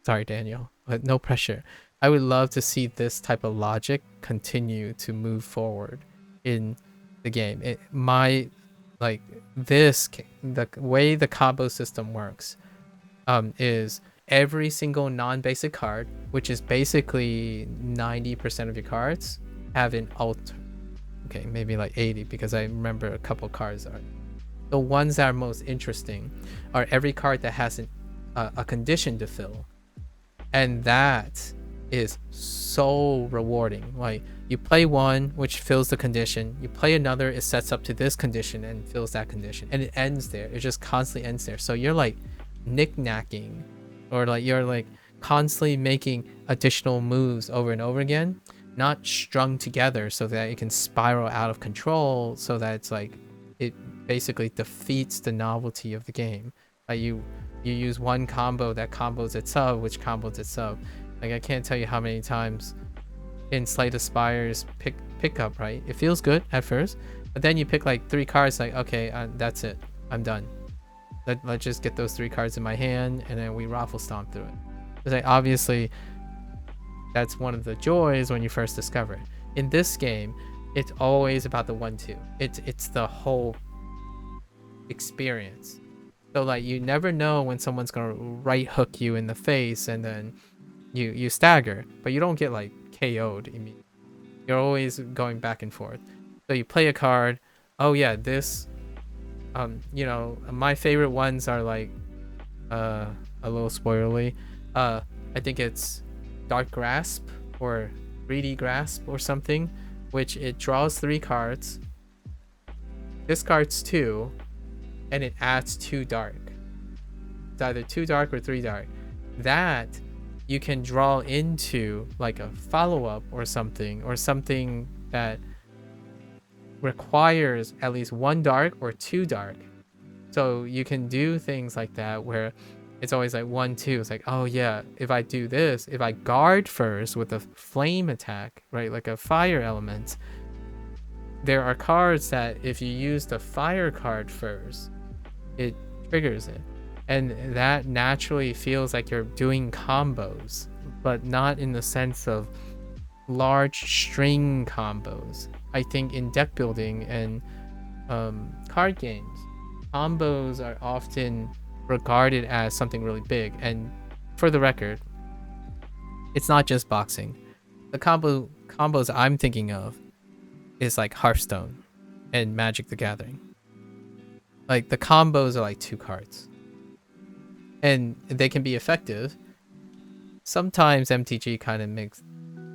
sorry, Daniel, but no pressure. I would love to see this type of logic continue to move forward in the game. The way the combo system works is every single non-basic card, which is basically 90% of your cards, have an alt. Okay, maybe like 80, because I remember a couple cards are. The ones that are most interesting are every card that has a condition to fill, and that is so rewarding. Like, you play one which fills the condition, you play another, it sets up to this condition and fills that condition, and it ends there. It just constantly ends there. So you're like knick-knacking, or like you're like constantly making additional moves over and over again, not strung together so that it can spiral out of control, so that it's like it basically defeats the novelty of the game. Like you use one combo that combos itself, which combos itself. Like, I can't tell you how many times in Slay the Spire's pickup, right? It feels good at first, but then you pick like 3 cards, like, okay, that's it. I'm done. Let's just get those 3 cards in my hand, and then we raffle stomp through it. Because like, obviously, that's one of the joys when you first discover it. In this game, it's always about the 1-2. It's the whole experience. So like you never know when someone's gonna right hook you in the face, and then you stagger, but you don't get like KO'd immediately. You're always going back and forth. So you play a card. Oh yeah, this. You know, my favorite ones are like, a little spoilerly. I think it's Dark Grasp or Greedy Grasp or something, which it draws 3 cards, discards 2, and it adds 2 dark. It's either 2 dark or 3 dark. That you can draw into like a follow-up or something that requires at least 1 dark or 2 dark. So you can do things like that where it's always like 1-2. It's like, oh yeah, if I do this, if I guard first with a flame attack, right, like a fire element, there are cards that if you use the fire card first, it triggers it. And that naturally feels like you're doing combos, but not in the sense of large string combos. I think in deck building and card games, combos are often regarded as something really big. And for the record, it's not just boxing. The combos I'm thinking of is like Hearthstone and Magic the Gathering. Like the combos are like 2 cards, and they can be effective. Sometimes MTG kind of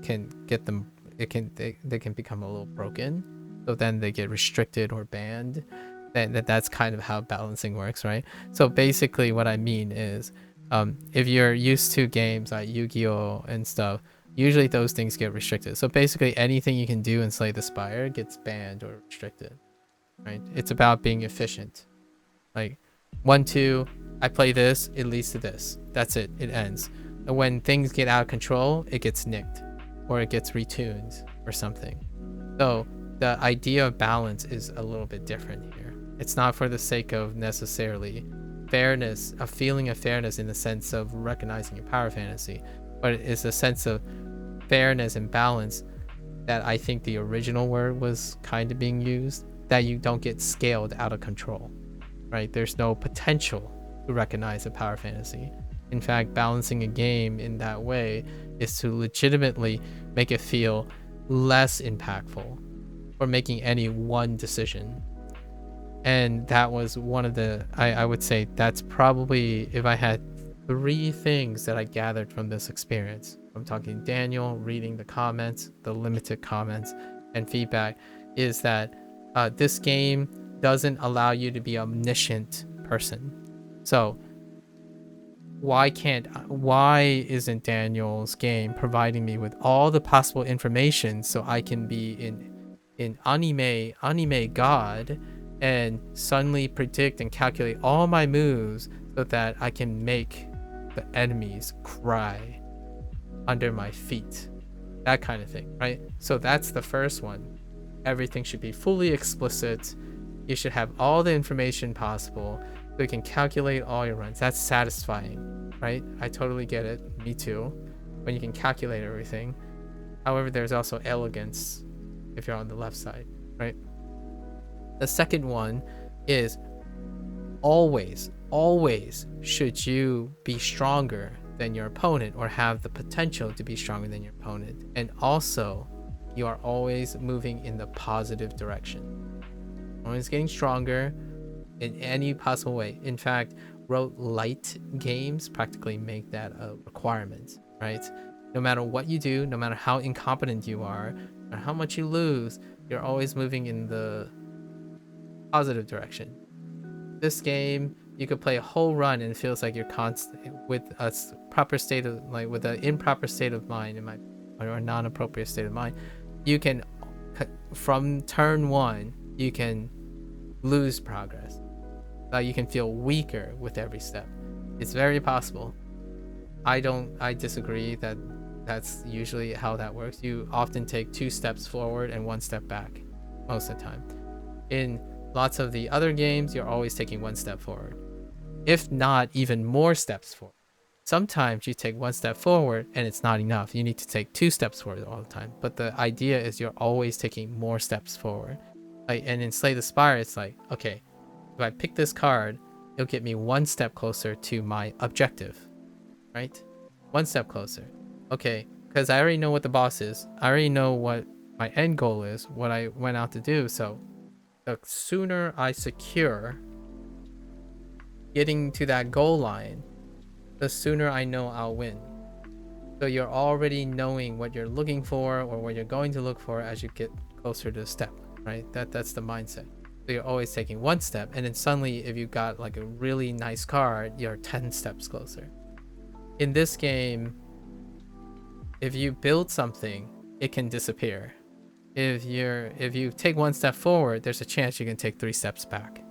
can get them. They can become a little broken, so then they get restricted or banned. That's kind of how balancing works, right? So basically, what I mean is, if you're used to games like Yu-Gi-Oh and stuff, usually those things get restricted. So basically, anything you can do in Slay the Spire gets banned or restricted, right? It's about being efficient. Like 1-2, I play this, it leads to this. That's it. It ends. And when things get out of control, it gets nicked, or it gets retuned or something. So the idea of balance is a little bit different here. It's not for the sake of necessarily fairness, a feeling of fairness in the sense of recognizing your power fantasy, but it's a sense of fairness and balance that I think the original word was kind of being used, that you don't get scaled out of control, right? There's no potential to recognize a power fantasy. In fact, balancing a game in that way is to legitimately make it feel less impactful for making any one decision. And that was one of the, I would say that's probably, if I had 3 things that I gathered from this experience, I'm talking Daniel, reading the comments, the limited comments and feedback, is that this game doesn't allow you to be an omniscient person. So why isn't Daniel's game providing me with all the possible information so I can be in anime god and suddenly predict and calculate all my moves so that I can make the enemies cry under my feet, that kind of thing, right? So that's the first one. Everything should be fully explicit. You should have all the information possible so you can calculate all your runs. That's satisfying, right? I totally get it. Me too. When you can calculate everything. However, there's also elegance if you're on the left side, right? The second one is always should you be stronger than your opponent or have the potential to be stronger than your opponent. And also, you are always moving in the positive direction. Always getting stronger in any possible way. In fact, roguelite games practically make that a requirement, right? No matter what you do, no matter how incompetent you are, no matter how much you lose, you're always moving in the positive direction. This game, you could play a whole run and it feels like you're constant with a proper state of, like with an improper state of mind, or a non-appropriate state of mind. You can, from turn 1, you can lose progress. You can feel weaker with every step. It's very possible. I disagree that that's usually how that works. You often take 2 steps forward and 1 step back most of the time. In Lots of the other games, you're always taking one step forward, if not even more steps forward. Sometimes you take one step forward and it's not enough. You need to take 2 steps forward all the time. But the idea is you're always taking more steps forward. Like, and in Slay the Spire, it's like, okay, if I pick this card, it'll get me 1 step closer to my objective, right? 1 step closer. Okay, because I already know what the boss is. I already know what my end goal is, what I went out to do. So the sooner I secure getting to that goal line, the sooner I know I'll win. So you're already knowing what you're looking for or what you're going to look for as you get closer to the step, right? That's the mindset. So you're always taking 1 step, and then suddenly if you got like a really nice card, you're 10 steps closer. In this game, if you build something, it can disappear. If you take 1 step forward, there's a chance you can take 3 steps back.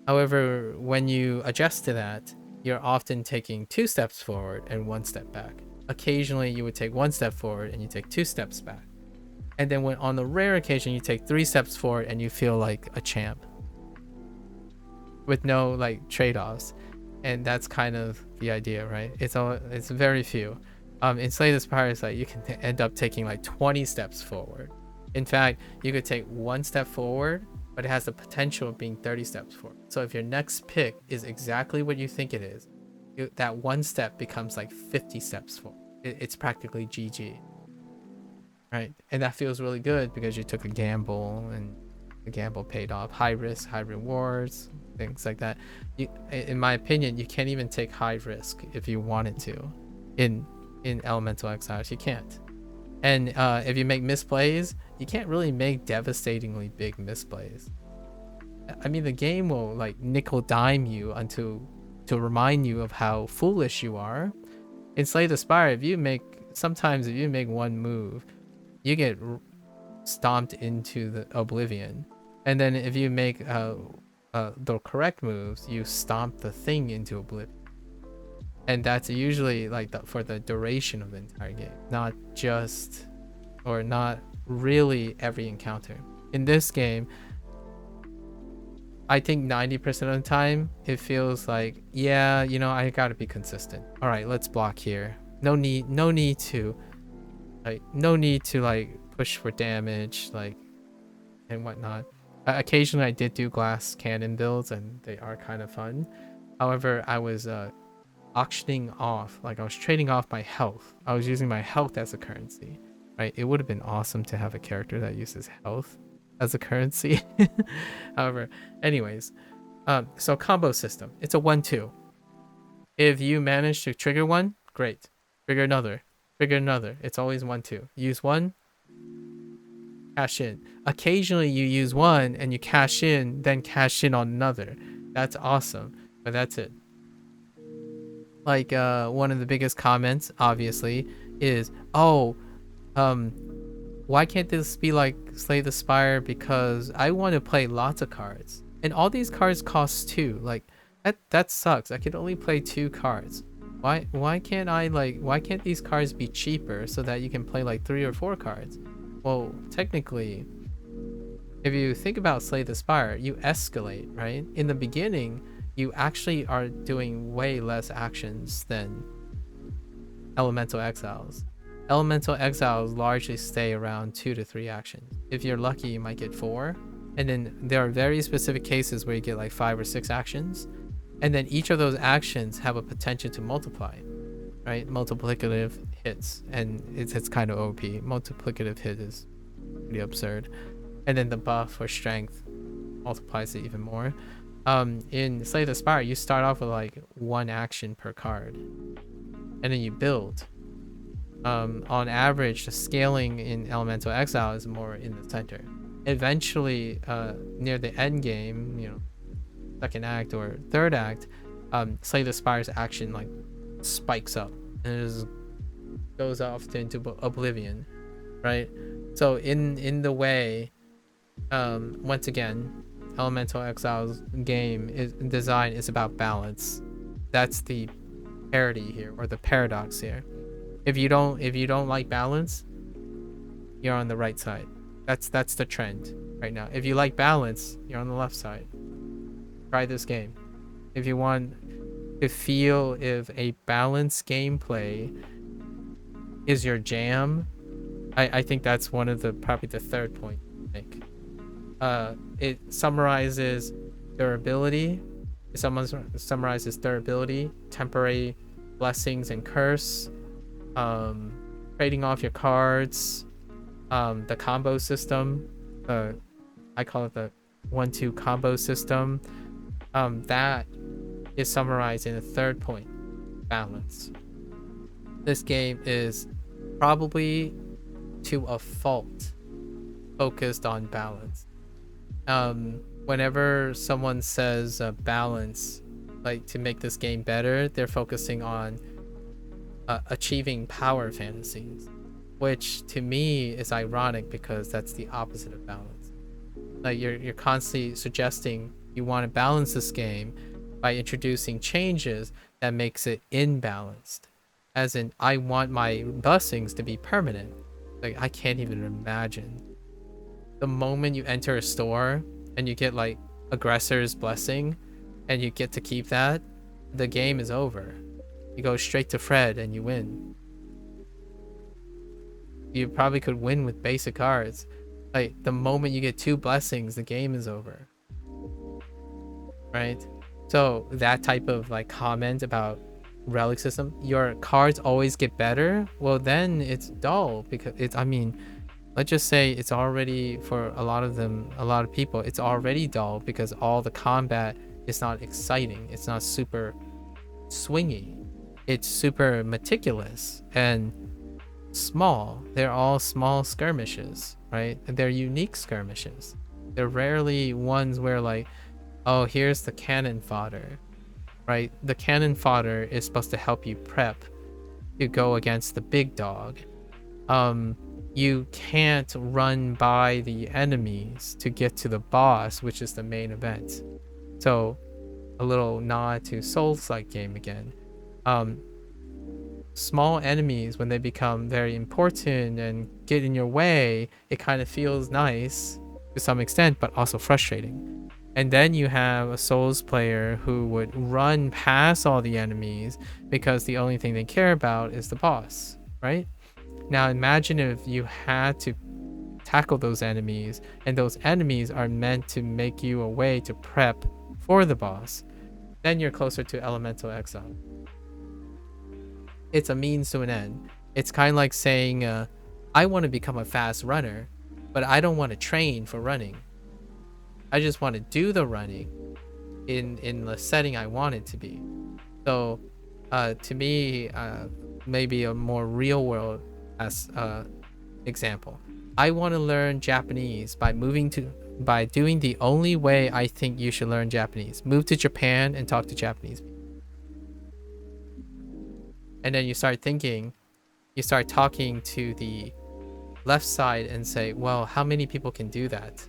However, when you adjust to that, you're often taking 2 steps forward and 1 step back. Occasionally, you would take 1 step forward and you take 2 steps back. And then when on the rare occasion, you take 3 steps forward and you feel like a champ with no like trade-offs. And that's kind of the idea, right? It's very few. In Slay the Spire, it's like you can end up taking like 20 steps forward. In fact, you could take 1 step forward, but it has the potential of being 30 steps forward. So if your next pick is exactly what you think it is, that 1 step becomes like 50 steps forward. It's practically GG, right? And that feels really good because you took a gamble and the gamble paid off. High risk, high rewards, things like that. In my opinion, you can't even take high risk if you wanted to. In Elemental Exiles, you can't. And if you make misplays, you can't really make devastatingly big misplays. I mean, the game will like nickel dime you to remind you of how foolish you are. In Slay the Spire, sometimes if you make 1 move, you get stomped into the oblivion. And then if you make the correct moves, you stomp the thing into oblivion. And that's usually like for the duration of the entire game, not really every encounter. In this game, I think 90% of the time it feels like, yeah, I gotta be consistent. All right, let's block here. No need to push for damage, like, and whatnot. Occasionally I did do glass cannon builds and they are kind of fun. However, I was auctioning off, like I was trading off my health. I was using my health as a currency, right? It would have been awesome to have a character that uses health as a currency. However, anyways, so combo system, it's a 1-2. If you manage to trigger 1, great. Trigger another. It's always 1-2. Use 1, cash in. Occasionally you use 1 and you cash in, then cash in on another. That's awesome, but that's it. Like one of the biggest comments obviously is, why can't this be like Slay the Spire, because I want to play lots of cards and all these cards cost 2. Like that sucks. I could only play 2 cards. Why can't these cards be cheaper so that you can play like 3 or 4 cards? Well, technically, if you think about Slay the Spire, you escalate, right? In the beginning, you actually are doing way less actions than Elemental Exiles. Elemental Exiles largely stay around 2 to 3 actions. If you're lucky, you might get 4. And then there are very specific cases where you get like 5 or 6 actions. And then each of those actions have a potential to multiply, right? Multiplicative hits. And it's kind of OP. Multiplicative hit is pretty absurd. And then the buff or strength multiplies it even more. In Slay the Spire, you start off with like 1 action per card. And then you build. On average, the scaling in Elemental Exile is more in the center. Eventually, near the end game, second act or third act, Slay the Spire's action like spikes up and it just goes off into oblivion, right? So in the way, once again, Elemental Exile's design is about balance. That's the parity here, or the paradox here. If you don't like balance, you're on the right side. That's the trend right now. If you like balance, you're on the left side. Try this game. If you want to feel if a balanced gameplay is your jam, I think that's one of the probably the third point I think. It summarizes durability. It summarizes durability, temporary blessings and curse, um, trading off your cards, the combo system. I call it the 1-2 combo system. That is summarized in the third point, balance. This game is probably to a fault focused on balance. Whenever someone says balance, like to make this game better, they're focusing on achieving power fantasies, which to me is ironic because that's the opposite of balance. Like you're constantly suggesting you want to balance this game by introducing changes that makes it imbalanced. As in, I want my blessings to be permanent. Like I can't even imagine the moment you enter a store and you get like aggressor's blessing and you get to keep that, the game is over. You go straight to Fred and you win. You probably could win with basic cards. Like the moment you get 2 blessings, the game is over. Right? So that type of like comment about relic system, your cards always get better, well then it's dull because it's, I mean, let's just say it's already, for a lot of people, it's already dull because all the combat is not exciting. It's not super swingy. It's super meticulous and small. They're all small skirmishes, right? And they're unique skirmishes. They're rarely ones where like, oh, here's the cannon fodder, right? The cannon fodder is supposed to help you prep to go against the big dog. You can't run by the enemies to get to the boss, which is the main event. So a little nod to Souls-like game again. Small enemies, when they become very important and get in your way, it kind of feels nice to some extent, but also frustrating. And then you have a Souls player who would run past all the enemies because the only thing they care about is the boss, right? Now imagine if you had to tackle those enemies, and those enemies are meant to make you a way to prep for the boss. Then you're closer to Elemental Exile. It's a means to an end. It's kind of like saying, I want to become a fast runner, but I don't want to train for running. I just want to do the running in the setting I want it to be. So to me, maybe a more real world as example, I want to learn Japanese by doing the only way I think you should learn Japanese. Move to Japan and talk to Japanese people. And then you start talking to the left side and say, well, how many people can do that?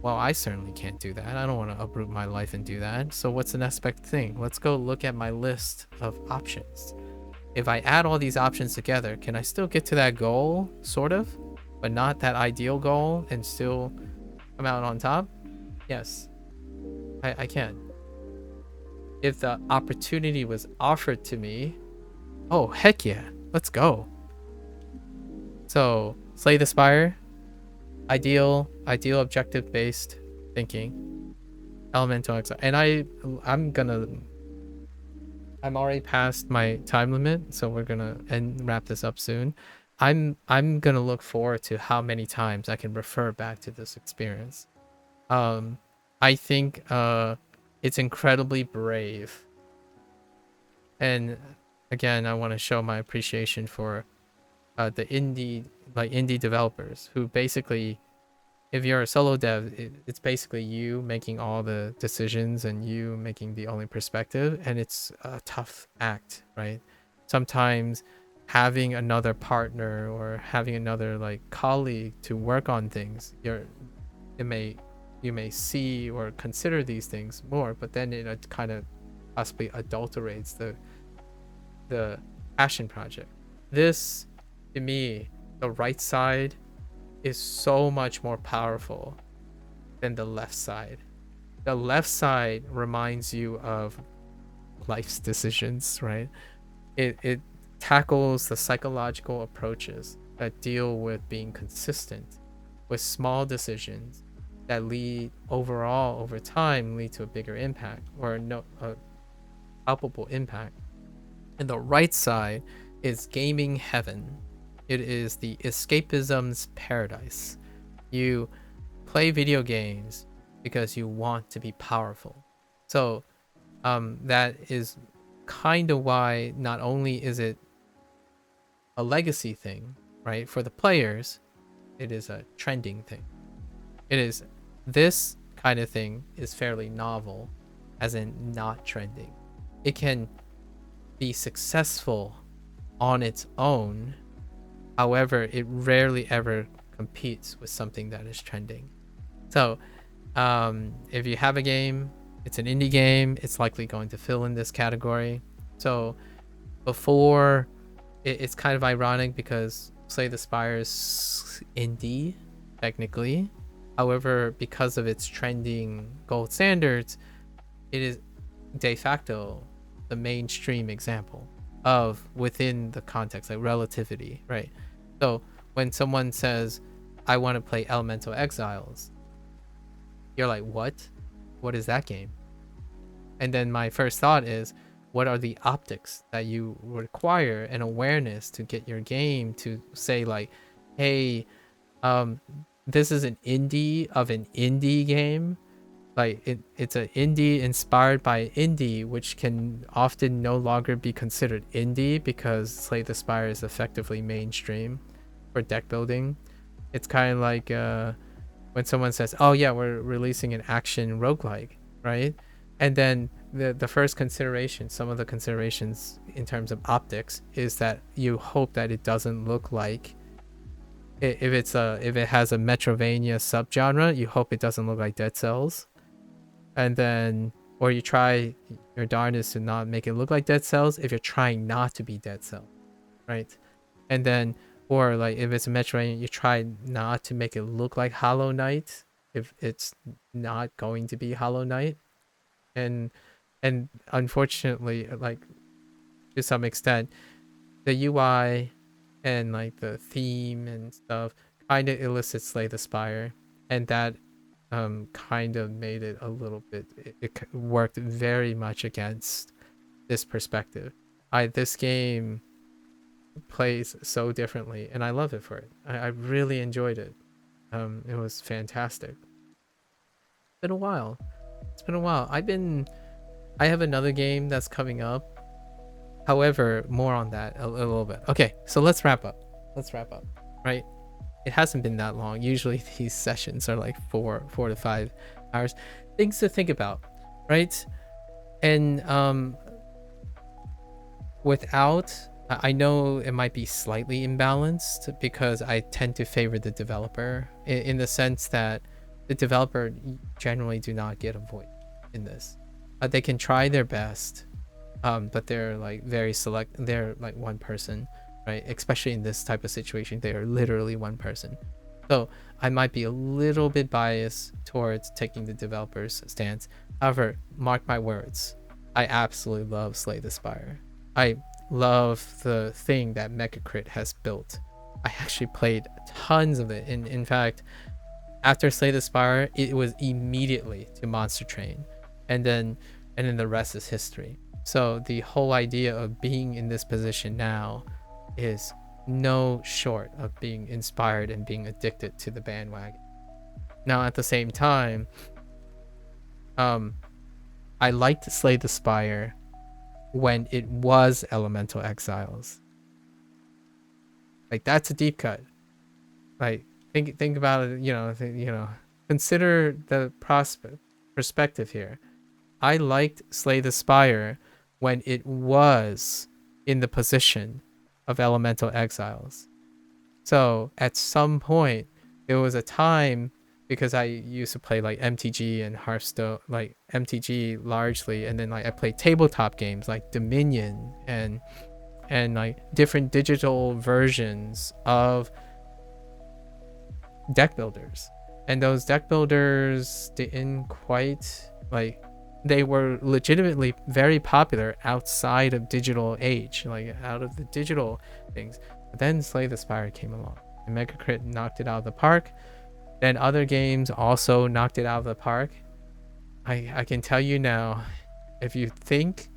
Well, I certainly can't do that. I don't want to uproot my life and do that. So what's the next best thing? Let's go look at my list of options. If I add all these options together, can I still get to that goal? Sort of, but not that ideal goal and still come out on top? Yes, I can. If the opportunity was offered to me, oh, heck yeah, let's go. So, Slay the Spire, ideal objective based thinking, Elemental Exile. And I'm already past my time limit, so we're gonna wrap this up soon. I'm gonna look forward to how many times I can refer back to this experience. I think it's incredibly brave. And again, I want to show my appreciation for the indie developers who basically, if you're a solo dev, it's basically you making all the decisions and you making the only perspective, and it's a tough act, right? Sometimes having another partner or having another like colleague to work on things, you may see or consider these things more, but then it kind of possibly adulterates the passion project. This, to me, the right side is so much more powerful than the left side. The left side reminds you of life's decisions, right? It tackles the psychological approaches that deal with being consistent with small decisions that lead overall over time lead to a bigger impact or no a palpable impact. And the right side is gaming heaven. It is the escapism's paradise. You play video games because you want to be powerful. So that is kind of why not only is it a legacy thing, right? For the players, it is a trending thing. It is this kind of thing is fairly novel, as in not trending. It can be successful on its own. However, it rarely ever competes with something that is trending. So, if you have a game, it's an indie game, it's likely going to fill in this category. So, before, it's kind of ironic because Slay the Spire is indie, technically. However, because of its trending gold standards, it is de facto the mainstream example of within the context, like relativity, right? So when someone says, I want to play Elemental Exiles, you're like, what? What is that game? And then my first thought is, what are the optics that you require and awareness to get your game to say like, hey, this is an indie of an indie game. Like it's an indie inspired by indie, which can often no longer be considered indie because Slay the Spire is effectively mainstream for deck building. It's kind of like when someone says, oh yeah, we're releasing an action roguelike, right? And then the first consideration, some of the considerations in terms of optics, is that you hope that it doesn't look like, if it has a Metrovania subgenre, you hope it doesn't look like Dead Cells. And then, or you try your darndest to not make it look like Dead Cells if you're trying not to be Dead Cells, right? And then, or like if it's a Metroidvania, you try not to make it look like Hollow Knight if it's not going to be Hollow Knight. And unfortunately, like to some extent, the UI and like the theme and stuff kind of elicits Slay the Spire, and that kind of made it a little bit, it worked very much against this perspective. This game plays so differently and I love it for it. I really enjoyed it. It was fantastic. It's been a while. I have another game that's coming up. However, more on that a little bit. Okay, so let's wrap up. Right? It hasn't been that long. Usually these sessions are like 4 to 5 hours. Things to think about, right? And without, I know it might be slightly imbalanced because I tend to favor the developer in the sense that the developer generally do not get a voice in this. They can try their best, but they're like very select. They're like one person, right? Especially in this type of situation, they are literally one person. So I might be a little bit biased towards taking the developer's stance. However, mark my words, I absolutely love Slay the Spire. I love the thing that MAKU has built. I actually played tons of it. In fact, after Slay the Spire, it was immediately to Monster Train, and then the rest is history. So the whole idea of being in this position now is no short of being inspired and being addicted to the bandwagon. Now at the same time, I liked Slay the Spire when it was Elemental Exiles. Like that's a deep cut. Like think about it. Consider the perspective here. I liked Slay the Spire when it was in the position of Elemental Exiles. So at some point, there was a time, because I used to play like MTG and Hearthstone, like MTG largely, and then like I played tabletop games like Dominion and like different digital versions of deck builders, and those deck builders didn't quite like, they were legitimately very popular outside of digital age, like out of the digital things. But then Slay the Spire came along and Megacrit knocked it out of the park. Then other games also knocked it out of the park. I can tell you now, if you think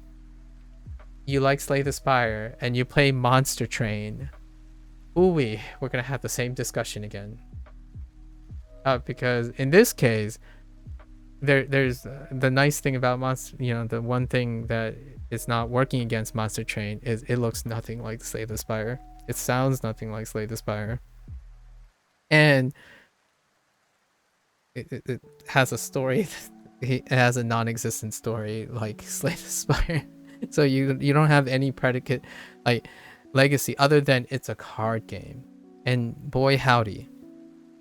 you like Slay the Spire and you play Monster Train, we're gonna have the same discussion again. Because in this case, there's the nice thing about Monster, the one thing that is not working against Monster Train is it looks nothing like Slay the Spire. It sounds nothing like Slay the Spire. And it has a story. It has a non-existent story like Slay the Spire. So you don't have any predicate like legacy other than it's a card game. And boy howdy,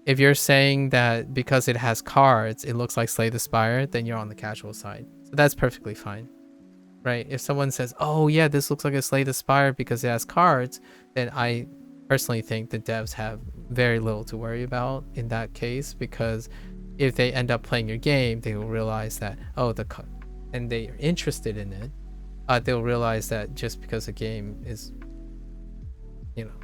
if you're saying that because it has cards it looks like Slay the Spire, then you're on the casual side. So that's perfectly fine, right? If someone says, oh yeah, this looks like a Slay the Spire because it has cards, then I personally think the devs have very little to worry about in that case, because if they end up playing your game, they will realize that, and they are interested in it, they'll realize that just because a game is,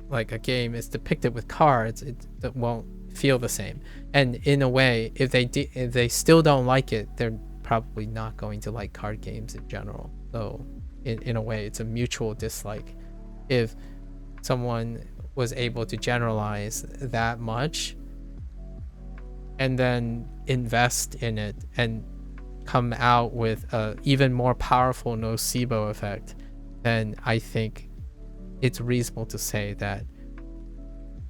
like a game is depicted with cards, it won't feel the same. And in a way, if they still don't like it, they're probably not going to like card games in general. So in a way, it's a mutual dislike. If someone was able to generalize that much and then invest in it and come out with a even more powerful nocebo effect, then I think it's reasonable to say that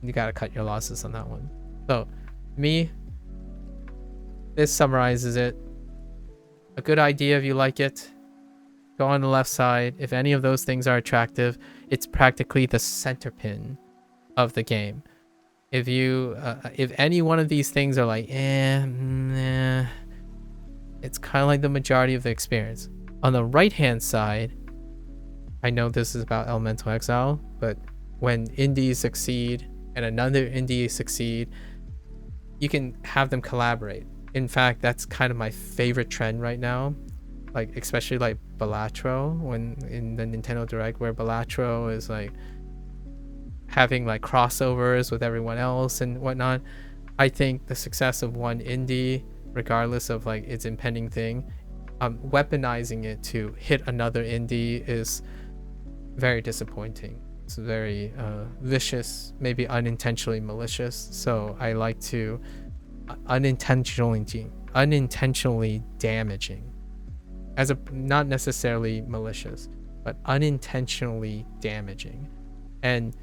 you gotta cut your losses on that one. So this summarizes it. A good idea if you like it. Go on the left side. If any of those things are attractive, it's practically the center pin of the game. If any one of these things are like, it's kind of like the majority of the experience. On the right hand side, I know this is about Elemental Exile, but when indies succeed and another indie succeed, you can have them collaborate. In fact, that's kind of my favorite trend right now, like especially like Balatro, when in the Nintendo Direct, where Balatro is like having like crossovers with everyone else and whatnot. I think the success of one indie, regardless of like its impending thing, weaponizing it to hit another indie is very disappointing. It's very vicious, maybe unintentionally malicious. So I like to unintentionally damaging, as a not necessarily malicious, but unintentionally damaging. And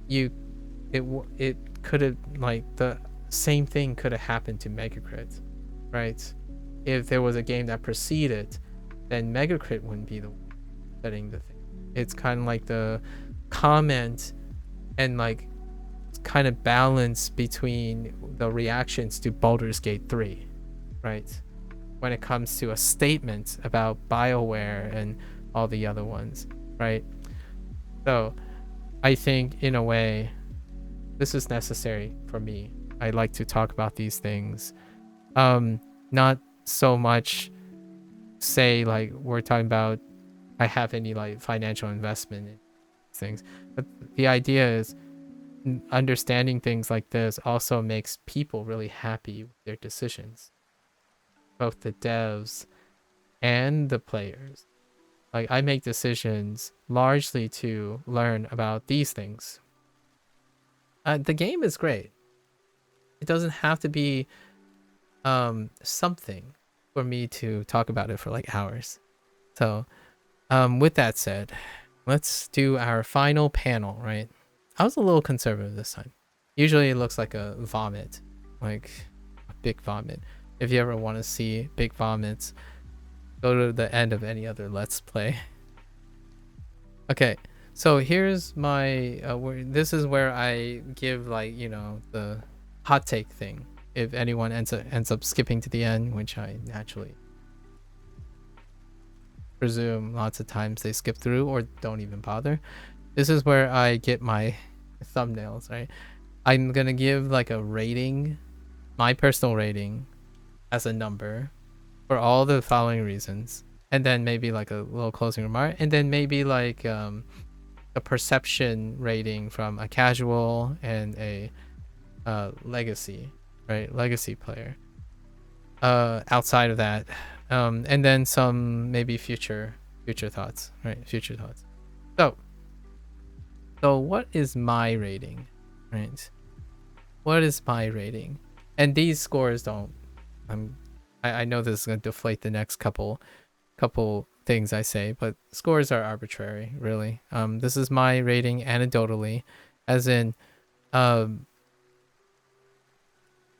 it could have, like, the same thing could have happened to Megacrit, right? If there was a game that preceded, then Megacrit wouldn't be the one setting the thing. It's kind of like the comment and like kind of balance between the reactions to Baldur's Gate 3, right? When it comes to a statement about BioWare and all the other ones, right? So I think in a way this is necessary for me. I like to talk about these things, not so much say like we're talking about I have any like financial investment in things, but the idea is understanding things like this also makes people really happy with their decisions, both the devs and the players. Like, I make decisions largely to learn about these things. The game is great. It doesn't have to be something for me to talk about it for like hours. So with that said, let's do our final panel, right? I was a little conservative this time. Usually it looks like a vomit, like a big vomit. If you ever want to see big vomits, go to the end of any other Let's Play. Okay, so here's my this is where I give, like, you know, the hot take thing. If anyone ends up skipping to the end, which I naturally presume lots of times they skip through or don't even bother, this is where I get my thumbnails, right? I'm gonna give like a rating, my personal rating, as a number for all the following reasons, and then maybe like a little closing remark, and then maybe like a perception rating from a casual and a legacy, right? Legacy player. Outside of that, and then some maybe future thoughts, right? Future thoughts. So what is my rating, right? What is my rating? And these scores don't. I know this is gonna deflate the next couple things I say, but scores are arbitrary, really. This is my rating anecdotally, as in, um,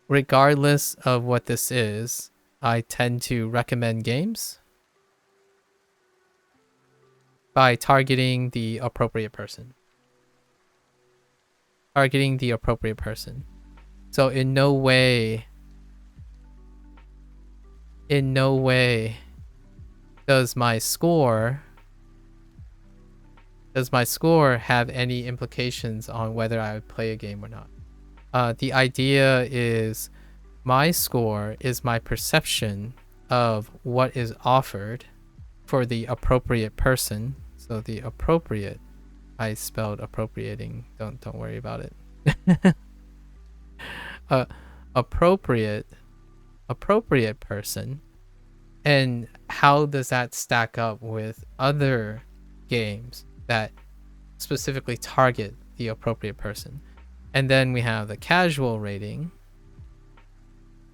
regardless of what this is, I tend to recommend games by targeting the appropriate person. Targeting the appropriate person. So in no way does my score have any implications on whether I would play a game or not. The idea is my score is my perception of what is offered for the appropriate person. So the appropriate, I spelled appropriating. Don't worry about it. Appropriate person, and how does that stack up with other games that specifically target the appropriate person? And then we have the casual rating,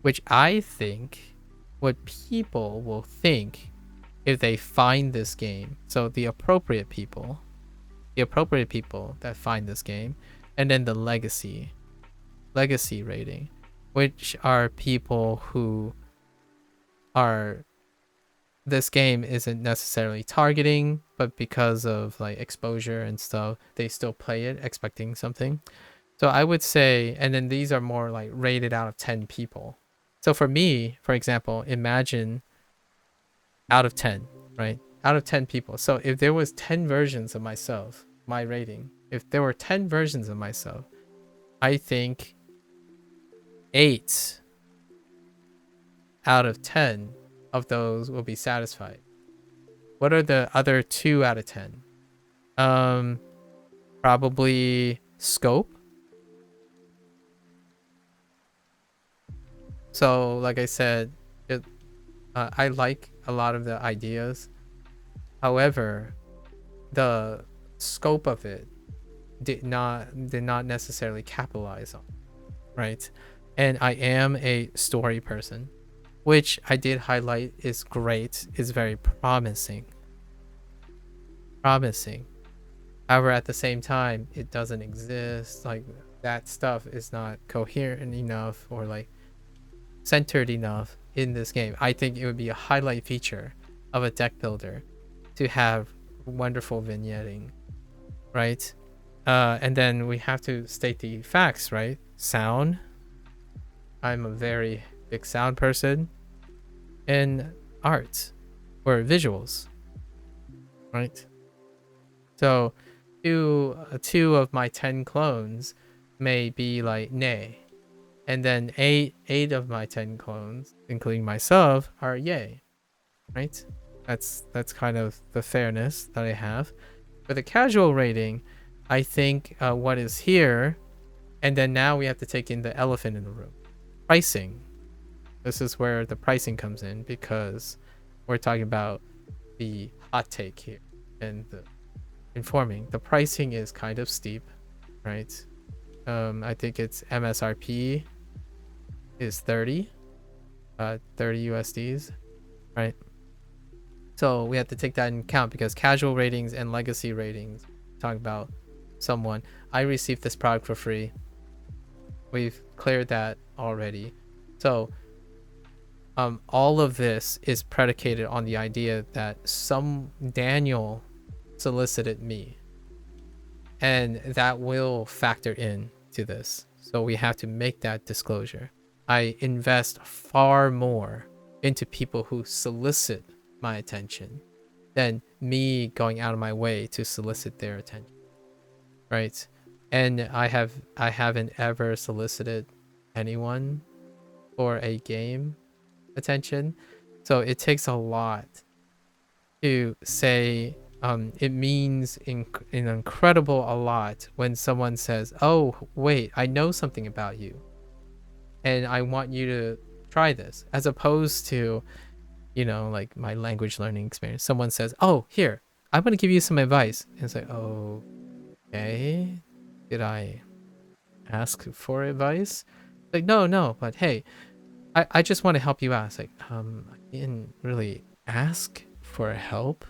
which I think what people will think if they find this game. So the appropriate people that find this game, and then the legacy rating, which are people who are, this game isn't necessarily targeting, but because of like exposure and stuff, they still play it expecting something. So I would say, and then these are more like rated out of 10 people. So for me, for example, imagine out of 10, right? Out of 10 people. So if there was 10 versions of myself, my rating, if there were 10 versions of myself, I think 8 out of 10 of those will be satisfied. What are the other 2 out of 10? Probably scope. So like I said, I like a lot of the ideas. However, the scope of it did not necessarily capitalize on, right? And I am a story person, which I did highlight is great, is very promising. However, at the same time, it doesn't exist. Like, that stuff is not coherent enough or like centered enough in this game. I think it would be a highlight feature of a deck builder to have wonderful vignetting, right? And then we have to state the facts, right? Sound. I'm a very big sound person. And art or visuals, right? So two of my 10 clones may be like nay, and then eight of my 10 clones, including myself, are yay, right? That's kind of the fairness that I have. For the casual rating, I think what is here, and then now we have to take in the elephant in the room, pricing. This is where the pricing comes in, because we're talking about the hot take here and the informing. The pricing is kind of steep, right? I think it's MSRP is 30 USDs, right? So we have to take that in account, because casual ratings and legacy ratings, talk about someone, I received this product for free. We've cleared that already. So all of this is predicated on the idea that some Daniel solicited me, and that will factor in to this. So we have to make that disclosure. I invest far more into people who solicit my attention than me going out of my way to solicit their attention, right? And I haven't ever solicited anyone for a game attention. So it takes a lot to say it means an incredible a lot when someone says, "Oh, wait, I know something about you and I want you to try this," as opposed to, like my language learning experience. Someone says, "Oh, here, I'm going to give you some advice." And it's like, "Oh, okay. Did I ask for advice?" Like, no, but hey, I just want to help you out. It's like, I didn't really ask for help,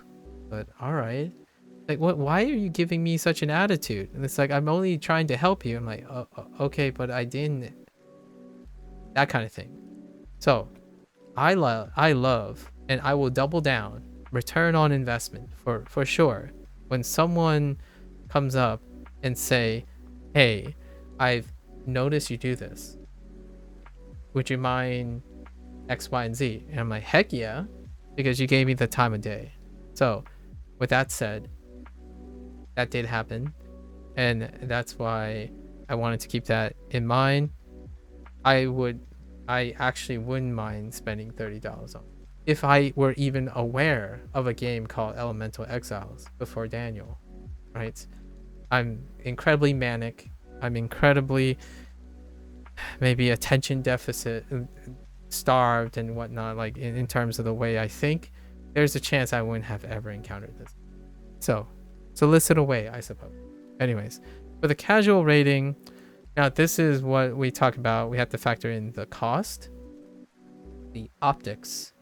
but all right. Like, what? Why are you giving me such an attitude? And it's like, I'm only trying to help you. I'm like, okay, but I didn't. That kind of thing. So, I love, and I will double down, return on investment for sure. When someone comes up and say, "Hey, I've noticed you do this. Would you mind X, Y, and Z?" And I'm like, "Heck yeah," because you gave me the time of day. So, with that said, that did happen, and that's why I wanted to keep that in mind. I actually wouldn't mind spending $30 on it if I were even aware of a game called Elemental Exiles before Daniel, right? I'm incredibly manic. I'm incredibly maybe attention deficit starved and whatnot, like in terms of the way I think. There's a chance I wouldn't have ever encountered this. So solicit away, I suppose. Anyways, for the casual rating, now this is what we talk about. We have to factor in the cost, the optics,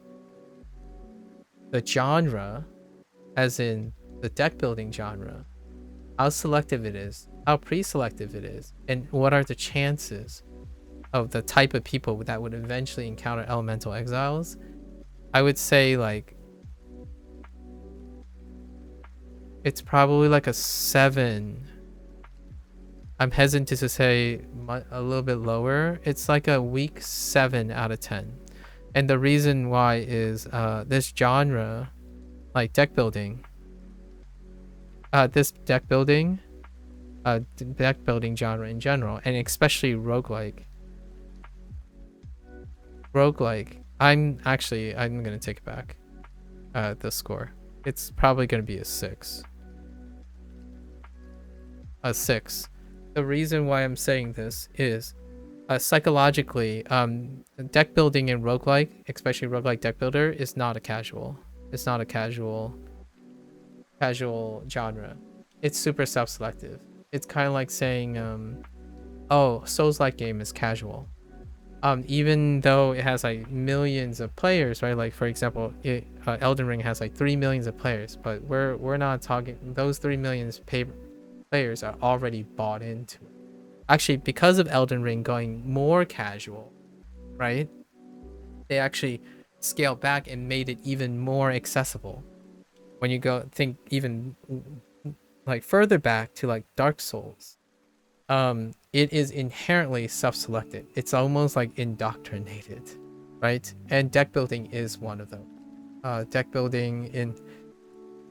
the genre, as in the deck building genre, how selective it is, how pre-selective it is, and what are the chances of the type of people that would eventually encounter Elemental Exiles. I would say like it's probably like a 7. I'm hesitant to say a little bit lower. It's like a weak 7 out of 10. And the reason why is this genre, like deck building, deck building genre in general, and especially roguelike. I'm gonna take it back. The score. It's probably gonna be a 6. A 6. The reason why I'm saying this is psychologically, deck building in roguelike, especially roguelike deck builder, is not a casual. It's not a casual genre. It's super self-selective. It's kind of like saying, oh, Souls-like game is casual. Even though it has like millions of players, right? Like for example, Elden Ring has like 3 millions of players, but we're not talking. Those 3 million players are already bought into it. Actually, because of Elden Ring going more casual, right? They actually scaled back and made it even more accessible. When you go think even like further back to like Dark Souls, it is inherently self-selected. It's almost like indoctrinated, right? And deck building is one of them. Deck building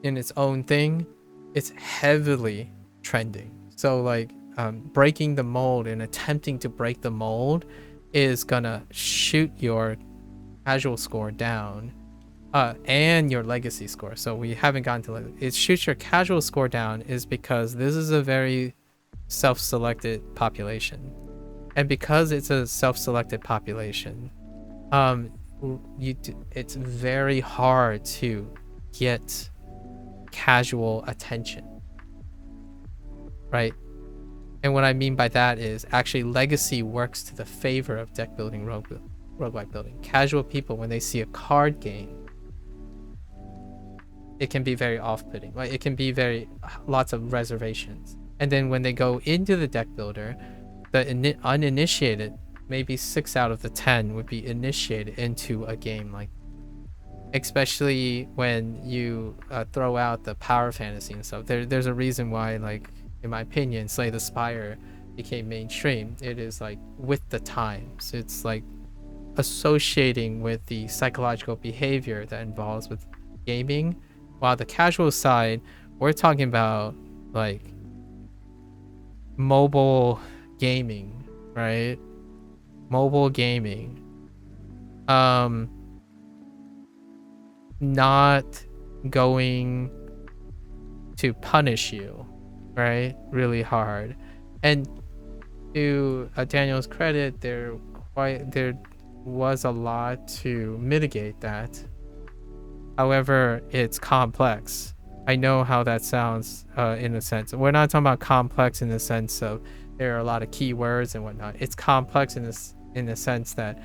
in its own thing, it's heavily trending. So like breaking the mold and attempting to break the mold is gonna shoot your casual score down, and your legacy score. So we haven't gotten to it. Shoots your casual score down is because this is a very self-selected population, and because it's a self-selected population, it's very hard to get casual attention, right? And what I mean by that is actually legacy works to the favor of deck building, roguelike building. Casual people, when they see a card game, it can be very off-putting. Like it can be lots of reservations. And then when they go into the deck builder, the uninitiated, maybe 6 out of the 10 would be initiated into a game, like especially when you throw out the power fantasy and stuff. There's a reason why, like in my opinion, Slay the Spire became mainstream. It is like with the times. It's like associating with the psychological behavior that involves with gaming, while the casual side, we're talking about like mobile gaming, right? Mobile gaming. Um, not going to punish you, right? Really hard. And to Daniel's credit, there was a lot to mitigate that. However, it's complex. I know how that sounds in a sense. We're not talking about complex in the sense of there are a lot of keywords and whatnot. It's complex in the sense that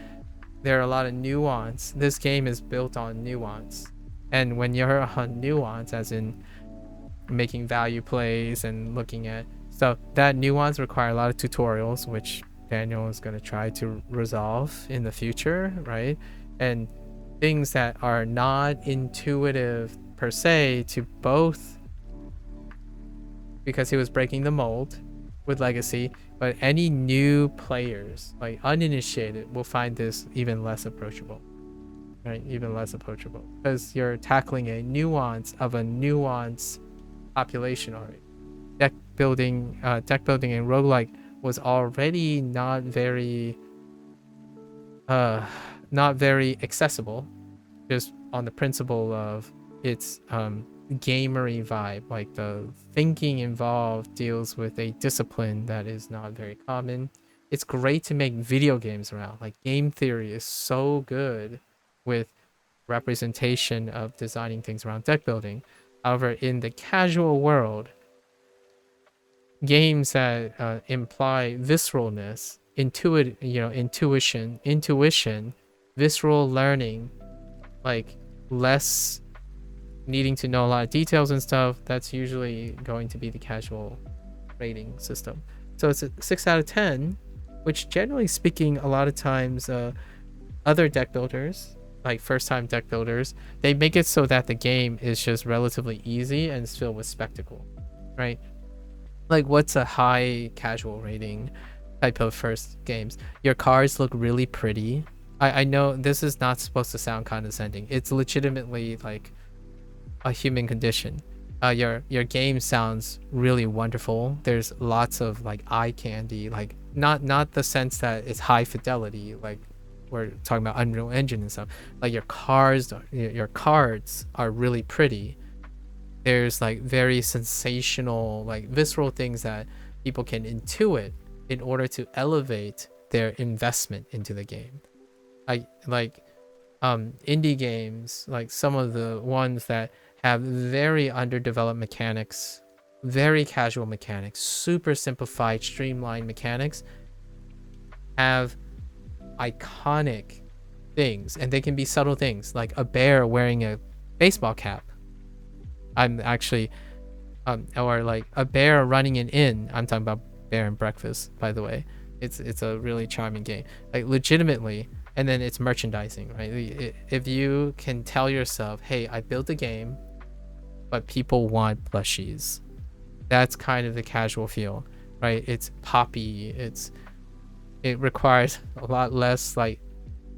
there are a lot of nuance. This game is built on nuance. And when you're on nuance, as in making value plays and looking at stuff, that nuance require a lot of tutorials, which Daniel is going to try to resolve in the future, right? And things that are not intuitive per se to both, because he was breaking the mold with Legacy, but any new players, like uninitiated, will find this even less approachable, right? Even less approachable because you're tackling a nuance of a nuance population already. Deck building in roguelike was already not very accessible, just on the principle of its gamery vibe. Like the thinking involved deals with a discipline that is not very common. It's great to make video games around. Like game theory is so good with representation of designing things around deck building. However, in the casual world, games that imply visceralness, intuition, visceral learning, like less needing to know a lot of details and stuff, that's usually going to be the casual rating system. So it's a 6 out of 10, which generally speaking, a lot of times other deck builders, like first time deck builders, they make it so that the game is just relatively easy and it's filled with spectacle, right? Like what's a high casual rating type of first games? Your cards look really pretty. I know this is not supposed to sound condescending. It's legitimately like a human condition. Your game sounds really wonderful. There's lots of like eye candy, like not the sense that it's high fidelity, like we're talking about Unreal Engine and stuff. Like your cards are really pretty. There's like very sensational, like visceral things that people can intuit in order to elevate their investment into the game. Like indie games, like some of the ones that have very underdeveloped mechanics, very casual mechanics, super simplified, streamlined mechanics, have iconic things, and they can be subtle things like a bear wearing a baseball cap. I'm actually or like a bear running an inn. I'm talking about Bear and Breakfast, by the way. It's a really charming game, like legitimately. And then it's merchandising, right? If you can tell yourself, hey, I built a game, but people want plushies, that's kind of the casual feel, right? It's poppy. It requires a lot less like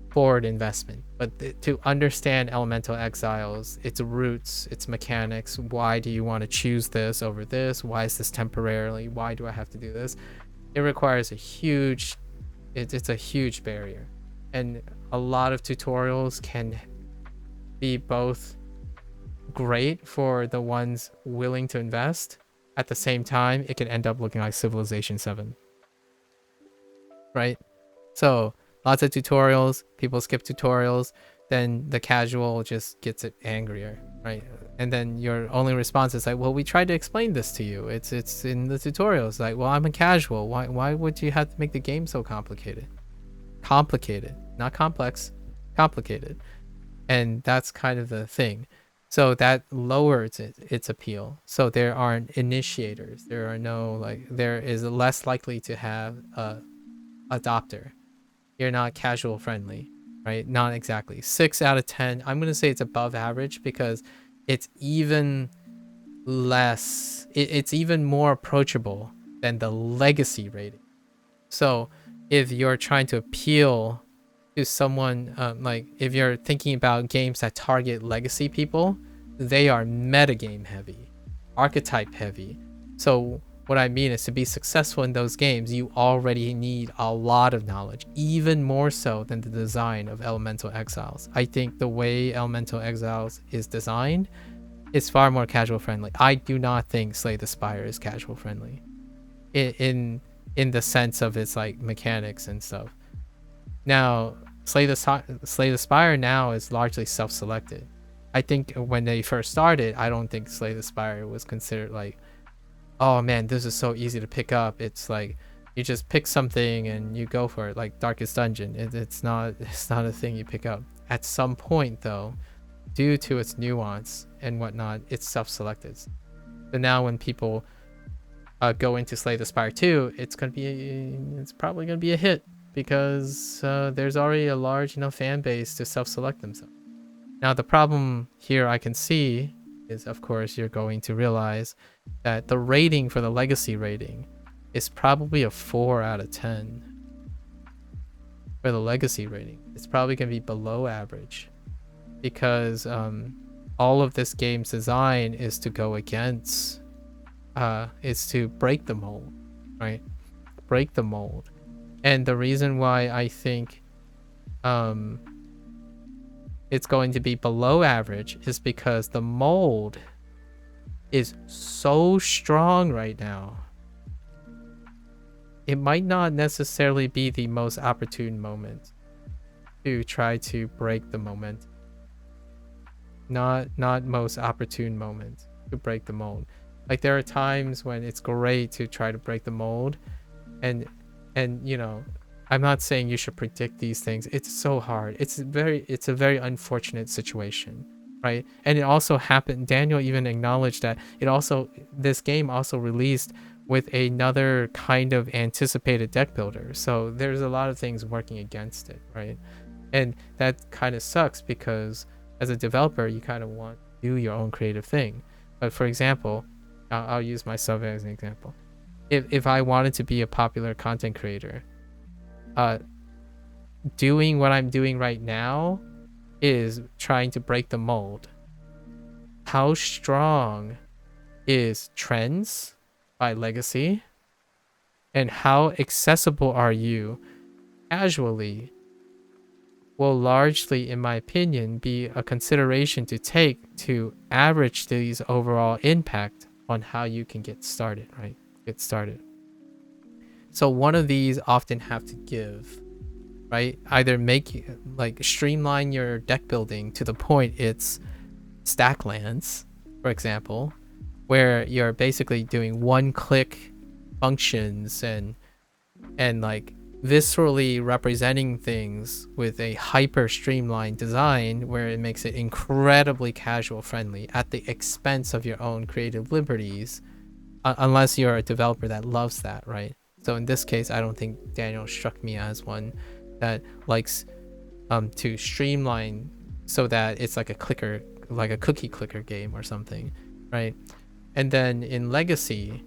forward investment. But to understand Elemental Exiles, its roots, its mechanics, why do you want to choose this over this? Why is this temporarily? Why do I have to do this? It requires a huge, it's a huge barrier. And a lot of tutorials can be both great for the ones willing to invest. At the same time, it can end up looking like Civilization 7. Right? So lots of tutorials, people skip tutorials, then the casual just gets it angrier, right? And then your only response is like, well, we tried to explain this to you. It's in the tutorials. Like, well, I'm a casual. Why would you have to make the game so complicated? Complicated, not complex, complicated. And that's kind of the thing. So that lowers its appeal. So there aren't initiators. There are no, like, there is less likely to have a adopter. You're not casual friendly, right? Not exactly. 6 out of 10. I'm going to say it's above average because it's even less, it's even more approachable than the legacy rating. So if you're trying to appeal to someone, like if you're thinking about games that target legacy people, they are metagame heavy, archetype heavy. So what I mean is, to be successful in those games, you already need a lot of knowledge, even more so than the design of Elemental Exiles. I think the way Elemental Exiles is designed is far more casual friendly. I do not think Slay the Spire is casual friendly in the sense of its like mechanics and stuff. Now, Slay the Spire now is largely self-selected. I think when they first started, I don't think Slay the Spire was considered like, oh man, this is so easy to pick up. It's like you just pick something and you go for it, like Darkest Dungeon. It's not a thing you pick up. At some point though, due to its nuance and whatnot, it's self-selected. So now when people go into Slay the Spire 2, it's probably gonna be a hit because there's already a large enough fan base to self-select themselves. Now the problem here I can see is, of course, you're going to realize that the rating for the legacy rating is probably a 4 out of 10 for the legacy rating. It's probably going to be below average because all of this game's design is to go against, is to break the mold, right? Break the mold. And the reason why I think it's going to be below average is because the mold is so strong right now. It might not necessarily be the most opportune moment to try to break the moment. Not most opportune moment to break the mold. Like there are times when it's great to try to break the mold, and you know, I'm not saying you should predict these things. It's so hard. It's a very unfortunate situation, right? And it also happened. Daniel even acknowledged that this game also released with another kind of anticipated deck builder. So there's a lot of things working against it, right? And that kind of sucks because as a developer, you kind of want to do your own creative thing. But for example, I'll use myself as an example. If I wanted to be a popular content creator, doing what I'm doing right now is trying to break the mold. How strong is Trends by Legacy? And how accessible are you casually will largely, in my opinion, be a consideration to take to average these overall impact on how you can get started, right? Get started. So one of these often have to give, right? Either make like streamline your deck building to the point it's stack lands, for example, where you're basically doing one-click functions and like viscerally representing things with a hyper streamlined design where it makes it incredibly casual friendly at the expense of your own creative liberties, unless you're a developer that loves that, right? So in this case, I don't think Daniel struck me as one that likes to streamline so that it's like a clicker, like a cookie clicker game or something, right? And then in Legacy,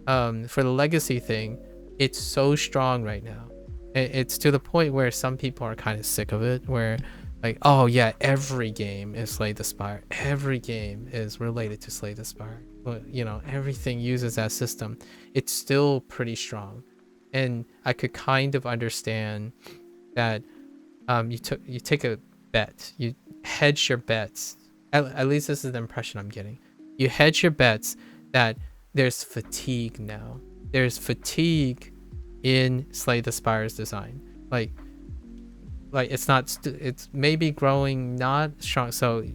for the Legacy thing, it's so strong right now. It's to the point where some people are kind of sick of it, where like, oh yeah, every game is Slay the Spire. Every game is related to Slay the Spire. But, you know, everything uses that system. It's still pretty strong. And I could kind of understand that you take a bet. You hedge your bets. At least this is the impression I'm getting. You hedge your bets that there's fatigue now. There's fatigue in Slay the Spire's design. Like it's not it's maybe growing not strong. So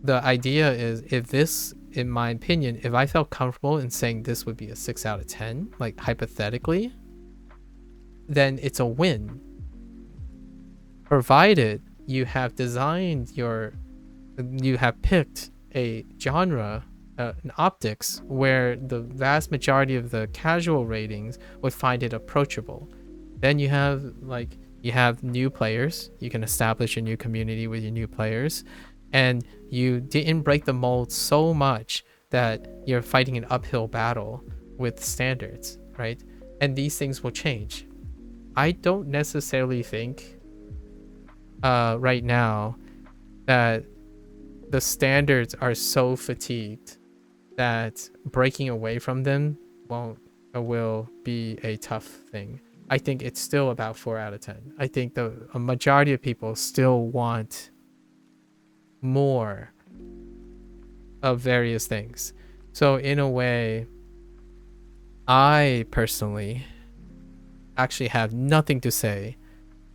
the idea is, if this, in my opinion, if I felt comfortable in saying this would be a 6 out of 10, like hypothetically, then it's a win. Provided you have picked a genre, an optics, where the vast majority of the casual ratings would find it approachable. Then you have new players. You can establish a new community with your new players, and you didn't break the mold so much that you're fighting an uphill battle with standards, right? And these things will change. I don't necessarily think right now that the standards are so fatigued that breaking away from them will be a tough thing. I think it's still about 4 out of 10. I think a majority of people still want more of various things. So in a way, I personally actually have nothing to say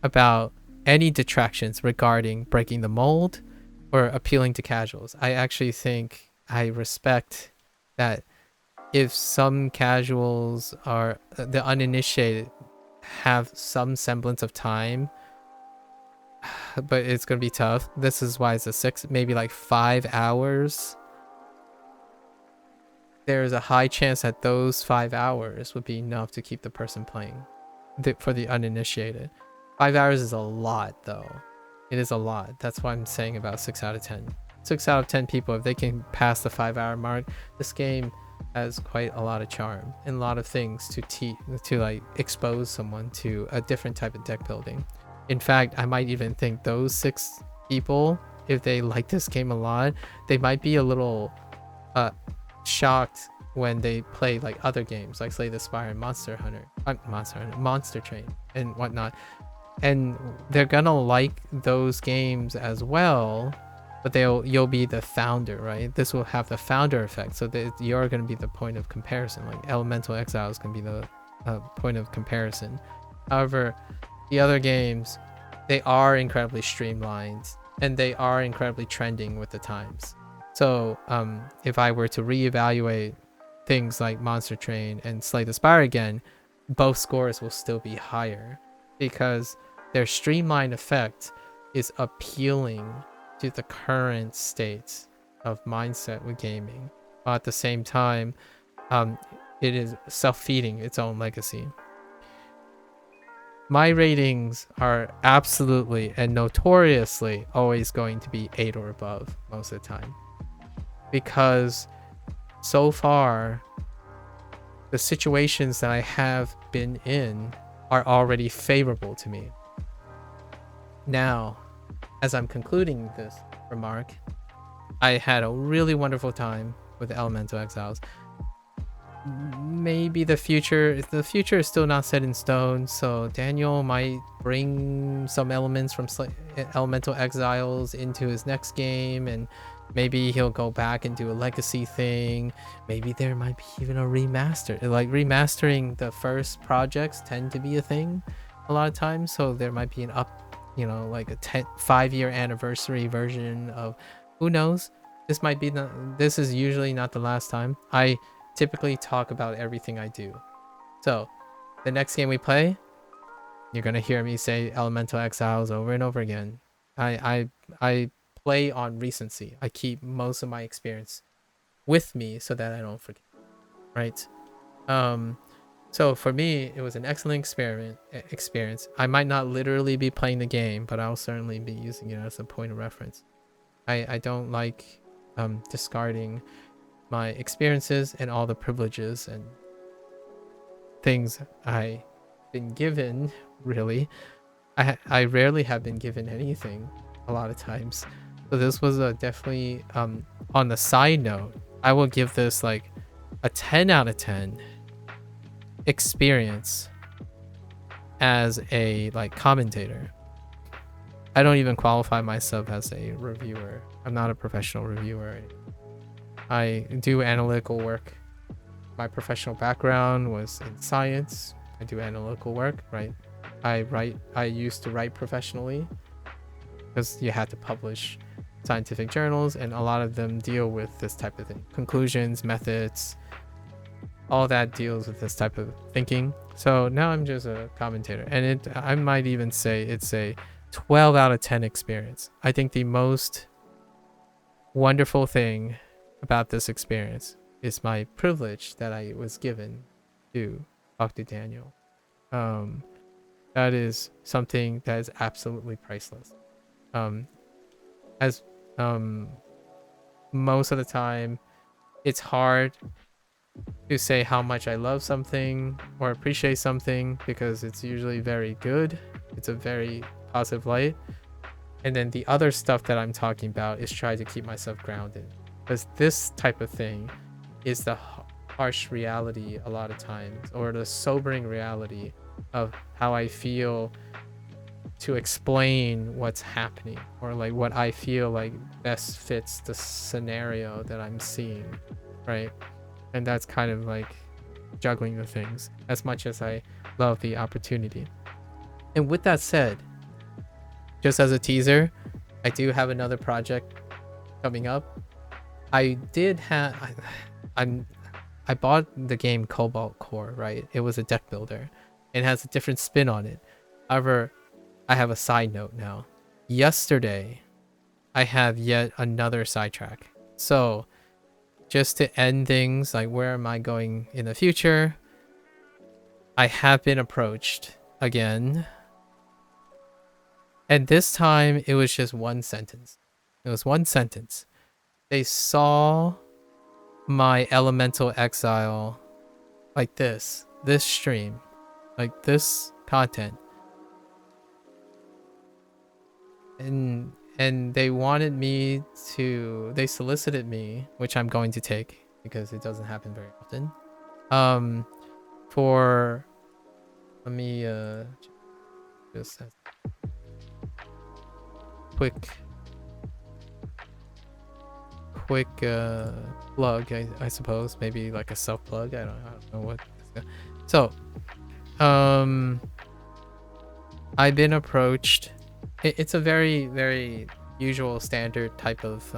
about any detractions regarding breaking the mold or appealing to casuals. I actually think I respect that if some casuals are the uninitiated have some semblance of time, but it's gonna be tough. This is why it's a 6, maybe like 5 hours. There's a high chance that those 5 hours would be enough to keep the person playing for the uninitiated. 5 hours is a lot, though. It is a lot. That's why I'm saying about 6 out of 10. 6 out of 10 people, if they can pass the 5-hour mark, this game has quite a lot of charm and a lot of things to like expose someone to a different type of deck building. In fact, I might even think those 6 people, if they like this game a lot, they might be a little shocked when they play like other games like Slay the Spire and Monster Train and whatnot, and they're gonna like those games as well, but you'll be the founder, right? This will have the founder effect, so that you're gonna be the point of comparison. Like Elemental Exiles can be the point of comparison. However, the other games, they are incredibly streamlined and they are incredibly trending with the times. So if I were to reevaluate things like Monster Train and Slay the Spire again, both scores will still be higher because their streamlined effect is appealing to the current state of mindset with gaming. While at the same time, it is self-feeding its own legacy. My ratings are absolutely and notoriously always going to be 8 or above most of the time. Because so far, the situations that I have been in are already favorable to me. Now, as I'm concluding this remark, I had a really wonderful time with Elemental Exiles. Maybe the future is still not set in stone, so Daniel might bring some elements from Elemental Exiles into his next game, and maybe he'll go back and do a legacy thing. Maybe there might be even a remaster. Like remastering the first projects tend to be a thing a lot of times, so there might be an like a 5-year anniversary version of, who knows. This is usually not the last time. I typically talk about everything I do. So the next game we play, you're gonna hear me say Elemental Exiles over and over again. I play on recency. I keep most of my experience with me so that I don't forget, right? So for me, it was an excellent experience. I might not literally be playing the game, but I'll certainly be using it as a point of reference. I don't like discarding my experiences and all the privileges and things I've been given. Really, I rarely have been given anything a lot of times. So this was definitely on the side note, I will give this like a 10 out of 10 experience as a like commentator. I don't even qualify myself as a reviewer. I'm not a professional reviewer. I do analytical work. My professional background was in science. I do analytical work, right? I used to write professionally because you had to publish scientific journals, and a lot of them deal with this type of thing. Conclusions, methods, all that deals with this type of thinking. So now I'm just a commentator, and I might even say it's a 12 out of 10 experience. I think the most wonderful thing about this experience is my privilege that I was given to talk to Daniel. That is something that is absolutely priceless. As most of the time, it's hard to say how much I love something or appreciate something because it's usually very good. It's a very positive light. And then the other stuff that I'm talking about is try to keep myself grounded, because this type of thing is the harsh reality a lot of times, or the sobering reality of how I feel to explain what's happening, or like what I feel like best fits the scenario that I'm seeing, right? And that's kind of like juggling the things as much as I love the opportunity. And with that said, just as a teaser, I do have another project coming up. I did have I bought the game Cobalt Core, right? It was a deck builder. It has a different spin on it. However, I have a side note now. Yesterday, I have yet another sidetrack. So, just to end things, like where am I going in the future? I have been approached again. And this time, it was just one sentence. It was one sentence. They saw my Elemental Exile like this stream, like this content, and they wanted me to, they solicited me, which I'm going to take because it doesn't happen very often, for, let me just quick plug, I suppose, maybe like a self plug. I don't know what. So, I've been approached. It's a very, very usual standard type of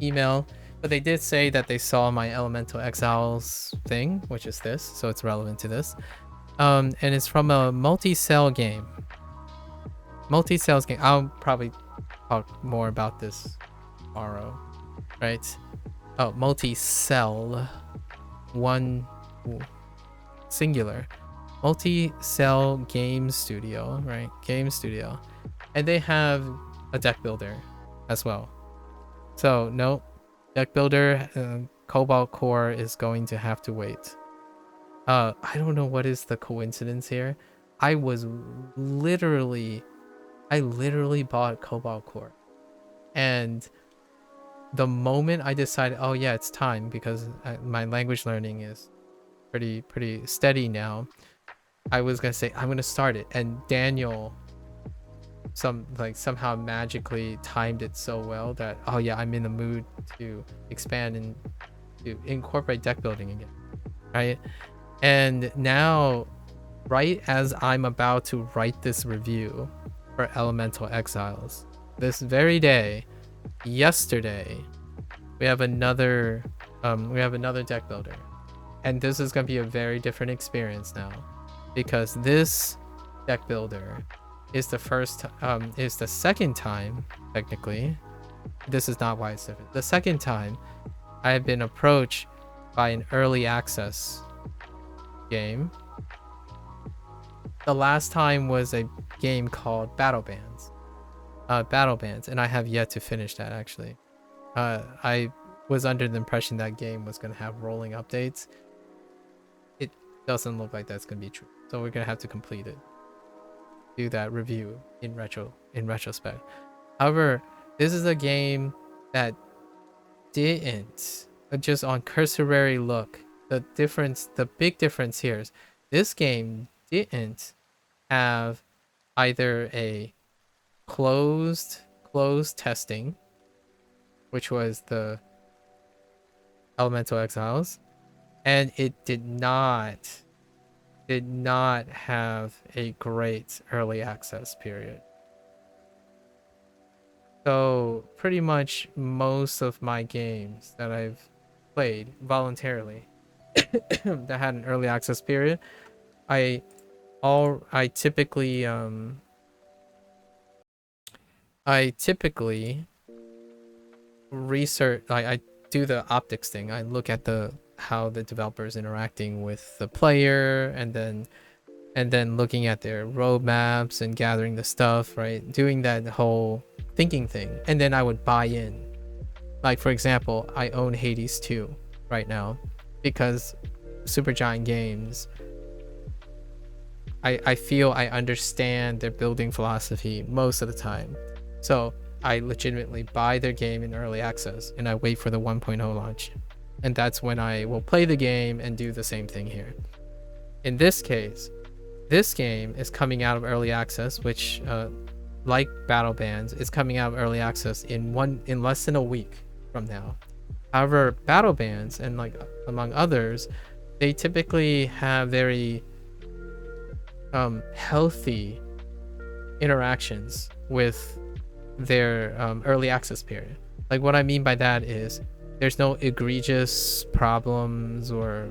email, but they did say that they saw my Elemental Exiles thing, which is this, so it's relevant to this. And it's from a multi-cell game. Multi-cells game. I'll probably talk more about this tomorrow. Right? Oh, multi-cell. One singular. Multi-cell game studio, right? Game studio. And they have a deck builder as well. So, no. Deck builder, Cobalt Core is going to have to wait. I don't know what is the coincidence here. I literally bought Cobalt Core. And the moment I decided, oh yeah, it's time, because my language learning is pretty steady now, I was gonna say I'm gonna start it, and Daniel somehow magically timed it so well that, oh yeah, I'm in the mood to expand and to incorporate deck building again, right? And now, right as I'm about to write this review for Elemental Exiles, this very day, yesterday, we have another deck builder, and this is going to be a very different experience now, because this deck builder is the second time, technically. This is not why it's different. The second time I have been approached by an early access game. The last time was a game called Battle Bands, and I have yet to finish that, actually. I was under the impression that game was going to have rolling updates. It doesn't look like that's going to be true, so we're going to have to complete it, do that review in retrospect. However, this is a game that didn't, just on cursory look, the big difference here is this game didn't have either a closed testing, which was the Elemental Exiles, and it did not have a great early access period. So pretty much most of my games that I've played voluntarily that had an early access period, I typically research, I do the optics thing. I look at how the developer is interacting with the player, and then looking at their roadmaps and gathering the stuff, right? Doing that whole thinking thing. And then I would buy in. Like, for example, I own Hades 2 right now because Supergiant Games, I feel I understand their building philosophy most of the time. So I legitimately buy their game in early access and I wait for the 1.0 launch. and that's when I will play the game and do the same thing here. In this case, this game is coming out of early access, which like Battle Bands is coming out of early access in less than a week from now. However, Battle Bands and like among others, they typically have very healthy interactions with their early access period. Like what I mean by that is there's no egregious problems or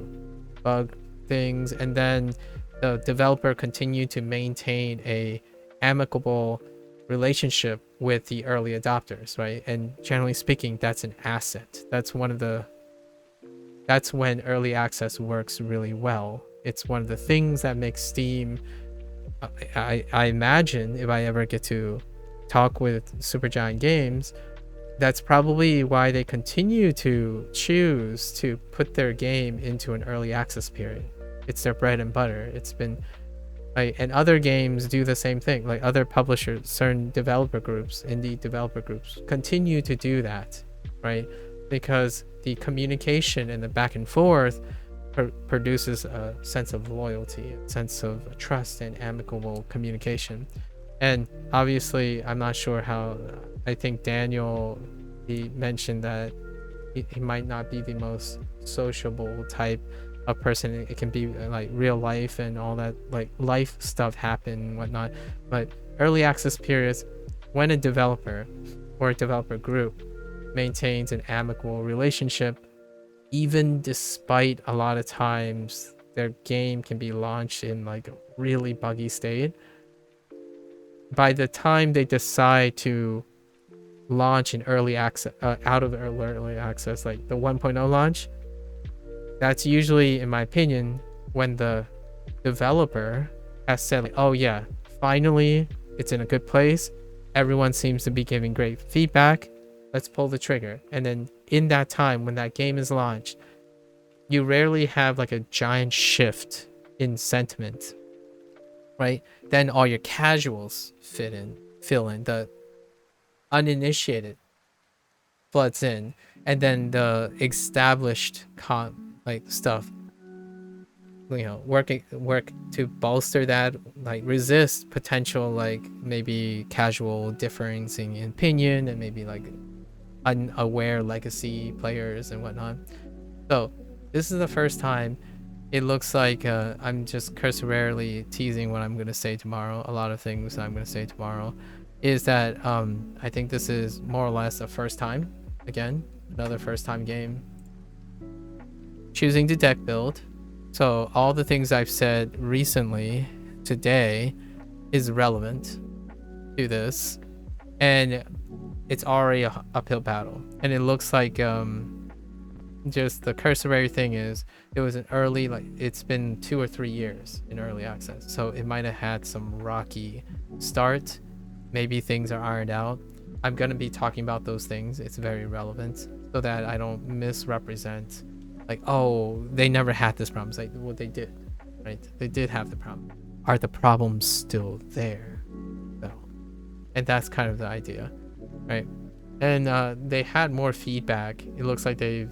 bug things, and then the developer continue to maintain a amicable relationship with the early adopters, right? And generally speaking, that's an asset. That's when early access works really well. It's one of the things that makes Steam, I imagine if I ever get to talk with Supergiant Games, that's probably why they continue to choose to put their game into an early access period. It's their bread and butter. It's been like, and other games do the same thing. Like other publishers, certain developer groups, indie developer groups, continue to do that, right? Because the communication and the back and forth produces a sense of loyalty, a sense of trust and amicable communication. And obviously, I'm not sure how. I think Daniel, he mentioned that he might not be the most sociable type of person. It can be like real life and all that, like life stuff happen and whatnot. But early access periods, when a developer or a developer group maintains an amicable relationship, even despite a lot of times their game can be launched in like a really buggy state, by the time they decide to launch in early access, out of early access, like the 1.0 launch, that's usually, in my opinion, when the developer has said, like, oh yeah, finally it's in a good place, everyone seems to be giving great feedback, let's pull the trigger. And then in that time, when that game is launched, you rarely have like a giant shift in sentiment, right? Then all your casuals fill in, the uninitiated floods in, and then the established stuff, work to bolster that, like resist potential like maybe casual difference in opinion and maybe like unaware legacy players and whatnot. So this is the first time it looks like I'm just cursorily teasing what I'm going to say tomorrow. A lot of things that I'm going to say tomorrow is that I think this is more or less a first time, again, another first time game choosing to deck build. So all the things I've said recently today is relevant to this, and it's already a uphill battle. And it looks like just the cursory thing is it was an early, like it's been 2 or 3 years in early access, so it might have had some rocky start. Maybe things are ironed out. I'm gonna be talking about those things. It's very relevant so that I don't misrepresent like, oh, they never had this problem. It's like, well, they did, right? They did have the problem. Are the problems still there though? And that's kind of the idea, right? And they had more feedback. It looks like they've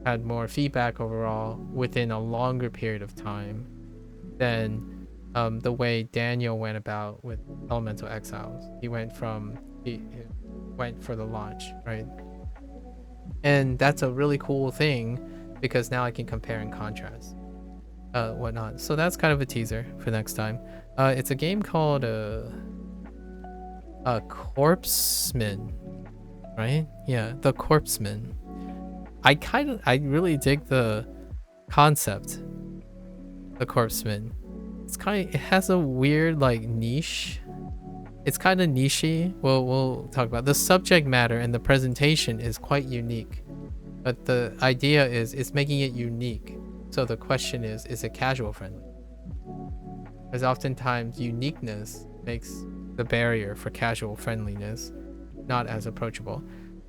had more feedback overall within a longer period of time than the way Daniel went about with Elemental Exiles. He went for the launch, right? And that's a really cool thing because now I can compare and contrast whatnot. So that's kind of a teaser for next time. It's a game called Corpseman, right? Yeah, the Corpseman. I really dig the concept, the Corpseman. It has a weird like niche. It's kind of nichey. We'll talk about the subject matter, and the presentation is quite unique. But the idea is it's making it unique. So the question is it casual friendly? Because oftentimes uniqueness makes the barrier for casual friendliness not as approachable.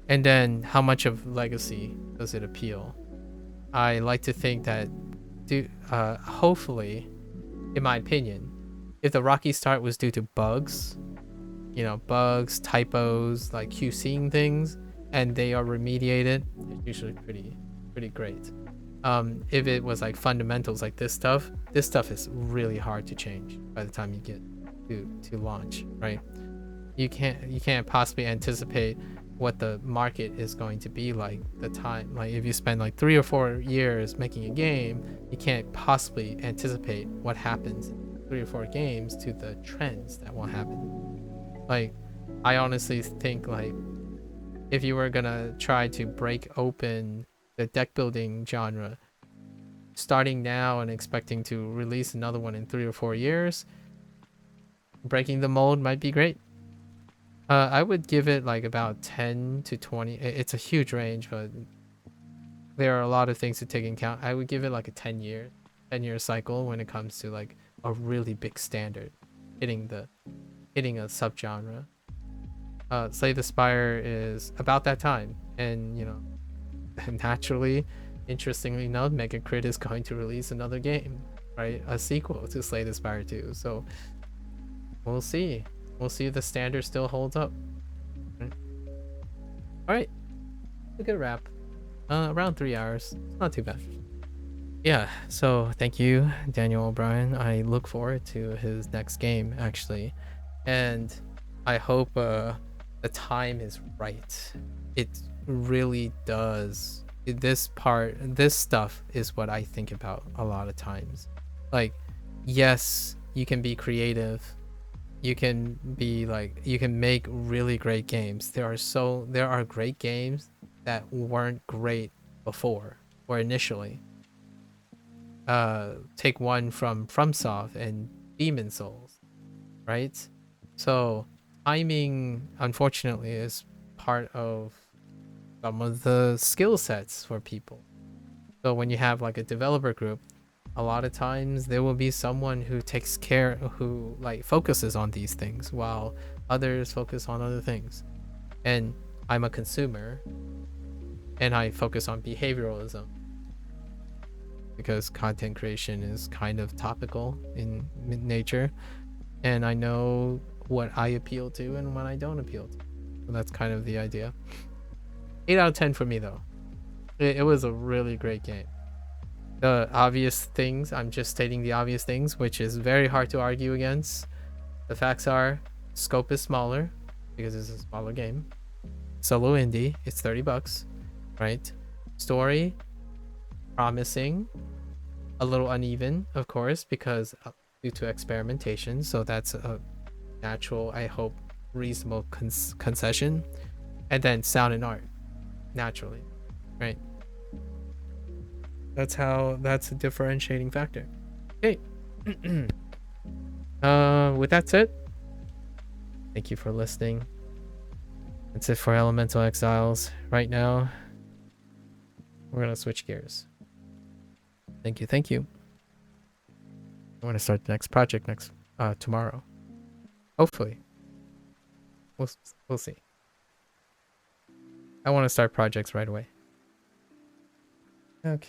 And then how much of legacy does it appeal? I like to think that hopefully, in my opinion, if the rocky start was due to bugs, bugs, typos, like QCing things, and they are remediated, it's usually pretty pretty great. If it was like fundamentals like this stuff is really hard to change by the time you get to launch, right? You can't possibly anticipate what the market is going to be like the time. Like if you spend like 3 or 4 years making a game, you can't possibly anticipate what happens in 3 or 4 games to the trends that will happen. Like I honestly think like if you were gonna try to break open the deck building genre starting now and expecting to release another one in 3 or 4 years, breaking the mold might be great. I would give it like about 10 to 20. It's a huge range, but there are a lot of things to take into account. I would give it like a 10-year cycle when it comes to like a really big standard hitting a subgenre. Slay the Spire is about that time, and you know, naturally, interestingly enough, Megacrit is going to release another game, right? A sequel to Slay the Spire 2. So we'll see. We'll see if the standard still holds up. All right, a good wrap. Around 3 hours. Not too bad. Yeah. So thank you, Daniel O'Brien. I look forward to his next game actually, and I hope the time is right. It really does. This stuff is what I think about a lot of times. Like, yes, you can be creative. You can make really great games. There are great games that weren't great before or initially. Take one from FromSoft and Demon Souls, right? So timing, unfortunately, is part of some of the skill sets for people. So when you have like a developer group, a lot of times there will be someone who like focuses on these things while others focus on other things. And I'm a consumer and I focus on behavioralism because content creation is kind of topical in nature, and I know what I appeal to and what I don't appeal to. So that's kind of the idea. 8 out of 10 for me though. It was a really great game. The obvious things, I'm just stating the obvious things, which is very hard to argue against. The facts are, scope is smaller because it's a smaller game. Solo indie, it's $30, right? Story, promising, a little uneven, of course, because due to experimentation. So that's a natural, I hope, reasonable concession. And then sound and art, naturally, right? That's a differentiating factor. Okay. With that said, thank you for listening. That's it for Elemental Exiles. Right now, we're gonna switch gears. Thank you. I want to start the next project tomorrow. Hopefully. We'll see. I want to start projects right away.